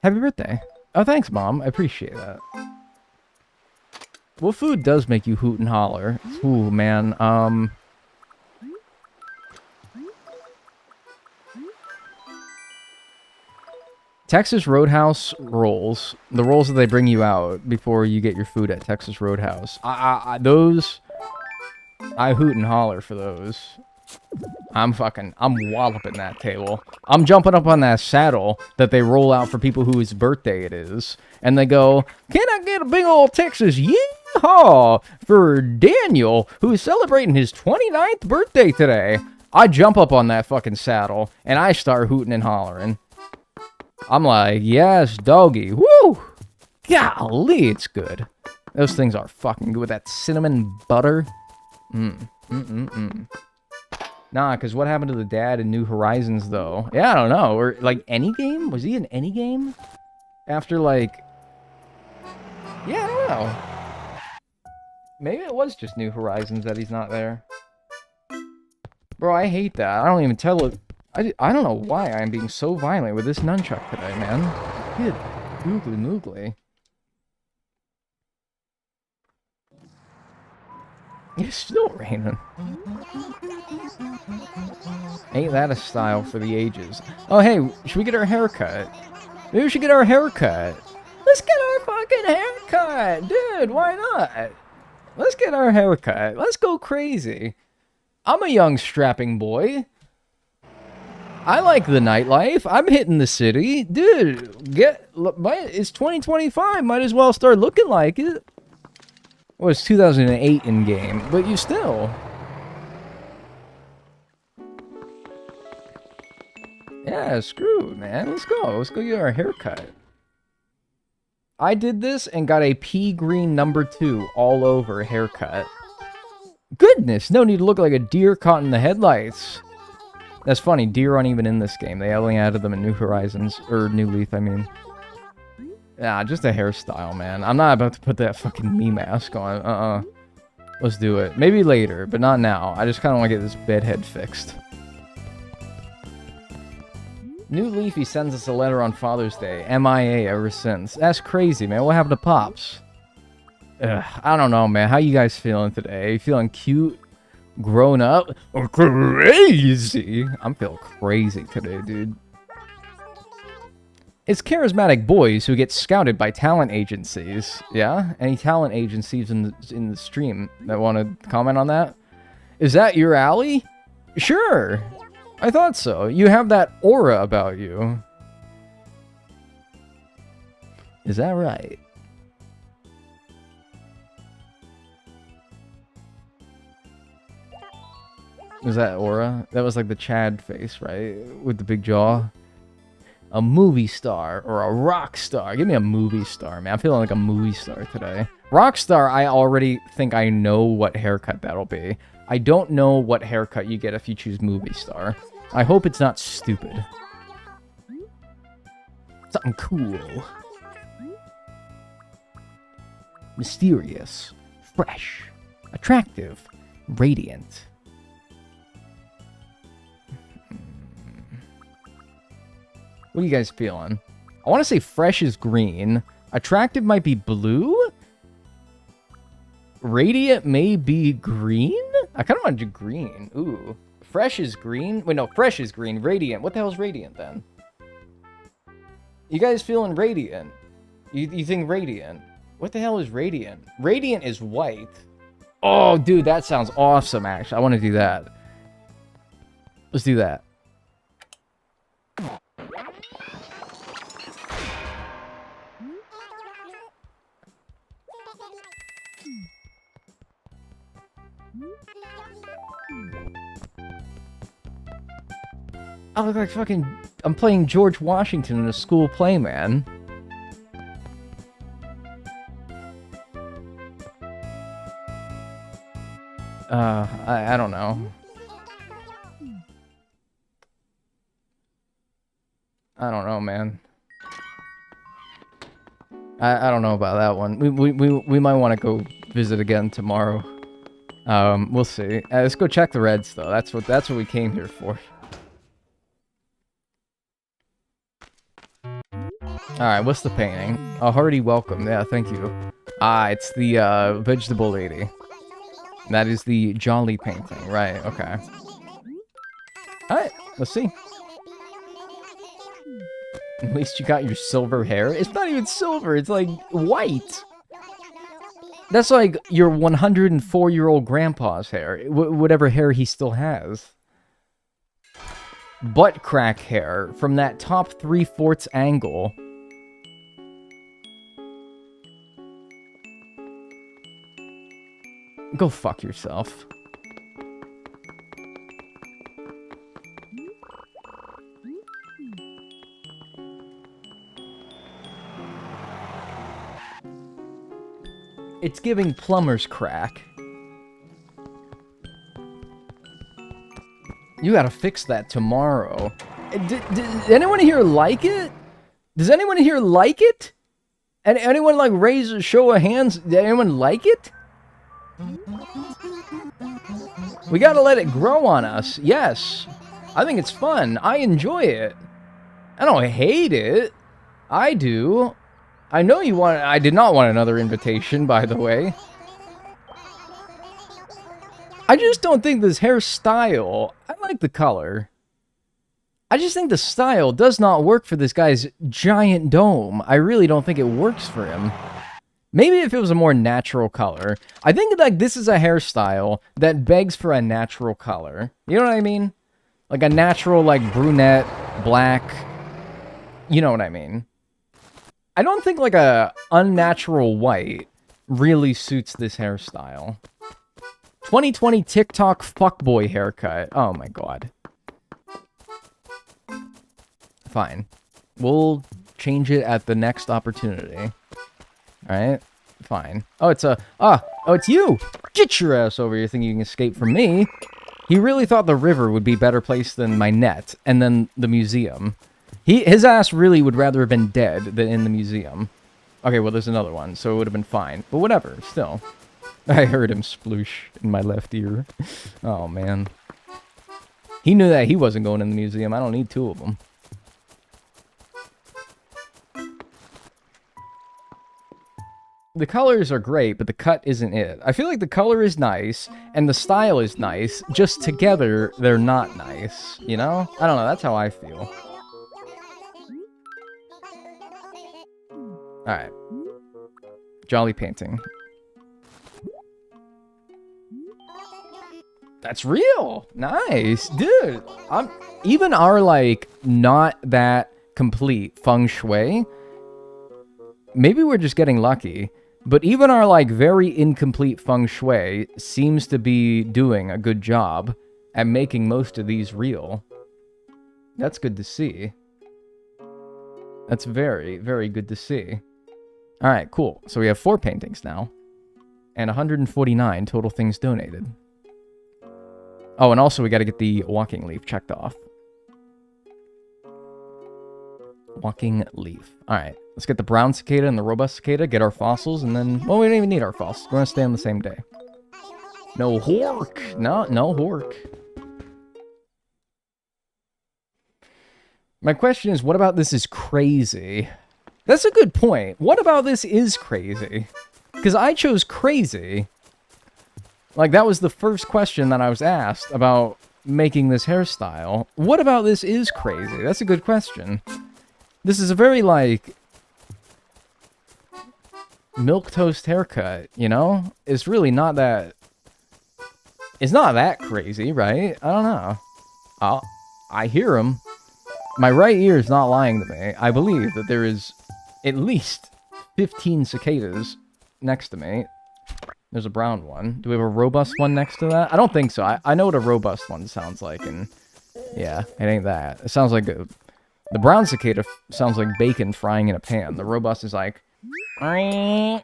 Happy birthday. Oh, thanks, Mom. I appreciate that. Well, food does make you hoot and holler. Ooh, man. Texas Roadhouse rolls. The rolls that they bring you out before you get your food at Texas Roadhouse. Those... I hoot and holler for those. I'm walloping that table. I'm jumping up on that saddle that they roll out for people whose birthday it is. And they go, can I get a big old Texas yeehaw for Daniel, who's celebrating his 29th birthday today? I jump up on that fucking saddle, and I start hooting and hollering. I'm like, yes, doggy. Woo! Golly, it's good. Those things are fucking good with that cinnamon butter. Nah, because what happened to the dad in New Horizons, though? Yeah, I don't know. Or, like, any game? Was he in any game? After, like... Yeah, I don't know. Maybe it was just New Horizons that he's not there. Bro, I hate that. I don't even tell it... I don't know why I'm being so violent with this nunchuck today, man. Good googly moogly. It's still raining. Ain't that a style for the ages? Oh, hey, should we get our haircut? Maybe we should get our haircut. Let's get our fucking haircut! Dude, why not? Let's get our haircut. Let's go crazy. I'm a young strapping boy. I like the nightlife. I'm hitting the city. Dude, it's 2025. Might as well start looking like it. Well, it's 2008 in game, but you still. Yeah, screw it, man. Let's go. Let's go get our haircut. I did this and got a pea green #2 all over haircut. Goodness, no need to look like a deer caught in the headlights. That's funny, deer aren't even in this game. They only added them in New Horizons, or New Leaf, I mean. Yeah, just a hairstyle, man. I'm not about to put that fucking me mask on. Let's do it. Maybe later, but not now. I just kind of want to get this bedhead fixed. New Leafy sends us a letter on Father's Day. MIA ever since. That's crazy, man. What happened to Pops? Ugh, I don't know, man. How you guys feeling today? You feeling cute? Grown up? Or crazy? I'm feeling crazy today, dude. It's charismatic boys who get scouted by talent agencies. Yeah? Any talent agencies in the stream that want to comment on that? Is that your alley? Sure. I thought so. You have that aura about you. Is that right? Was that aura? That was like the Chad face, right? With the big jaw. A movie star or a rock star. Give me a movie star, man. I'm feeling like a movie star today. Rock star, I already think I know what haircut that'll be. I don't know what haircut you get if you choose movie star. I hope it's not stupid. Something cool. Mysterious. Fresh. Attractive. Radiant. What are you guys feeling? I want to say fresh is green. Attractive might be blue. Radiant may be green. I kind of want to do green. Ooh. Fresh is green. Wait, no. Fresh is green. Radiant. What the hell is radiant then? You guys feeling radiant? You think radiant? What the hell is Radiant? Radiant is white. Oh, dude, that sounds awesome, actually. I want to do that. Let's do that. I look like fucking... I'm playing George Washington in a school play, man. I don't know. I don't know, man. I don't know about that one. We might want to go visit again tomorrow. We'll see. Let's go check the reds, though. That's what we came here for. Alright, what's the painting? A hearty welcome. Yeah, thank you. Ah, it's the vegetable lady. That is the jolly painting. Right, okay. Alright, let's see. At least you got your silver hair. It's not even silver, it's like white. That's like your 104-year-old grandpa's hair. Whatever hair he still has. Butt crack hair from that top 3/4 angle. Go fuck yourself. It's giving plumber's crack. You gotta fix that tomorrow. Did anyone here like it? Does anyone here like it? And anyone like raise a show of hands? Did anyone like it? We gotta let it grow on us. Yes. I think it's fun. I enjoy it. I don't hate it. I do. I know you want... I did not want another invitation, by the way. I just don't think this hairstyle... I like the color. I just think the style does not work for this guy's giant dome. I really don't think it works for him. Maybe if it was a more natural color. I think like this is a hairstyle that begs for a natural color. You know what I mean? Like a natural like brunette, black. You know what I mean? I don't think like a unnatural white really suits this hairstyle. 2020 TikTok fuckboy haircut. Oh my god. Fine. We'll change it at the next opportunity. Alright? Fine. Oh, it's a... oh, it's you! Get your ass over here thinking you can escape from me! He really thought the river would be a better place than my net, and then the museum. His ass really would rather have been dead than in the museum. Okay, well, there's another one, so it would have been fine. But whatever, still. I heard him sploosh in my left ear. Oh, man. He knew that he wasn't going in the museum. I don't need two of them. The colors are great, but the cut isn't it. I feel like the color is nice, and the style is nice. Just together, they're not nice. You know? I don't know, that's how I feel. Alright. Jolly painting. That's real! Nice! Dude! Even our, like, not that complete feng shui... Maybe we're just getting lucky, but even our, like, very incomplete feng shui seems to be doing a good job at making most of these real. That's good to see. That's very, very good to see. Alright, cool. So we have 4 paintings now. And 149 total things donated. Oh, and also we gotta get the walking leaf checked off. Walking leaf. Alright, let's get the brown cicada and the robust cicada, get our fossils, and then... well, we don't even need our fossils. We're gonna stay on the same day. No hork! No hork. My question is, what about this is crazy? That's a good point. What about this is crazy? Because I chose crazy. Like, that was the first question that I was asked about making this hairstyle. What about this is crazy? That's a good question. This is a very, like... milquetoast haircut, you know? It's really not that... It's not that crazy, right? I don't know. I hear him. My right ear is not lying to me. I believe that there is at least 15 cicadas next to me. There's a brown one. Do we have a robust one next to that? I don't think so. I know what a robust one sounds like, and yeah, it ain't that. It sounds like the brown cicada sounds like bacon frying in a pan. The robust is like... You know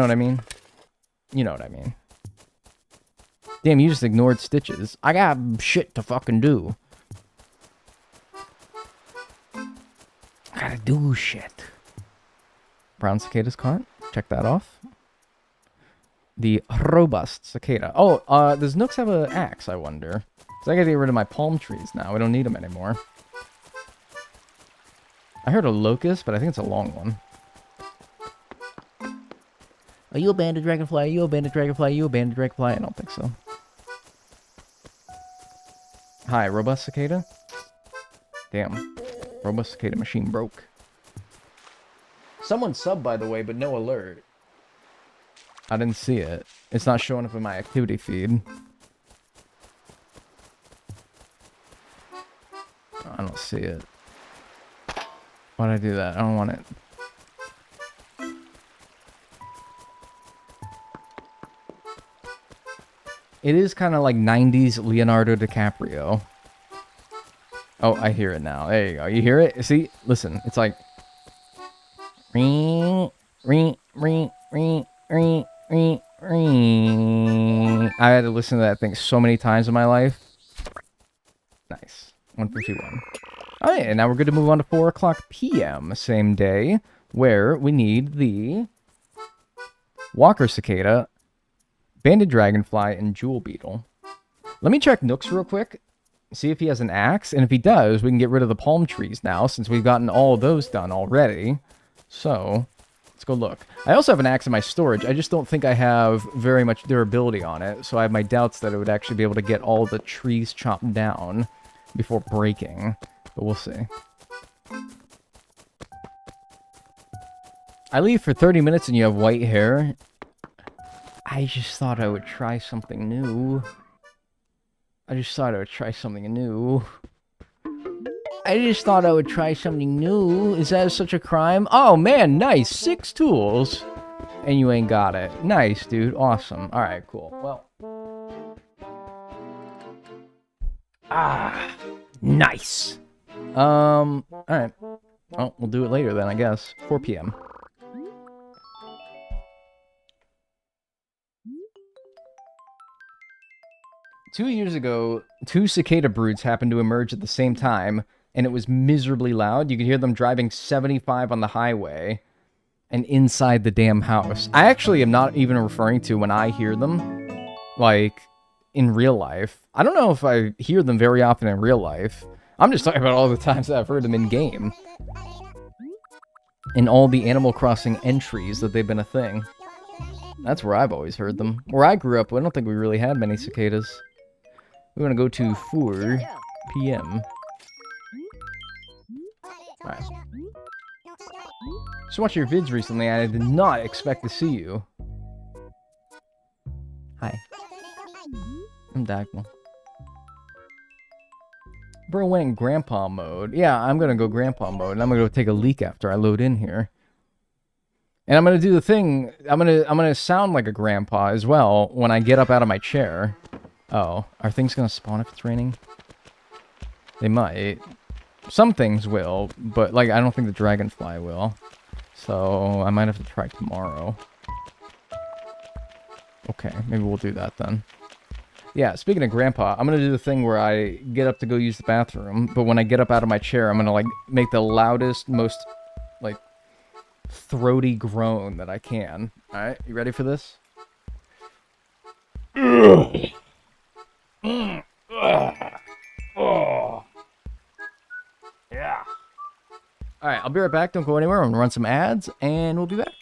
what I mean? You know what I mean. Damn, you just ignored Stitches. I got shit to fucking do. I gotta do shit. Brown cicada's caught. Check that off. The robust cicada. Oh, does Nooks have an axe, I wonder? Because I gotta get rid of my palm trees now. We don't need them anymore. I heard a locust, but I think it's a long one. Are you a banded dragonfly? Are you a banded dragonfly? Are you a banded dragonfly? I don't think so. Hi, robust cicada? Damn. Robust cicada machine broke. Someone subbed, by the way, but no alert. I didn't see it. It's not showing up in my activity feed. I don't see it. Why'd I do that? I don't want it. It is kind of like 90s Leonardo DiCaprio. Oh, I hear it now. There you go. You hear it? See? Listen. It's like... Ring, ring, ring, ring, ring, ring, ring. I had to listen to that thing so many times in my life. Nice. 151. Oh, yeah, and now we're good to move on to 4 o'clock p.m. Same day, where we need the Walker Cicada, Banded Dragonfly, and Jewel Beetle. Let me check Nooks real quick, see if he has an axe, and if he does, we can get rid of the palm trees now, since we've gotten all of those done already. So, let's go look. I also have an axe in my storage. I just don't think I have very much durability on it, so I have my doubts that it would actually be able to get all the trees chopped down before breaking. But we'll see. I leave for 30 minutes and you have white hair. I just thought I would try something new. Is that such a crime? Oh man, nice. 6 tools. And you ain't got it. Nice, dude. Awesome. Alright, cool. Well. Nice. Alright. Oh, we'll do it later then, I guess. 4 p.m. Two years ago, 2 cicada broods happened to emerge at the same time, and it was miserably loud. You could hear them driving 75 on the highway and inside the damn house. I actually am not even referring to when I hear them, like, in real life. I don't know if I hear them very often in real life. I'm just talking about all the times that I've heard them in-game. In all the Animal Crossing entries that they've been a thing. That's where I've always heard them. Where I grew up, I don't think we really had many cicadas. We want to go to 4 p.m. Alright. Just watched your vids recently, and I did not expect to see you. Hi. I'm Dagnel. Bro went in grandpa mode. Yeah, I'm gonna go grandpa mode, and I'm gonna go take a leak after I load in here. And I'm gonna do the thing, I'm gonna sound like a grandpa as well when I get up out of my chair. Oh, are things gonna spawn if it's raining? They might. Some things will, but like I don't think the dragonfly will. So I might have to try tomorrow. Okay, maybe we'll do that then. Yeah, speaking of grandpa, I'm gonna do the thing where I get up to go use the bathroom, but when I get up out of my chair, I'm gonna like make the loudest, most like throaty groan that I can. Alright, you ready for this? Oh. Yeah. Alright, I'll be right back. Don't go anywhere. I'm gonna run some ads, and we'll be back.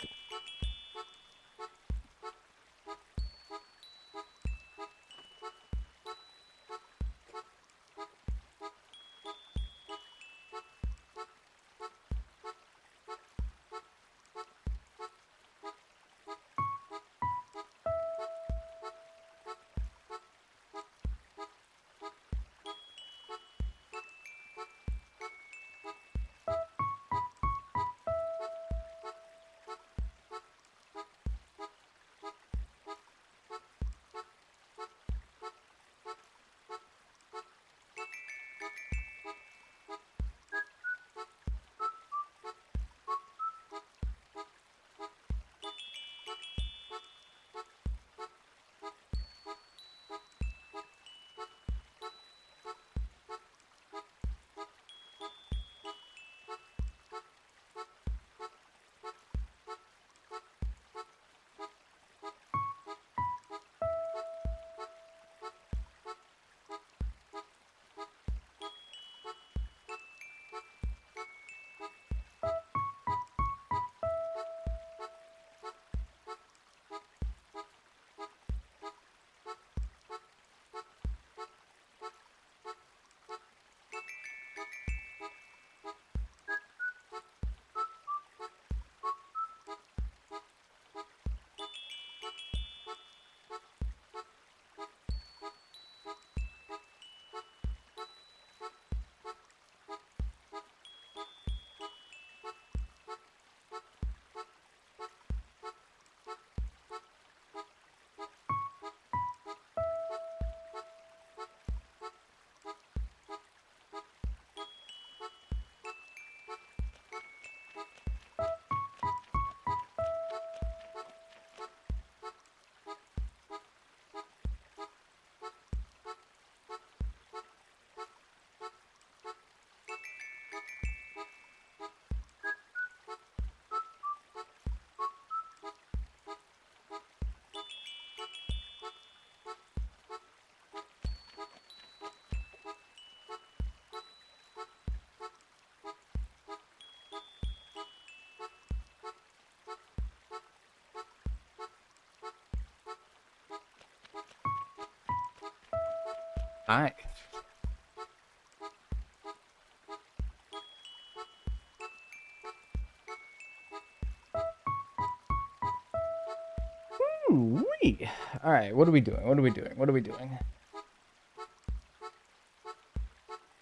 Hi. Ooh-wee. All right, what are we doing? What are we doing? What are we doing?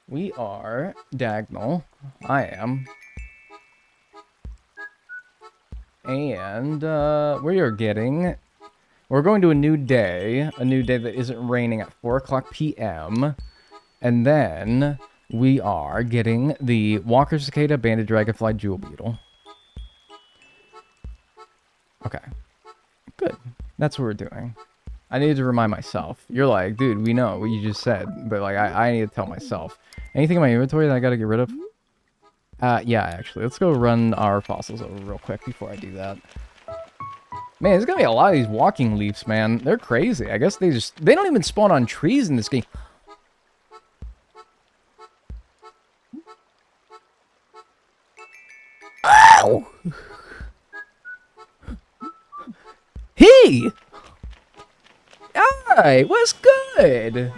We are Dagnel. I am. And we're going to a new day that isn't raining at 4 o'clock p.m. And then we are getting the Walker Cicada, Banded Dragonfly, Jewel Beetle. Okay. Good. That's what we're doing. I need to remind myself. You're like, dude, we know what you just said, but like, I need to tell myself. Anything in my inventory that I gotta get rid of? Yeah, actually. Let's go run our fossils over real quick before I do that. Man, there's gonna be a lot of these walking leaves, man. They're crazy. I guess they don't even spawn on trees in this game. Ow! Hey! Alright, what's good?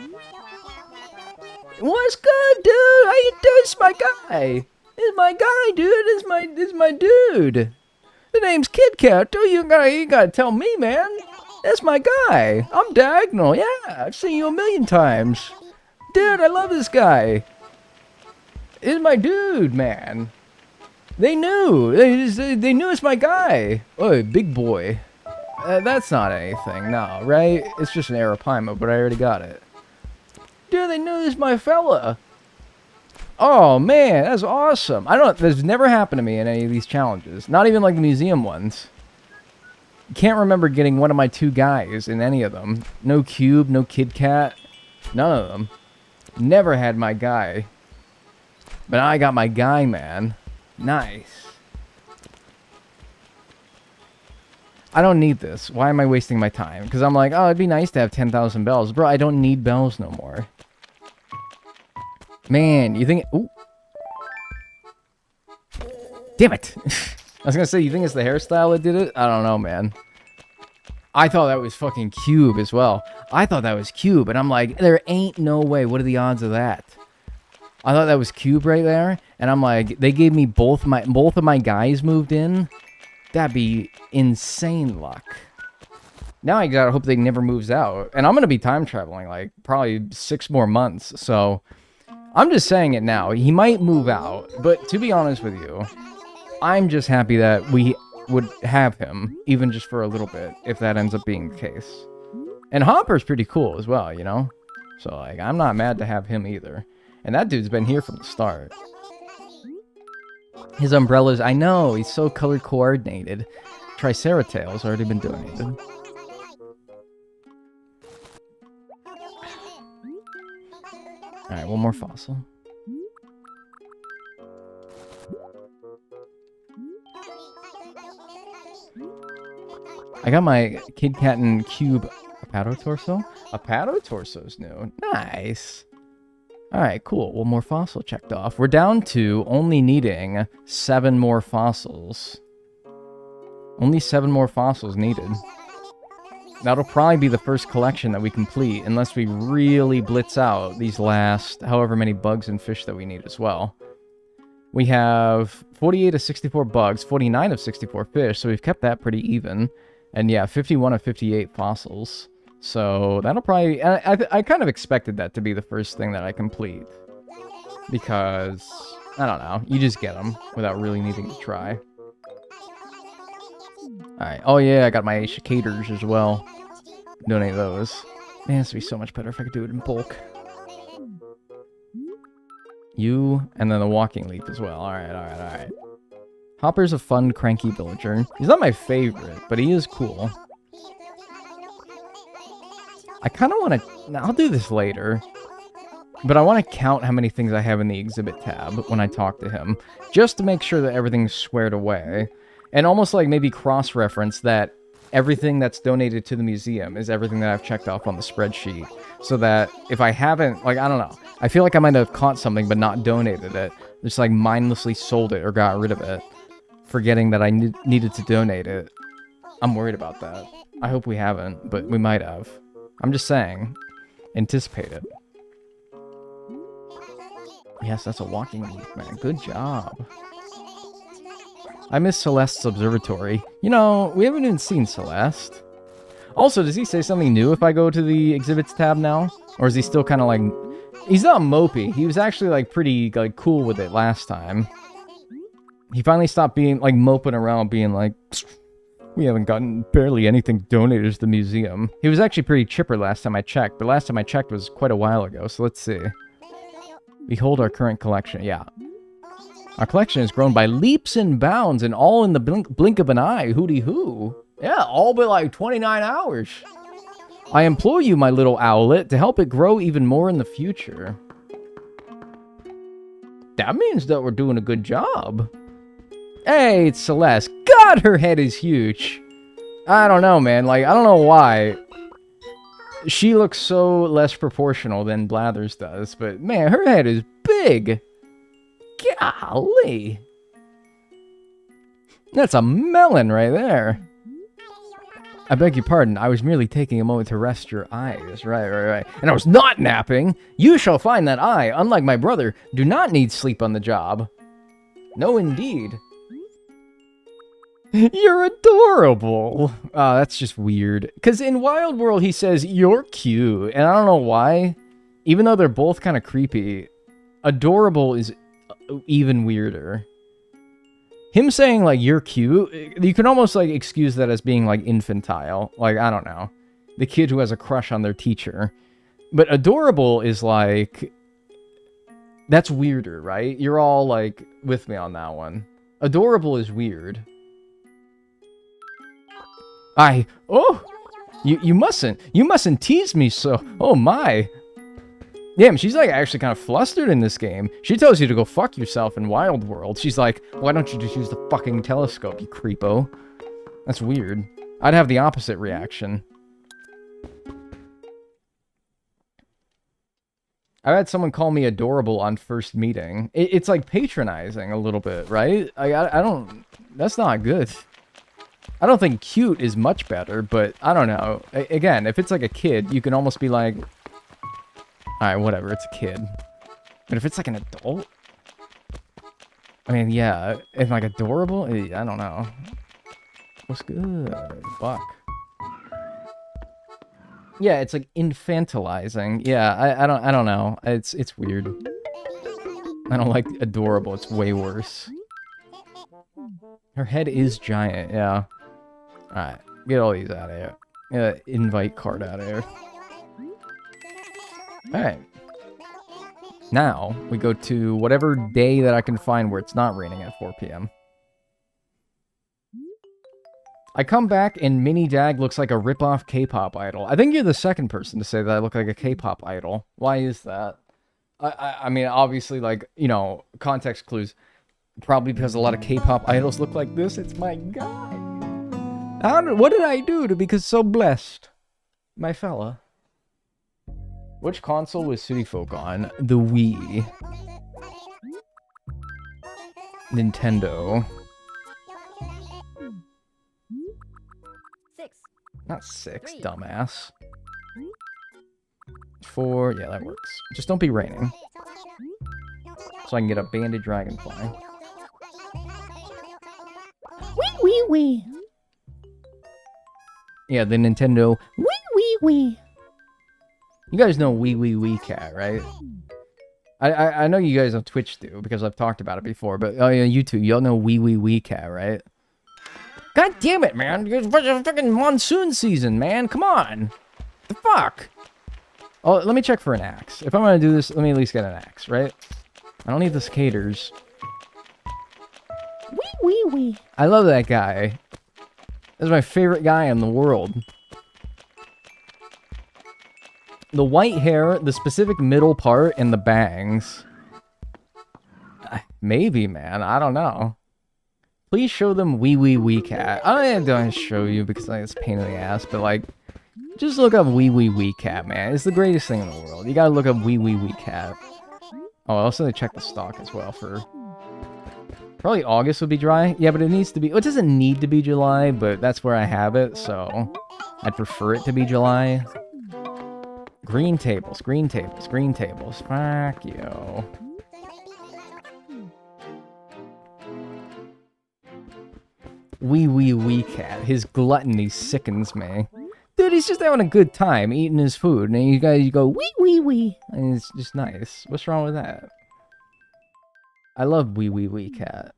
What's good, dude? How you doing? It's my guy. It's my guy, dude. It's my dude. The name's Kid Cat. You gotta tell me, man. That's my guy. I'm Dagnel. Yeah, I've seen you a million times. Dude, I love this guy. It's my dude, man. They knew. They knew it's my guy. Oh, big boy. That's not anything, no, right? It's just an Arapaima, but I already got it. Dude, they knew this my fella. Oh, man, that's awesome. That's never happened to me in any of these challenges. Not even like the museum ones. Can't remember getting one of my two guys in any of them. No Cube, no Kid Cat. None of them. Never had my guy. But I got my guy, man. Nice. I don't need this. Why am I wasting my time? Because I'm like, oh, it'd be nice to have 10,000 bells. Bro, I don't need bells no more. Man, you think... Ooh. Damn it. I was going to say, you think it's the hairstyle that did it? I don't know, man. I thought that was fucking Cube as well. I thought that was Cube, and I'm like, there ain't no way. What are the odds of that? I thought that was Cube right there, and I'm like, they gave me both of my guys moved in. That'd be insane luck. Now I gotta hope they never moves out. And I'm gonna be time traveling, like, probably 6 more months. So, I'm just saying it now. He might move out. But to be honest with you, I'm just happy that we would have him, even just for a little bit, if that ends up being the case. And Hopper's pretty cool as well, you know? So, like, I'm not mad to have him either. And that dude's been here from the start. His umbrellas, I know, he's so color coordinated. Triceratops already been donated. Alright, one more fossil. I got my Kid Cat and Cube Apatotorso. Apatotorso's new. Nice. Alright, cool. One more fossil checked off. We're down to only needing 7 more fossils. Only 7 more fossils needed. That'll probably be the first collection that we complete, unless we really blitz out these last however many bugs and fish that we need as well. We have 48 of 64 bugs, 49 of 64 fish, so we've kept that pretty even. And yeah, 51 of 58 fossils. So that'll probably... I kind of expected that to be the first thing that I complete. Because, I don't know, you just get them without really needing to try. Alright, oh yeah, I got my cicaders as well. Donate those. Man, this would be so much better if I could do it in bulk. You, and then the walking leaf as well. Alright. Hopper's a fun, cranky villager. He's not my favorite, but he is cool. I kind of want to... I'll do this later. But I want to count how many things I have in the exhibit tab when I talk to him. Just to make sure that everything's squared away. And almost like maybe cross-reference that everything that's donated to the museum is everything that I've checked off on the spreadsheet. So that if I haven't... Like, I don't know. I feel like I might have caught something but not donated it. Just like mindlessly sold it or got rid of it. Forgetting that I needed to donate it. I'm worried about that. I hope we haven't, but we might have. I'm just saying. Anticipate it. Yes, that's a walking leaf, man. Good job. I miss Celeste's observatory. You know, we haven't even seen Celeste. Also, does he say something new if I go to the exhibits tab now? Or is he still kind of like... He's not mopey. He was actually like pretty like cool with it last time. He finally stopped being like moping around being like, we haven't gotten barely anything donated to the museum. He was actually pretty chipper last time I checked, but last time I checked was quite a while ago, so let's see. Behold our current collection. Yeah. Our collection has grown by leaps and bounds and all in the blink of an eye. Hooty hoo. Yeah, all but like 29 hours. I implore you, my little owlet, to help it grow even more in the future. That means that we're doing a good job. Hey, it's Celeste. God, her head is huge. I don't know, man. Like, I don't know why. She looks so less proportional than Blathers does, but man, her head is big. Golly. That's a melon right there. I beg your pardon, I was merely taking a moment to rest your eyes. Right. And I was not napping. You shall find that I, unlike my brother, do not need sleep on the job. No, indeed. You're adorable. That's just weird. Because in Wild World, he says, you're cute. And I don't know why. Even though they're both kind of creepy, adorable is even weirder. Him saying, like, you're cute, you can almost, like, excuse that as being, like, infantile. Like, I don't know. The kid who has a crush on their teacher. But adorable is, like... That's weirder, right? You're all, like, with me on that one. Adorable is weird. Oh! You mustn't tease me so... Oh, my. Damn, she's like actually kind of flustered in this game. She tells you to go fuck yourself in Wild World. She's like, why don't you just use the fucking telescope, you creepo? That's weird. I'd have the opposite reaction. I had someone call me adorable on first meeting. It's like patronizing a little bit, right? I don't... That's not good. I don't think cute is much better, but I don't know. Again, if it's like a kid, you can almost be like... Alright, whatever, it's a kid. But if it's like an adult... I mean, yeah, if like adorable, I don't know. What's good? Buck. Yeah, it's like infantilizing. Yeah, I don't know. It's weird. I don't like adorable, it's way worse. Her head is giant, yeah. Alright, get all these out of here. Invite card out of here. Alright. Now, we go to whatever day that I can find where it's not raining at 4 p.m. I come back and Mini Dag looks like a rip-off K-pop idol. I think you're the second person to say that I look like a K-pop idol. Why is that? I mean, obviously, like, you know, context clues. Probably because a lot of K-pop idols look like this. It's my guy. What did I do to be so blessed? My fella. Which console was City Folk on? The Wii. Nintendo. 6. Not 6, 3. dumbass. 4, yeah, that works. Just don't be raining. So I can get a banded dragonfly. Wee. Yeah, the Nintendo Wee. You guys know Wee Cat, right? I know you guys on Twitch do, because I've talked about it before, but oh yeah, you too. Y'all know Wee Cat, right? God damn it, man. It's fucking monsoon season, man. Come on. The fuck? Oh, let me check for an axe. If I'm gonna do this, let me at least get an axe, right? I don't need the skaters. Wee. I love that guy. That's my favorite guy in the world. The white hair, the specific middle part, and the bangs. Maybe, man. I don't know. Please show them Wee Cat. I don't show you because like, it's a pain in the ass, but like, just look up Wee Cat, man. It's the greatest thing in the world. You gotta look up Wee Cat. Oh, I also check the stock as well for... Probably August would be dry. Yeah, but it needs to be... It doesn't need to be July, but that's where I have it, so... I'd prefer it to be July. Green tables. Fuck you. Wee cat. His gluttony sickens me. Dude, he's just having a good time eating his food, and you go wee, and it's just nice. What's wrong with that? I love wee cat.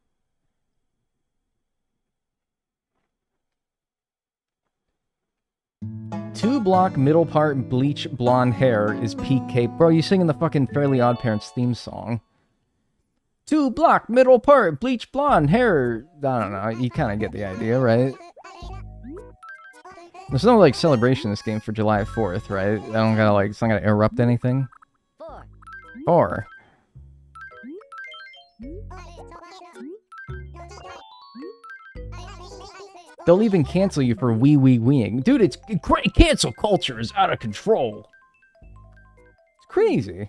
Two-block middle part bleach blonde hair is peak cape. Bro, you singing the fucking Fairly Odd Parents theme song. 2-block middle part bleach blonde hair. I don't know. You kind of get the idea, right? There's no like celebration in this game for July 4th, right? I don't gotta like. It's not gonna interrupt anything. 4. They'll even cancel you for weeing. Dude, it's cancel culture is out of control. It's crazy.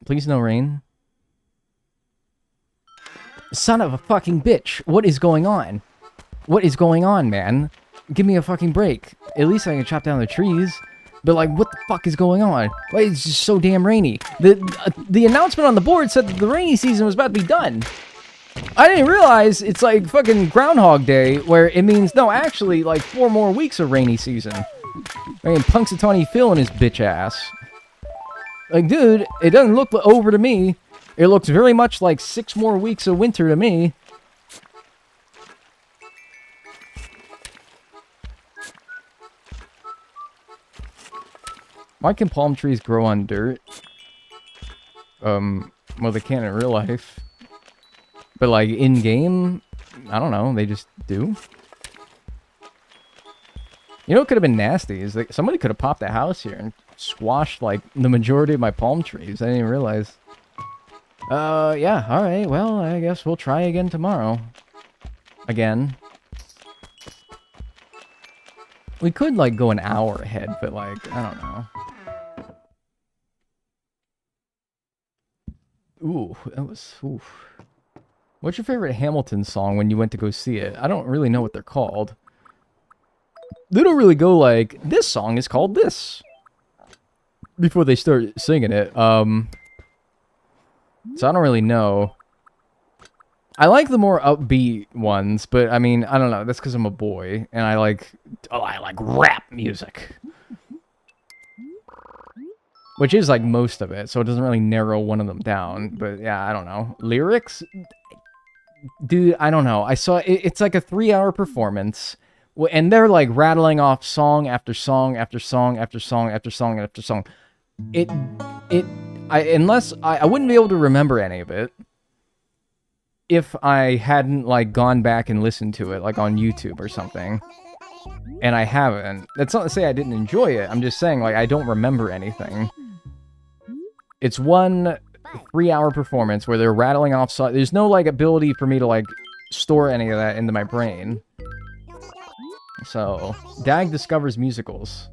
Please no rain. Son of a fucking bitch. What is going on? What is going on, man? Give me a fucking break. At least I can chop down the trees. But like, what the fuck is going on? Why it's just so damn rainy? The announcement on the board said that the rainy season was about to be done. I didn't realize it's like fucking Groundhog Day, where it means, no, actually, like 4 more weeks of rainy season. I mean, Punxsutawney Phil and his bitch ass. Like, dude, it doesn't look over to me. It looks very much like 6 more weeks of winter to me. Why can palm trees grow on dirt? Well, they can't in real life. But, like, in-game, I don't know, they just do. You know what could have been nasty is like somebody could have popped a house here and squashed, like, the majority of my palm trees. I didn't even realize. Yeah, alright, well, I guess we'll try again tomorrow. Again. We could, like, go an hour ahead, but, like, I don't know. Ooh, that was... Ooh. What's your favorite Hamilton song when you went to go see it? I don't really know what they're called. They don't really go like, this song is called this, before they start singing it. So I don't really know. I like the more upbeat ones, but I mean, I don't know. That's because I'm a boy, and I like rap music. Which is like most of it, so it doesn't really narrow one of them down. But yeah, I don't know. Lyrics? Dude, I don't know. I saw it's like a 3-hour performance, and they're like rattling off song after song after song after song after song after song. I wouldn't be able to remember any of it if I hadn't like gone back and listened to it like on YouTube or something. And I haven't. That's not to say I didn't enjoy it. I'm just saying like I don't remember anything. It's one 3-hour performance where they're rattling off songs. There's no like ability for me to like store any of that into my brain. So, Dag discovers musicals.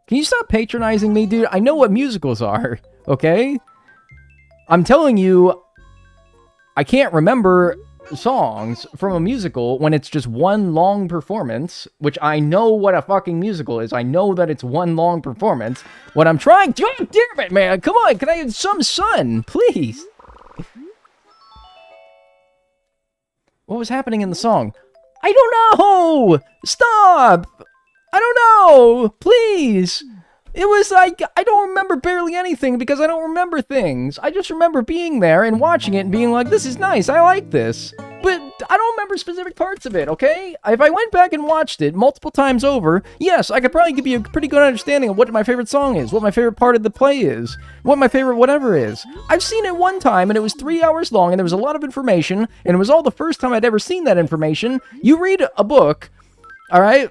Can you stop patronizing me, dude? I know what musicals are, okay? I'm telling you, I can't remember songs from a musical when it's just one long performance, which I know what a fucking musical is. I know that it's one long performance. What I'm trying to... Oh, damn it, man! Come on, can I have some sun? Please! What was happening in the song? I don't know! Stop! I don't know! Please! It was like, I don't remember barely anything because I don't remember things. I just remember being there and watching it and being like, this is nice, I like this. But I don't remember specific parts of it, okay? If I went back and watched it multiple times over, yes, I could probably give you a pretty good understanding of what my favorite song is, what my favorite part of the play is, what my favorite whatever is. I've seen it one time and it was 3 hours long and there was a lot of information and it was all the first time I'd ever seen that information. You read a book, alright?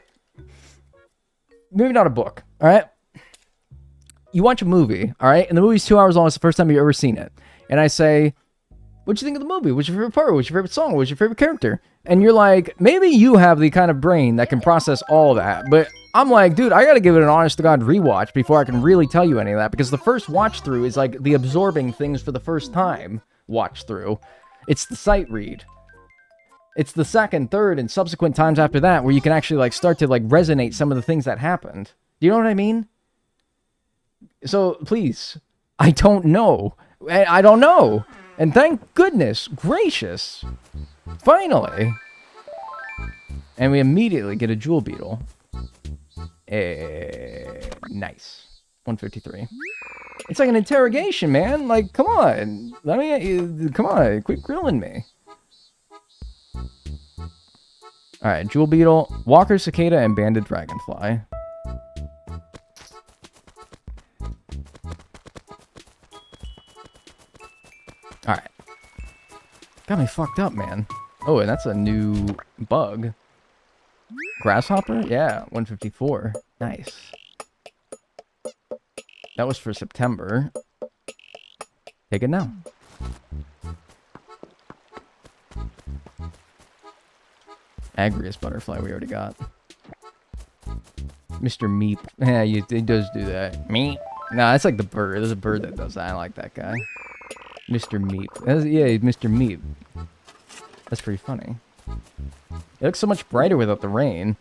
Maybe not a book, alright? You watch a movie, all right? And the movie's 2 hours long. It's the first time you've ever seen it. And I say, what'd you think of the movie? What's your favorite part? What's your favorite song? What's your favorite character? And you're like, maybe you have the kind of brain that can process all that. But I'm like, dude, I gotta give it an honest-to-God rewatch before I can really tell you any of that. Because the first watch-through is like the absorbing things for the first time watch-through. It's the sight read. It's the second, third, and subsequent times after that where you can actually like start to like resonate some of the things that happened. Do you know what I mean? So, please, I don't know. I don't know. And thank goodness gracious, finally. And we immediately get a jewel beetle. Nice. 153. It's like an interrogation, man. Like, come on. Come on. Quit grilling me. Alright, jewel beetle, walker cicada, and banded dragonfly. Alright. Got me fucked up, man. Oh, and that's a new bug. Grasshopper? Yeah, 154. Nice. That was for September. Take it now. Agrius butterfly we already got. Mr. Meep. Yeah, he does do that. Meep. Nah, that's like the bird. There's a bird that does that. I like that guy. Mr. Meep. Yeah, he's Mr. Meep. That's pretty funny. It looks so much brighter without the rain.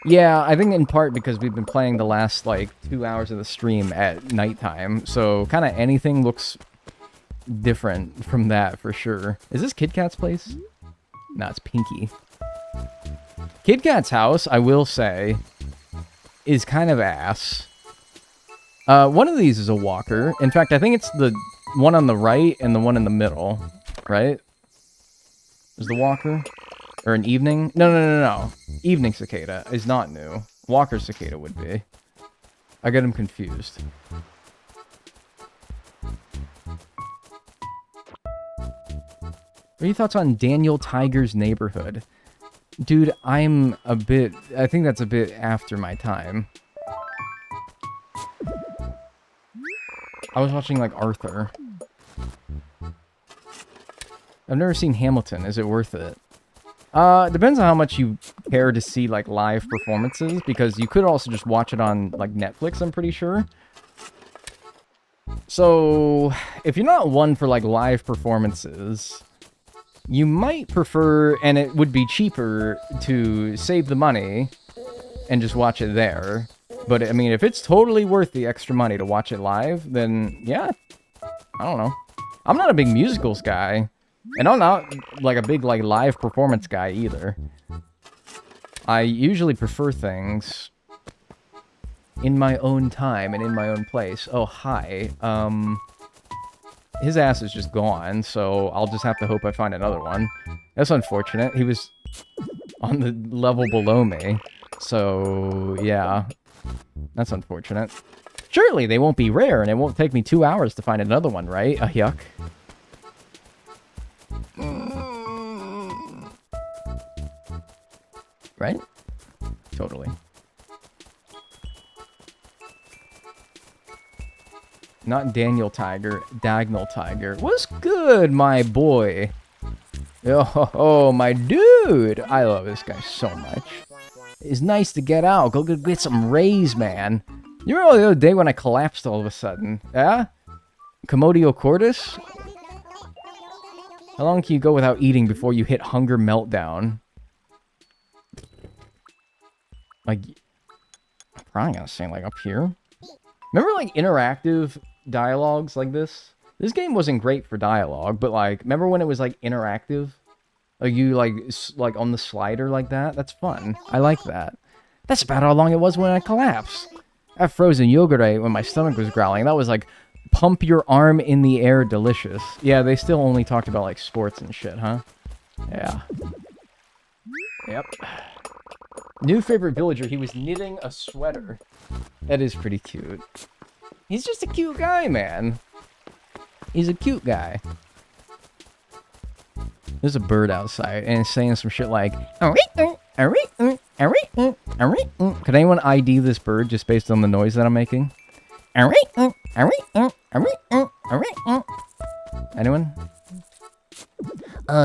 Yeah, I think in part because we've been playing the last, like, 2 hours of the stream at nighttime. So, kind of anything looks different from that, for sure. Is this Kit Kat's place? No, it's Pinky. Kit Kat's house, I will say, is kind of ass. One of these is a walker. In fact, I think it's the one on the right and the one in the middle, right? Is the walker? Or an evening? No. Evening cicada is not new. Walker cicada would be. I get them confused. What are your thoughts on Daniel Tiger's Neighborhood? Dude, I think that's a bit after my time. I was watching, like, Arthur. I've never seen Hamilton. Is it worth it? Depends on how much you care to see, like, live performances, because you could also just watch it on, like, Netflix, I'm pretty sure. So, if you're not one for, like, live performances, you might prefer, and it would be cheaper to save the money and just watch it there. But, I mean, if it's totally worth the extra money to watch it live, then, yeah, I don't know. I'm not a big musicals guy. And I'm not, like, a big, like, live performance guy, either. I usually prefer things in my own time and in my own place. Oh, hi. His ass is just gone, so I'll just have to hope I find another one. That's unfortunate. He was on the level below me. So, yeah. That's unfortunate. Surely they won't be rare, and it won't take me 2 hours to find another one, right? Yuck. Right? Totally. Not Daniel Tiger, Dagnel Tiger. What's good, my boy? Oh, my dude! I love this guy so much. It's nice to get out. Go get some rays, man. You remember the other day when I collapsed all of a sudden? Yeah? Commodio cordis? How long can you go without eating before you hit hunger meltdown? Like, I'm probably gonna say, like, up here. Remember, like, interactive dialogues like this? This game wasn't great for dialogue, but, like, remember when it was, like, interactive? Like, you, like, on the slider like that? That's fun. I like that. That's about how long it was when I collapsed. I had frozen yogurt I ate when my stomach was growling. That was, like, pump your arm in the air delicious. Yeah, they still only talked about, like, sports and shit, huh? Yeah. Yep. New favorite villager, he was knitting a sweater. That is pretty cute. He's just a cute guy, man. He's a cute guy. There's a bird outside, and it's saying some shit like... Could anyone ID this bird just based on the noise that I'm making? Anyone?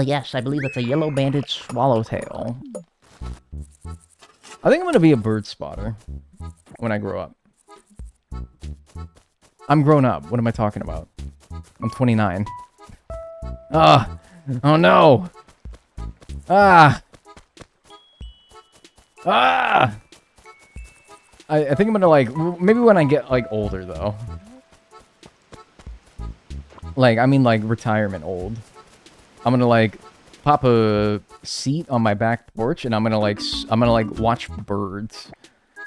Yes, I believe it's a yellow-banded Swallowtail. I think I'm gonna be a bird spotter when I grow up. I'm grown up. What am I talking about? I'm 29. Oh no! I think I'm gonna, like, maybe when I get, like, older, though. Like, I mean, like, retirement old. I'm gonna, like, pop a seat on my back porch, and I'm gonna, like, watch birds.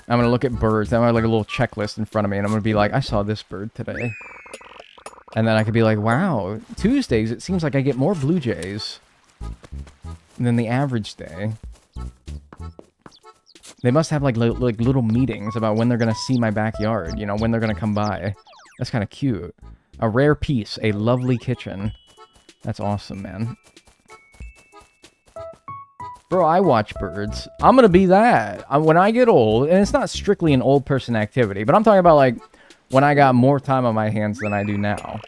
I'm gonna look at birds. I'm gonna have, like, a little checklist in front of me, and I'm gonna be like, I saw this bird today. And then I could be like, wow, Tuesdays, it seems like I get more blue jays than the average day. They must have, like little meetings about when they're gonna see my backyard, you know, when they're gonna come by. That's kind of cute. A rare piece, a lovely kitchen. That's awesome, man. Bro, I watch birds. I'm gonna be that. When I get old, and it's not strictly an old person activity, but I'm talking about, like, when I got more time on my hands than I do now.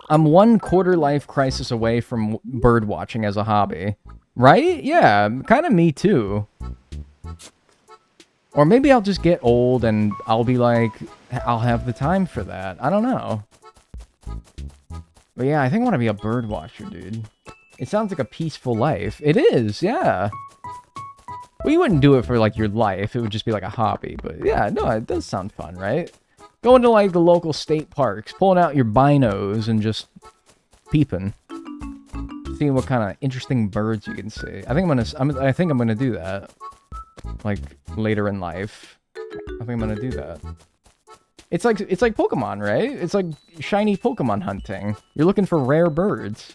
I'm 1/4 life crisis away from bird watching as a hobby. Right? Yeah, kind of me too. Or maybe I'll just get old and I'll be like, I'll have the time for that. I don't know. But yeah, I think I want to be a bird watcher, dude. It sounds like a peaceful life. It is, yeah. Well, you wouldn't do it for, like, your life. It would just be, like, a hobby. But, yeah, no, it does sound fun, right? Going to, like, the local state parks, pulling out your binos and just peeping. Seeing what kind of interesting birds you can see. I think I'm gonna do that. Like, later in life. I think I'm gonna do that. It's like Pokemon, right? It's like shiny Pokemon hunting. You're looking for rare birds.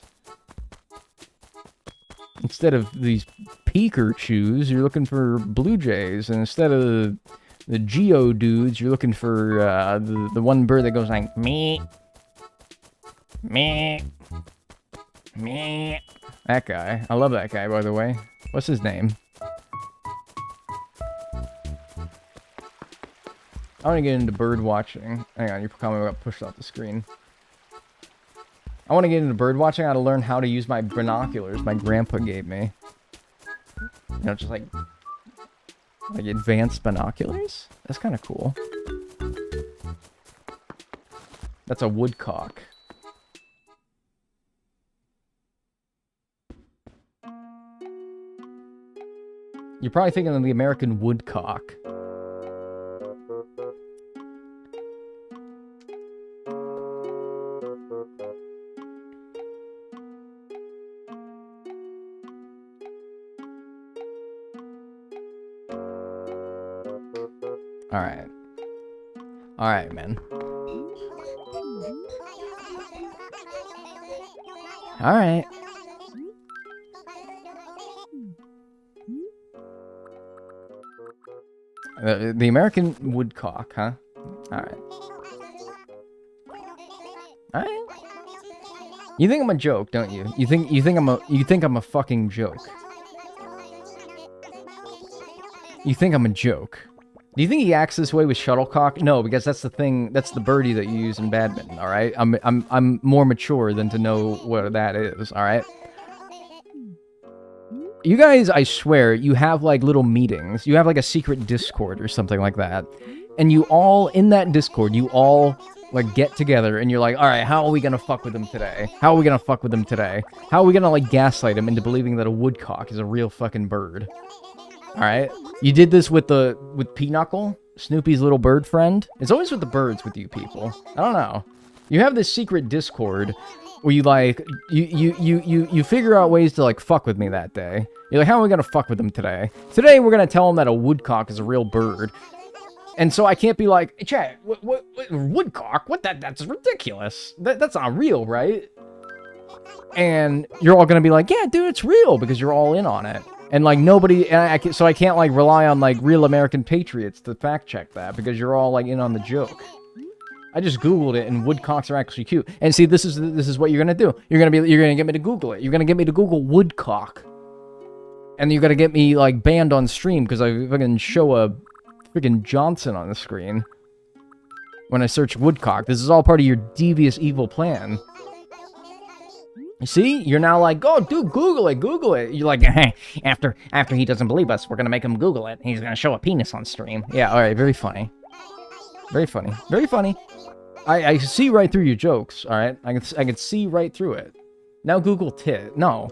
Instead of these Pikachus, you're looking for Blue Jays. And instead of the Geodudes, you're looking for the one bird that goes like, meh. Meh. Meh. That guy. I love that guy, by the way. What's his name? I want to get into bird watching. Hang on, your comment got pushed off the screen. I want to get into bird watching. I got to learn how to use my binoculars my grandpa gave me. You know, just like advanced binoculars? That's kind of cool. That's a woodcock. You're probably thinking of the American woodcock. Alright. Alright, man. Alright. The American woodcock, huh? Alright. Alright. You think I'm a joke, don't you? You think I'm a fucking joke. You think I'm a joke. Do you think he acts this way with shuttlecock? No, because that's the thing, that's the birdie that you use in badminton, alright? I'm more mature than to know what that is, alright? You guys, I swear, you have, like, little meetings. You have, like, a secret Discord or something like that. And you all, in that Discord, you all, like, get together and you're like, alright, how are we gonna fuck with him today? How are we gonna fuck with him today? How are we gonna, like, gaslight him into believing that a woodcock is a real fucking bird? Alright? You did this with Pinochle, Snoopy's little bird friend. It's always with the birds with you people. I don't know. You have this secret Discord where you, like, you figure out ways to, like, fuck with me that day. You're like, how are we gonna fuck with him today? Today, we're gonna tell him that a woodcock is a real bird. And so I can't be like, hey, Chad, what woodcock? That's ridiculous. That's not real, right? And you're all gonna be like, yeah, dude, it's real, because you're all in on it. And, like, nobody, so I can't, like, rely on, like, real American patriots to fact check that, because you're all, like, in on the joke. I just Googled it, and woodcocks are actually cute. And see, this is what you're gonna do. You're gonna get me to Google it. You're gonna get me to Google woodcock. And you're gonna get me, like, banned on stream, because I fucking show a freaking Johnson on the screen. When I search woodcock. This is all part of your devious, evil plan. You see? You're now like, oh, dude, Google it, Google it. You're like, hey, after he doesn't believe us, we're gonna make him Google it. He's gonna show a penis on stream. Yeah, alright, very funny. Very funny. Very funny. I see right through your jokes, alright? I can see right through it. Now Google tit. No.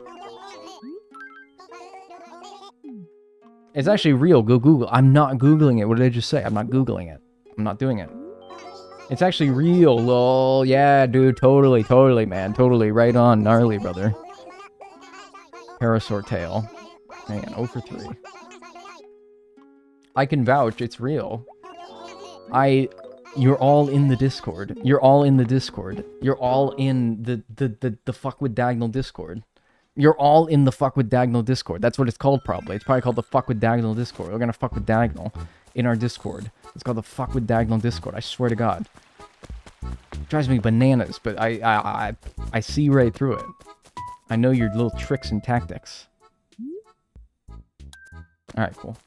It's actually real. Go Google. I'm not Googling it. What did I just say? I'm not Googling it. I'm not doing it. It's actually real, lol. Yeah, dude, totally, totally, man. Totally, right on. Gnarly, brother. Parasaur tail. Man, 0 for 3. I can vouch, it's real. You're all in the Discord. You're all in the Discord. You're all in the fuck with Dagnel Discord. You're all in the fuck with Dagnel Discord. That's what it's called, probably. It's probably called the fuck with Dagnel Discord. We're gonna fuck with Dagnel in our Discord. It's called the fuck with Dagnel Discord. I swear to God. It drives me bananas, but I see right through it. I know your little tricks and tactics. Alright, cool.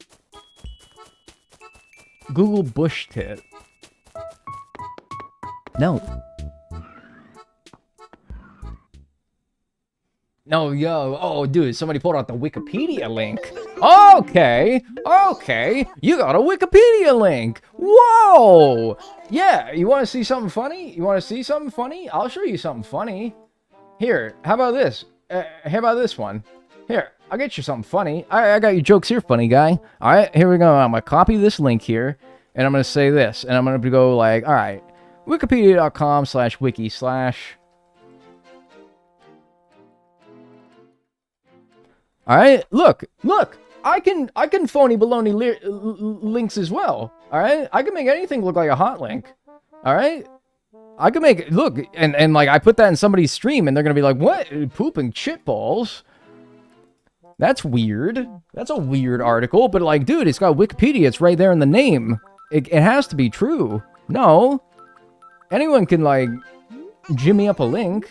Google bush tit. No. No, yo. Oh, dude, somebody pulled out the Wikipedia link. Okay. Okay. You got a Wikipedia link. Whoa. Yeah, you want to see something funny? You want to see something funny? I'll show you something funny. Here, how about this? How about this one? Here, I'll get you something funny. I got your jokes here, funny guy. All right, here we go. I'm going to copy this link here, and I'm going to say this, and I'm going to go like, all right, wikipedia.com/wiki/ All right, look, I can phony baloney links as well. All right, I can make anything look like a hot link. All right, I can make look, and like I put that in somebody's stream, and they're gonna be like, "What? Pooping shit balls? That's weird. That's a weird article." But like, dude, it's got Wikipedia. It's right there in the name. It has to be true. No, anyone can like jimmy up a link.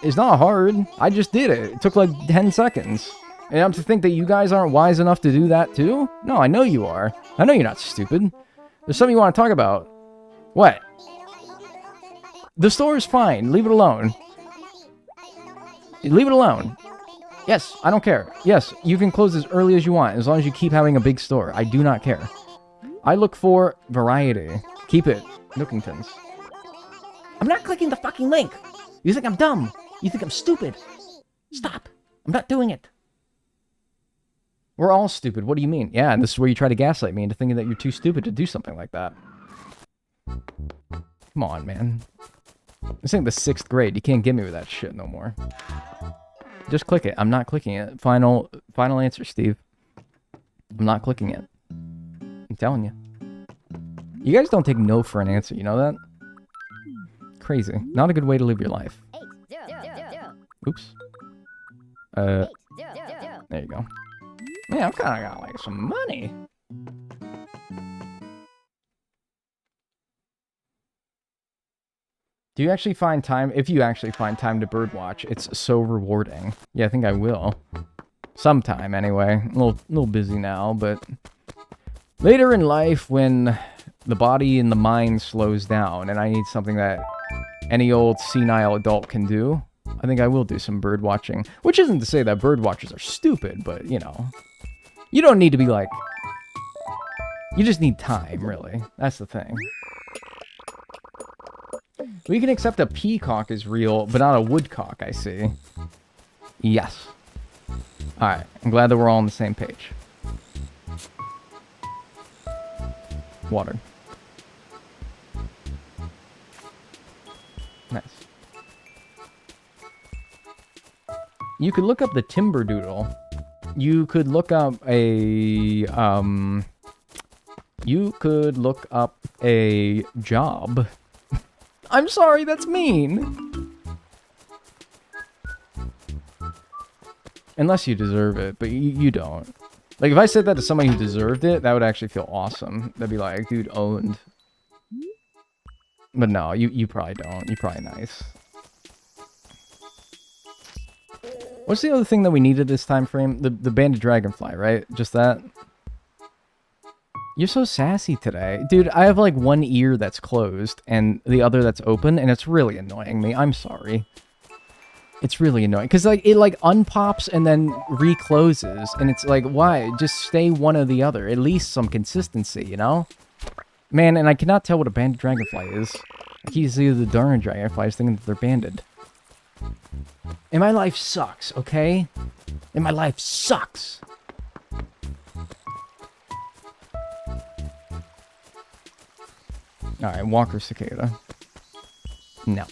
It's not hard. I just did it. It took like 10 seconds. And I'm to think that you guys aren't wise enough to do that too? No, I know you are. I know you're not stupid. There's something you want to talk about. What? The store is fine. Leave it alone. Leave it alone. Yes, I don't care. Yes, you can close as early as you want, as long as you keep having a big store. I do not care. I look for variety. Keep it. Nookingtons. I'm not clicking the fucking link. You think I'm dumb? You think I'm stupid? Stop. I'm not doing it. We're all stupid. What do you mean? Yeah, and this is where you try to gaslight me into thinking that you're too stupid to do something like that. Come on, man. This ain't the 6th grade. You can't get me with that shit no more. Just click it. I'm not clicking it. Final answer, Steve. I'm not clicking it. I'm telling you. You guys don't take no for an answer. You know that? Crazy. Not a good way to live your life. Oops. There you go. Man, I'm kind of got like some money. Do you actually find time? If you actually find time to birdwatch, it's so rewarding. Yeah, I think I will. Sometime, anyway. A little busy now, but later in life, when the body and the mind slows down, and I need something that any old senile adult can do, I think I will do some bird watching. Which isn't to say that bird watchers are stupid, but, you know. You don't need to be like... You just need time, really. That's the thing. We can accept a peacock is real, but not a woodcock, I see. Yes. Alright, I'm glad that we're all on the same page. Water. Nice. You could look up the timber doodle. You could look up a, you could look up a job. I'm sorry, that's mean. Unless you deserve it, but you don't. Like, if I said that to somebody who deserved it, that would actually feel awesome. That'd be like, dude, owned. But no, you probably don't. You're probably nice. What's the other thing that we needed this time frame? The banded dragonfly, right? Just that? You're so sassy today. Dude, I have like one ear that's closed and the other that's open, and it's really annoying me. I'm sorry. It's really annoying. Because like it like unpops and then recloses. And it's like, why? Just stay one or the other. At least some consistency, you know? Man, and I cannot tell what a banded dragonfly is. I keep seeing the darn dragonflies thinking that they're banded. And my life sucks, okay? And my life sucks. Alright, Walker Cicada. No.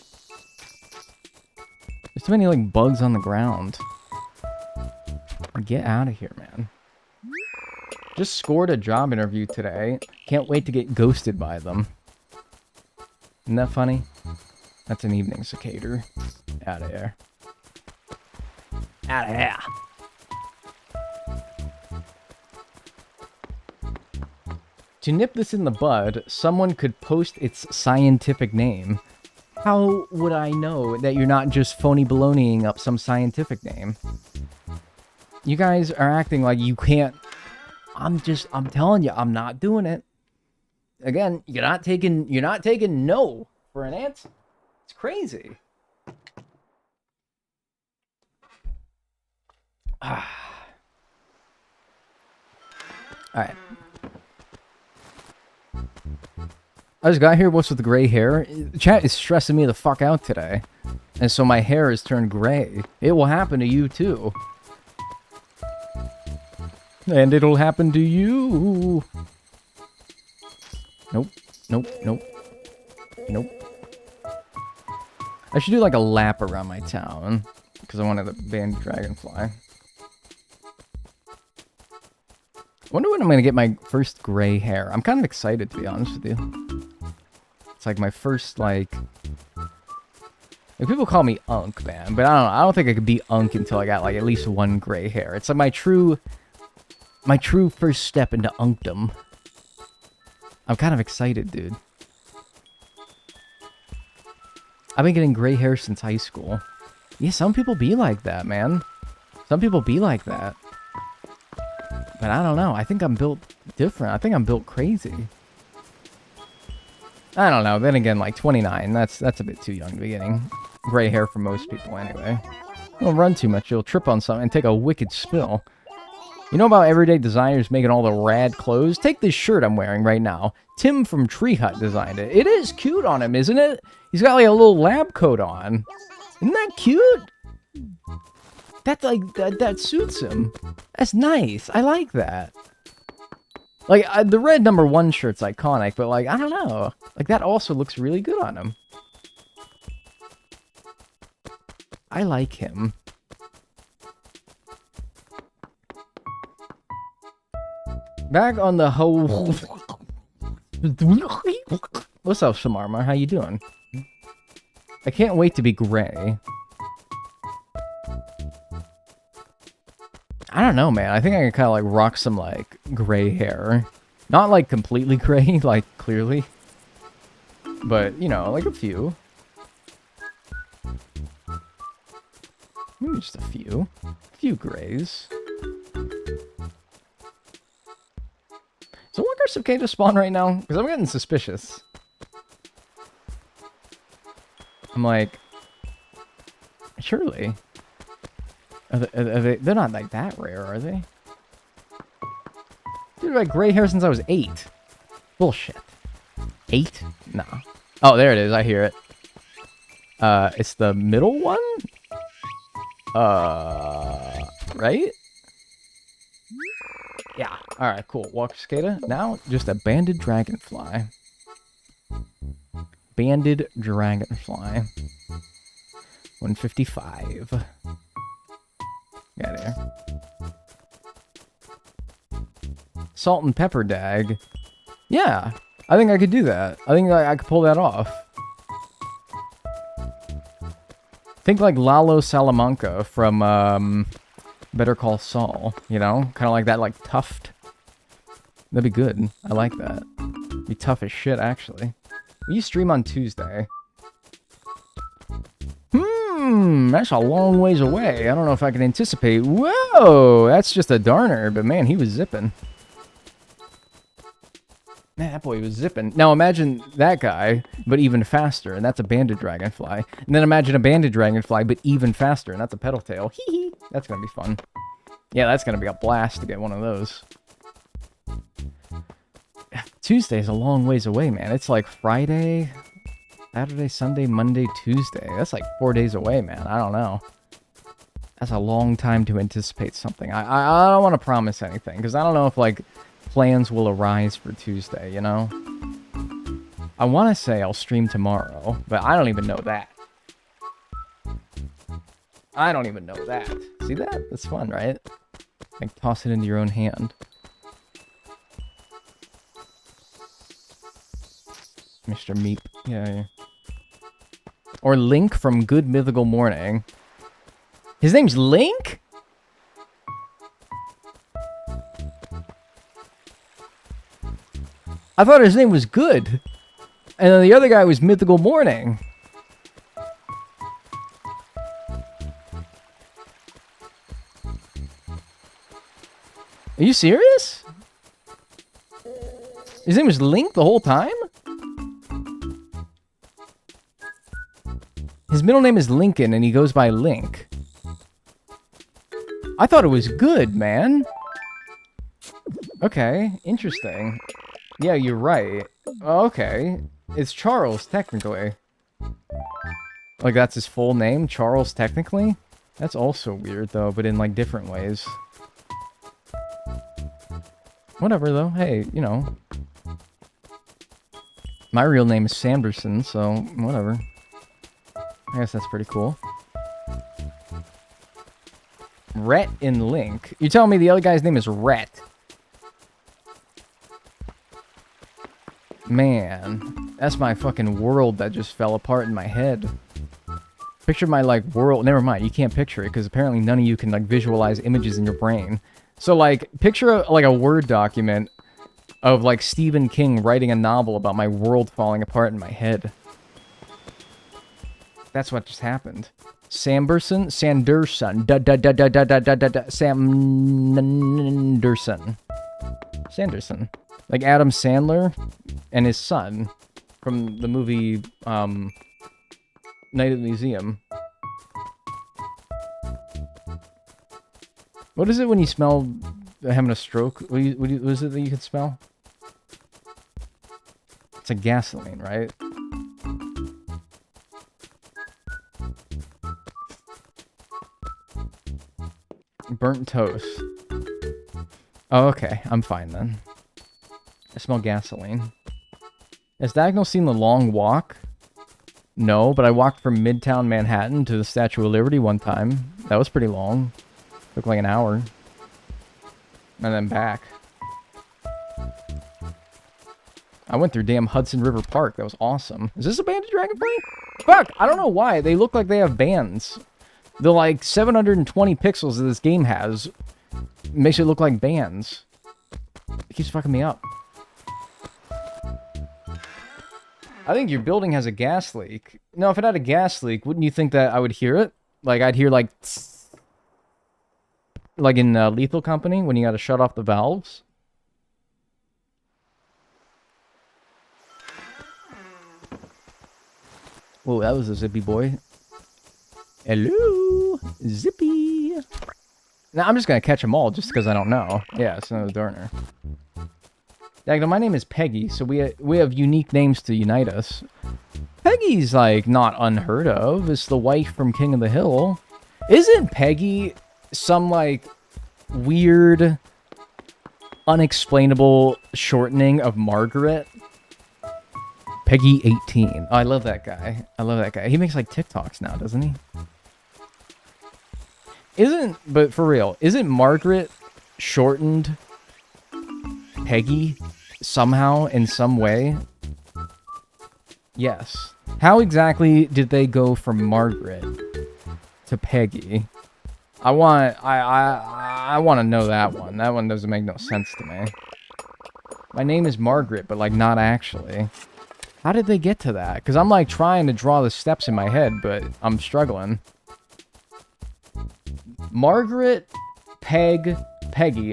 There's too many, like, bugs on the ground. Get out of here, man. Just scored a job interview today. Can't wait to get ghosted by them. Isn't that funny? That's an evening cicada. Out of here. Out of here. To nip this in the bud, someone could post its scientific name. How would I know that you're not just phony baloneying up some scientific name? You guys are acting like you can't. I'm telling you, I'm not doing it. Again, you're not taking no for an answer. It's crazy. All right. I just got here. What's with the gray hair? Chat is stressing me the fuck out today. And so my hair has turned gray. It will happen to you too. And it'll happen to you. Nope. Nope. Nope. Nope. I should do like a lap around my town. Because I wanted to ban Dragonfly. I wonder when I'm going to get my first gray hair. I'm kind of excited, to be honest with you. It's like my first, like people call me Unk, man. But I don't know. I don't think I could be Unk until I got, like, at least one gray hair. It's like my true first step into Unkdom. I'm kind of excited, dude. I've been getting gray hair since high school. Yeah, some people be like that, man. Some people be like that. But I don't know. I think I'm built different. I think I'm built crazy. I don't know. Then again, like 29, that's a bit too young to be getting gray hair for most people anyway. Don't run too much. You'll trip on something and take a wicked spill. You know about everyday designers making all the rad clothes? Take this shirt I'm wearing right now. Tim from Tree Hut designed it. It is cute on him, isn't it? He's got like a little lab coat on. Isn't that cute? That's like, that suits him. That's nice. I like that. Like, the red #1 shirt's iconic, but like, I don't know. Like, that also looks really good on him. I like him. Back on the whole... What's up, Shamarma? How you doing? I can't wait to be gray. I don't know, man. I think I can kind of, like, rock some, like, gray hair. Not, like, completely gray, like, clearly. But, you know, like a few. Maybe just a few. A few grays. So Walker Cicada spawn right now? Because I'm getting suspicious. I'm like... Surely. Are they, they're not like that rare, are they? Dude, I've had gray hair since I was 8. Bullshit. 8? Nah. Oh, there it is. I hear it. It's the middle one? Right? Yeah. Alright, cool. Walker Cicada. Now, just a banded dragonfly. Banded dragonfly. 155. Get out of here. Salt and pepper dag. Yeah, I think I could do that. I think I could pull that off. Think like Lalo Salamanca from Better Call Saul. You know, kind of like that, like tuft. That'd be good. I like that. Be tough as shit, actually. You stream on Tuesday. That's a long ways away. I don't know if I can anticipate. Whoa, that's just a darner, but man, he was zipping. Man, that boy was zipping. Now imagine that guy, but even faster, and that's a banded dragonfly. And then imagine a banded dragonfly, but even faster, and that's a petal tail. Hee hee. That's gonna be fun. Yeah, that's gonna be a blast to get one of those. Tuesday's a long ways away, man. It's like Friday, Saturday, Sunday, Monday, Tuesday. That's like 4 days away, man. I don't know. That's a long time to anticipate something. I don't want to promise anything, because I don't know if, like, plans will arise for Tuesday, you know? I want to say I'll stream tomorrow, but I don't even know that. I don't even know that. See that? That's fun, right? Like, toss it into your own hand. Mr. Meep. Yeah. Or Link from Good Mythical Morning. His name's Link? I thought his name was Good. And then the other guy was Mythical Morning. Are you serious? His name was Link the whole time? His middle name is Lincoln, and he goes by Link. I thought it was Good, man. Okay, interesting. Yeah, you're right. Okay. It's Charles, technically. Like, that's his full name? Charles, technically? That's also weird, though, but in, like, different ways. Whatever, though. Hey, you know. My real name is Sanderson, so whatever. I guess that's pretty cool. Rhett and Link. You telling me the other guy's name is Rhett? Man, that's my fucking world that just fell apart in my head. Picture my, like, world. Never mind, you can't picture it, because apparently none of you can, like, visualize images in your brain. So, like, picture, like, a Word document of, like, Stephen King writing a novel about my world falling apart in my head. That's what just happened. Sanderson? Sanderson. Sanderson. Like Adam Sandler and his son from the movie Night at the Museum. What is it when you smell having a stroke? What is it that you can smell? It's a gasoline, right? Burnt toast. Oh, okay. I'm fine then. I smell gasoline. Has Dagnel seen The Long Walk? No, but I walked from Midtown Manhattan to the Statue of Liberty one time. That was pretty long. Took like an hour. And then back. I went through damn Hudson River Park. That was awesome. Is this a Banded Dragonfly? Fuck! I don't know why. They look like they have bands. The like 720 pixels that this game has makes it look like bands. It keeps fucking me up. I think your building has a gas leak. No, if it had a gas leak, wouldn't you think that I would hear it? Like, I'd hear, like... Tss, like in Lethal Company, when you gotta shut off the valves. Whoa, that was a zippy boy. Hello! Zippy! Now, I'm just gonna catch them all, just because I don't know. Yeah, it's another Darner. Dagnel, my name is Peggy, so we have unique names to unite us. Peggy's, like, not unheard of. It's the wife from King of the Hill. Isn't Peggy some, like, weird, unexplainable shortening of Margaret? Peggy 18. Oh, I love that guy. I love that guy. He makes, like, TikToks now, doesn't he? But for real, isn't Margaret shortened Peggy somehow, in some way? Yes. How exactly did they go from Margaret to Peggy? I want to know that one. That one doesn't make no sense to me. My name is Margaret, but like not actually. How did they get to that? Because I'm like trying to draw the steps in my head, but I'm struggling. Margaret, Peggy.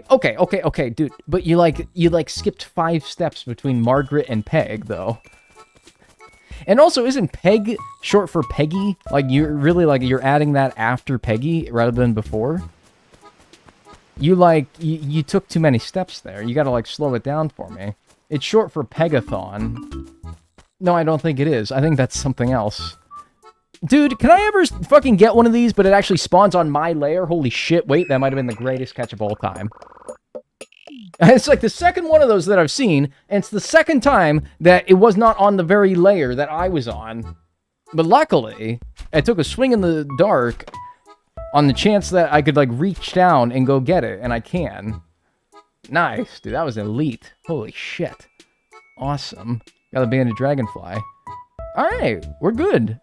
Okay, dude. But you skipped 5 steps between Margaret and Peg, though. And also, isn't Peg short for Peggy? Like, you're adding that after Peggy rather than before? You took too many steps there. You gotta, like, slow it down for me. It's short for Pegathon. No, I don't think it is. I think that's something else. Dude, can I ever fucking get one of these, but it actually spawns on my layer? Holy shit, wait, that might have been the greatest catch of all time. It's like the second one of those that I've seen, and it's the second time that it was not on the very layer that I was on. But luckily, I took a swing in the dark on the chance that I could, like, reach down and go get it, and I can. Nice, dude, that was elite. Holy shit. Awesome. Got a banded dragonfly. Alright, we're good.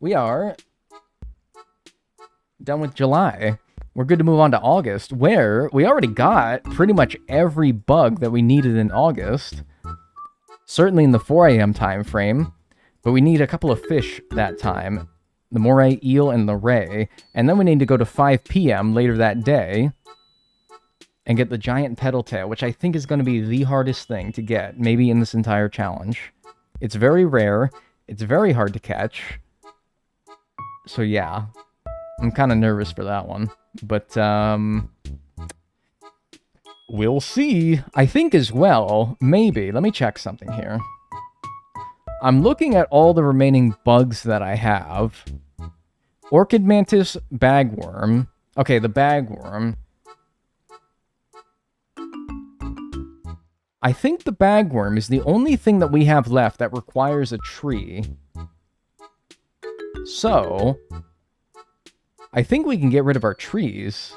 We are done with July. We're good to move on to August, where we already got pretty much every bug that we needed in August. Certainly in the 4 a.m. time frame, but we need a couple of fish that time. The moray, eel, and the ray. And then we need to go to 5 p.m. later that day and get the giant petal tail, which I think is going to be the hardest thing to get, maybe in this entire challenge. It's very rare. It's very hard to catch. So yeah, I'm kind of nervous for that one. But, we'll see. I think as well, maybe. Let me check something here. I'm looking at all the remaining bugs that I have. Orchid mantis, bagworm. Okay, the bagworm. I think the bagworm is the only thing that we have left that requires a tree. So, I think we can get rid of our trees.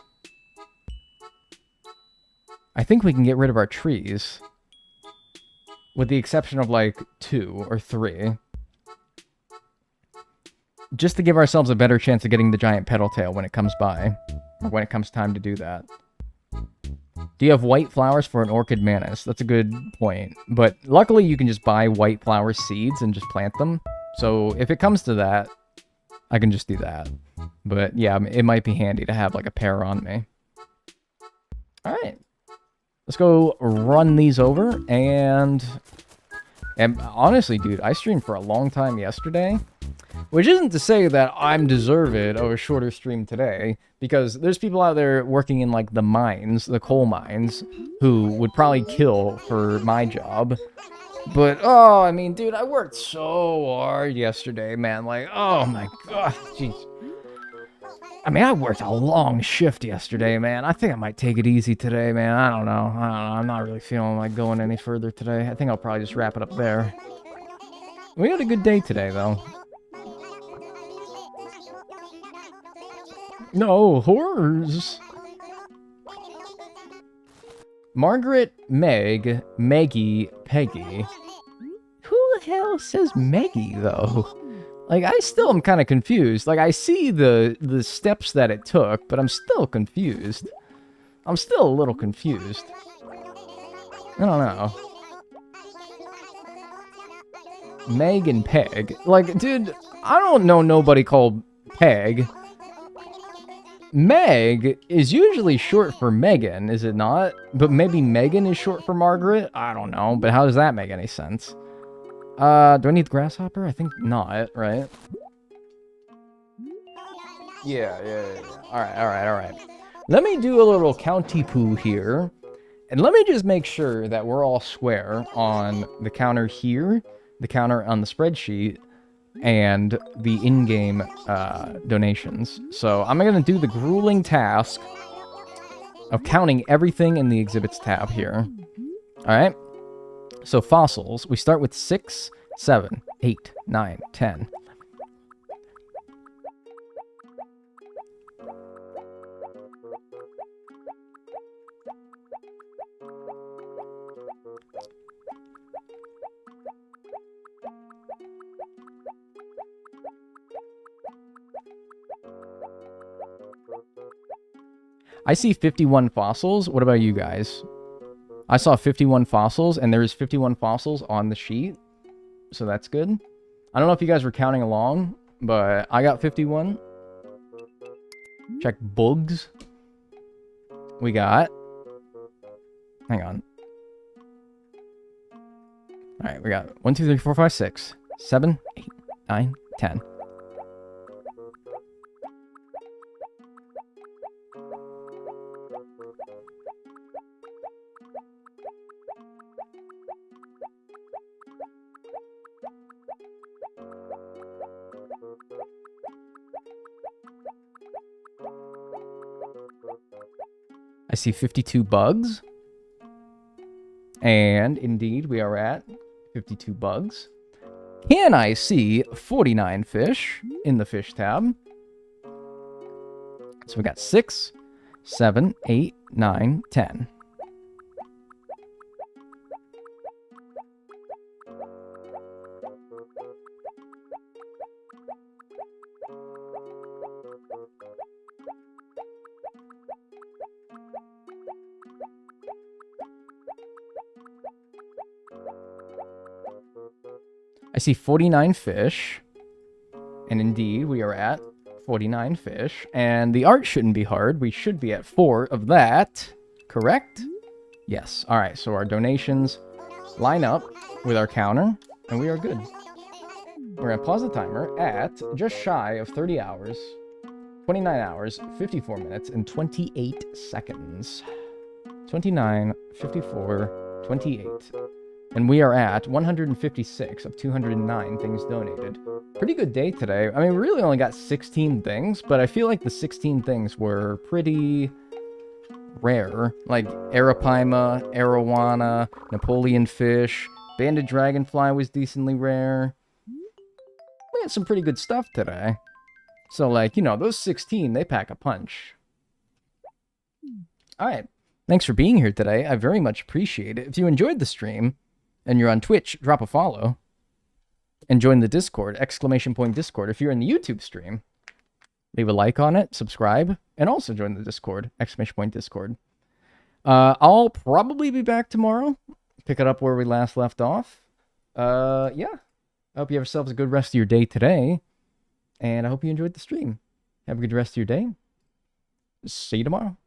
I think we can get rid of our trees. With the exception of, like, 2 or 3. Just to give ourselves a better chance of getting the giant petal tail when it comes by. Or when it comes time to do that. Do you have white flowers for an orchid mantis? That's a good point. But luckily you can just buy white flower seeds and just plant them. So if it comes to that, I can just do that. But yeah, it might be handy to have like a pair on me. Alright. Let's go run these over. And honestly, dude, I streamed for a long time yesterday. Which isn't to say that I'm deserved of a shorter stream today, because there's people out there working in, like, the mines, the coal mines, who would probably kill for my job. But, oh, I mean, dude, I worked so hard yesterday, man. Like, oh my god, jeez. I mean, I worked a long shift yesterday, man. I think I might take it easy today, man. I don't know. I'm not really feeling like going any further today. I think I'll probably just wrap it up there. We had a good day today, though. No, horrors. Margaret, Meg, Maggie, Peggy. Who the hell says Maggie, though? Like, I still am kind of confused. Like, I see the steps that it took, but I'm still confused. I'm still a little confused. I don't know. Meg and Peg. Like, dude, I don't know nobody called Peg. Meg is usually short for Megan, is it not? But maybe Megan is short for Margaret? I don't know, but how does that make any sense? Do I need grasshopper? I think not, right? Yeah. Alright. Let me do a little county poo here. And let me just make sure that we're all square on the counter here, the counter on the spreadsheet, and the in-game donations. So I'm going to do the grueling task of counting everything in the exhibits tab here. Alright? So fossils, we start with 6, 7, 8, 9, 10. I see 51 fossils. What about you guys? I saw 51 fossils, and there's 51 fossils on the sheet. So that's good. I don't know if you guys were counting along, but I got 51. Check bugs. We got... Hang on. Alright, we got 1, 2, 3, 4, 5, 6, 7, 8, 9, 10. I see 52 bugs. And indeed, we are at 52 bugs. Can I see 49 fish in the fish tab? So we got 6, 7, 8, 9, 10. I see 49 fish. And indeed, we are at 49 fish. And the art shouldn't be hard. We should be at 4 of that. Correct? Yes. All right, so our donations line up with our counter, and we are good. We're going to pause the timer at just shy of 30 hours, 29 hours, 54 minutes, and 28 seconds. 29, 54, 28. And we are at 156 of 209 things donated. Pretty good day today. I mean, we really only got 16 things, but I feel like the 16 things were pretty rare. Like Arapaima, Arowana, Napoleon fish, banded dragonfly was decently rare. We had some pretty good stuff today. So, like, you know, those 16, they pack a punch. All right. Thanks for being here today. I very much appreciate it. If you enjoyed the stream, and you're on Twitch, drop a follow. And join the Discord, ! Discord. If you're in the YouTube stream, leave a like on it, subscribe, and also join the Discord, ! Discord. I'll probably be back tomorrow. Pick it up where we last left off. Yeah. I hope you have yourselves a good rest of your day today. And I hope you enjoyed the stream. Have a good rest of your day. See you tomorrow.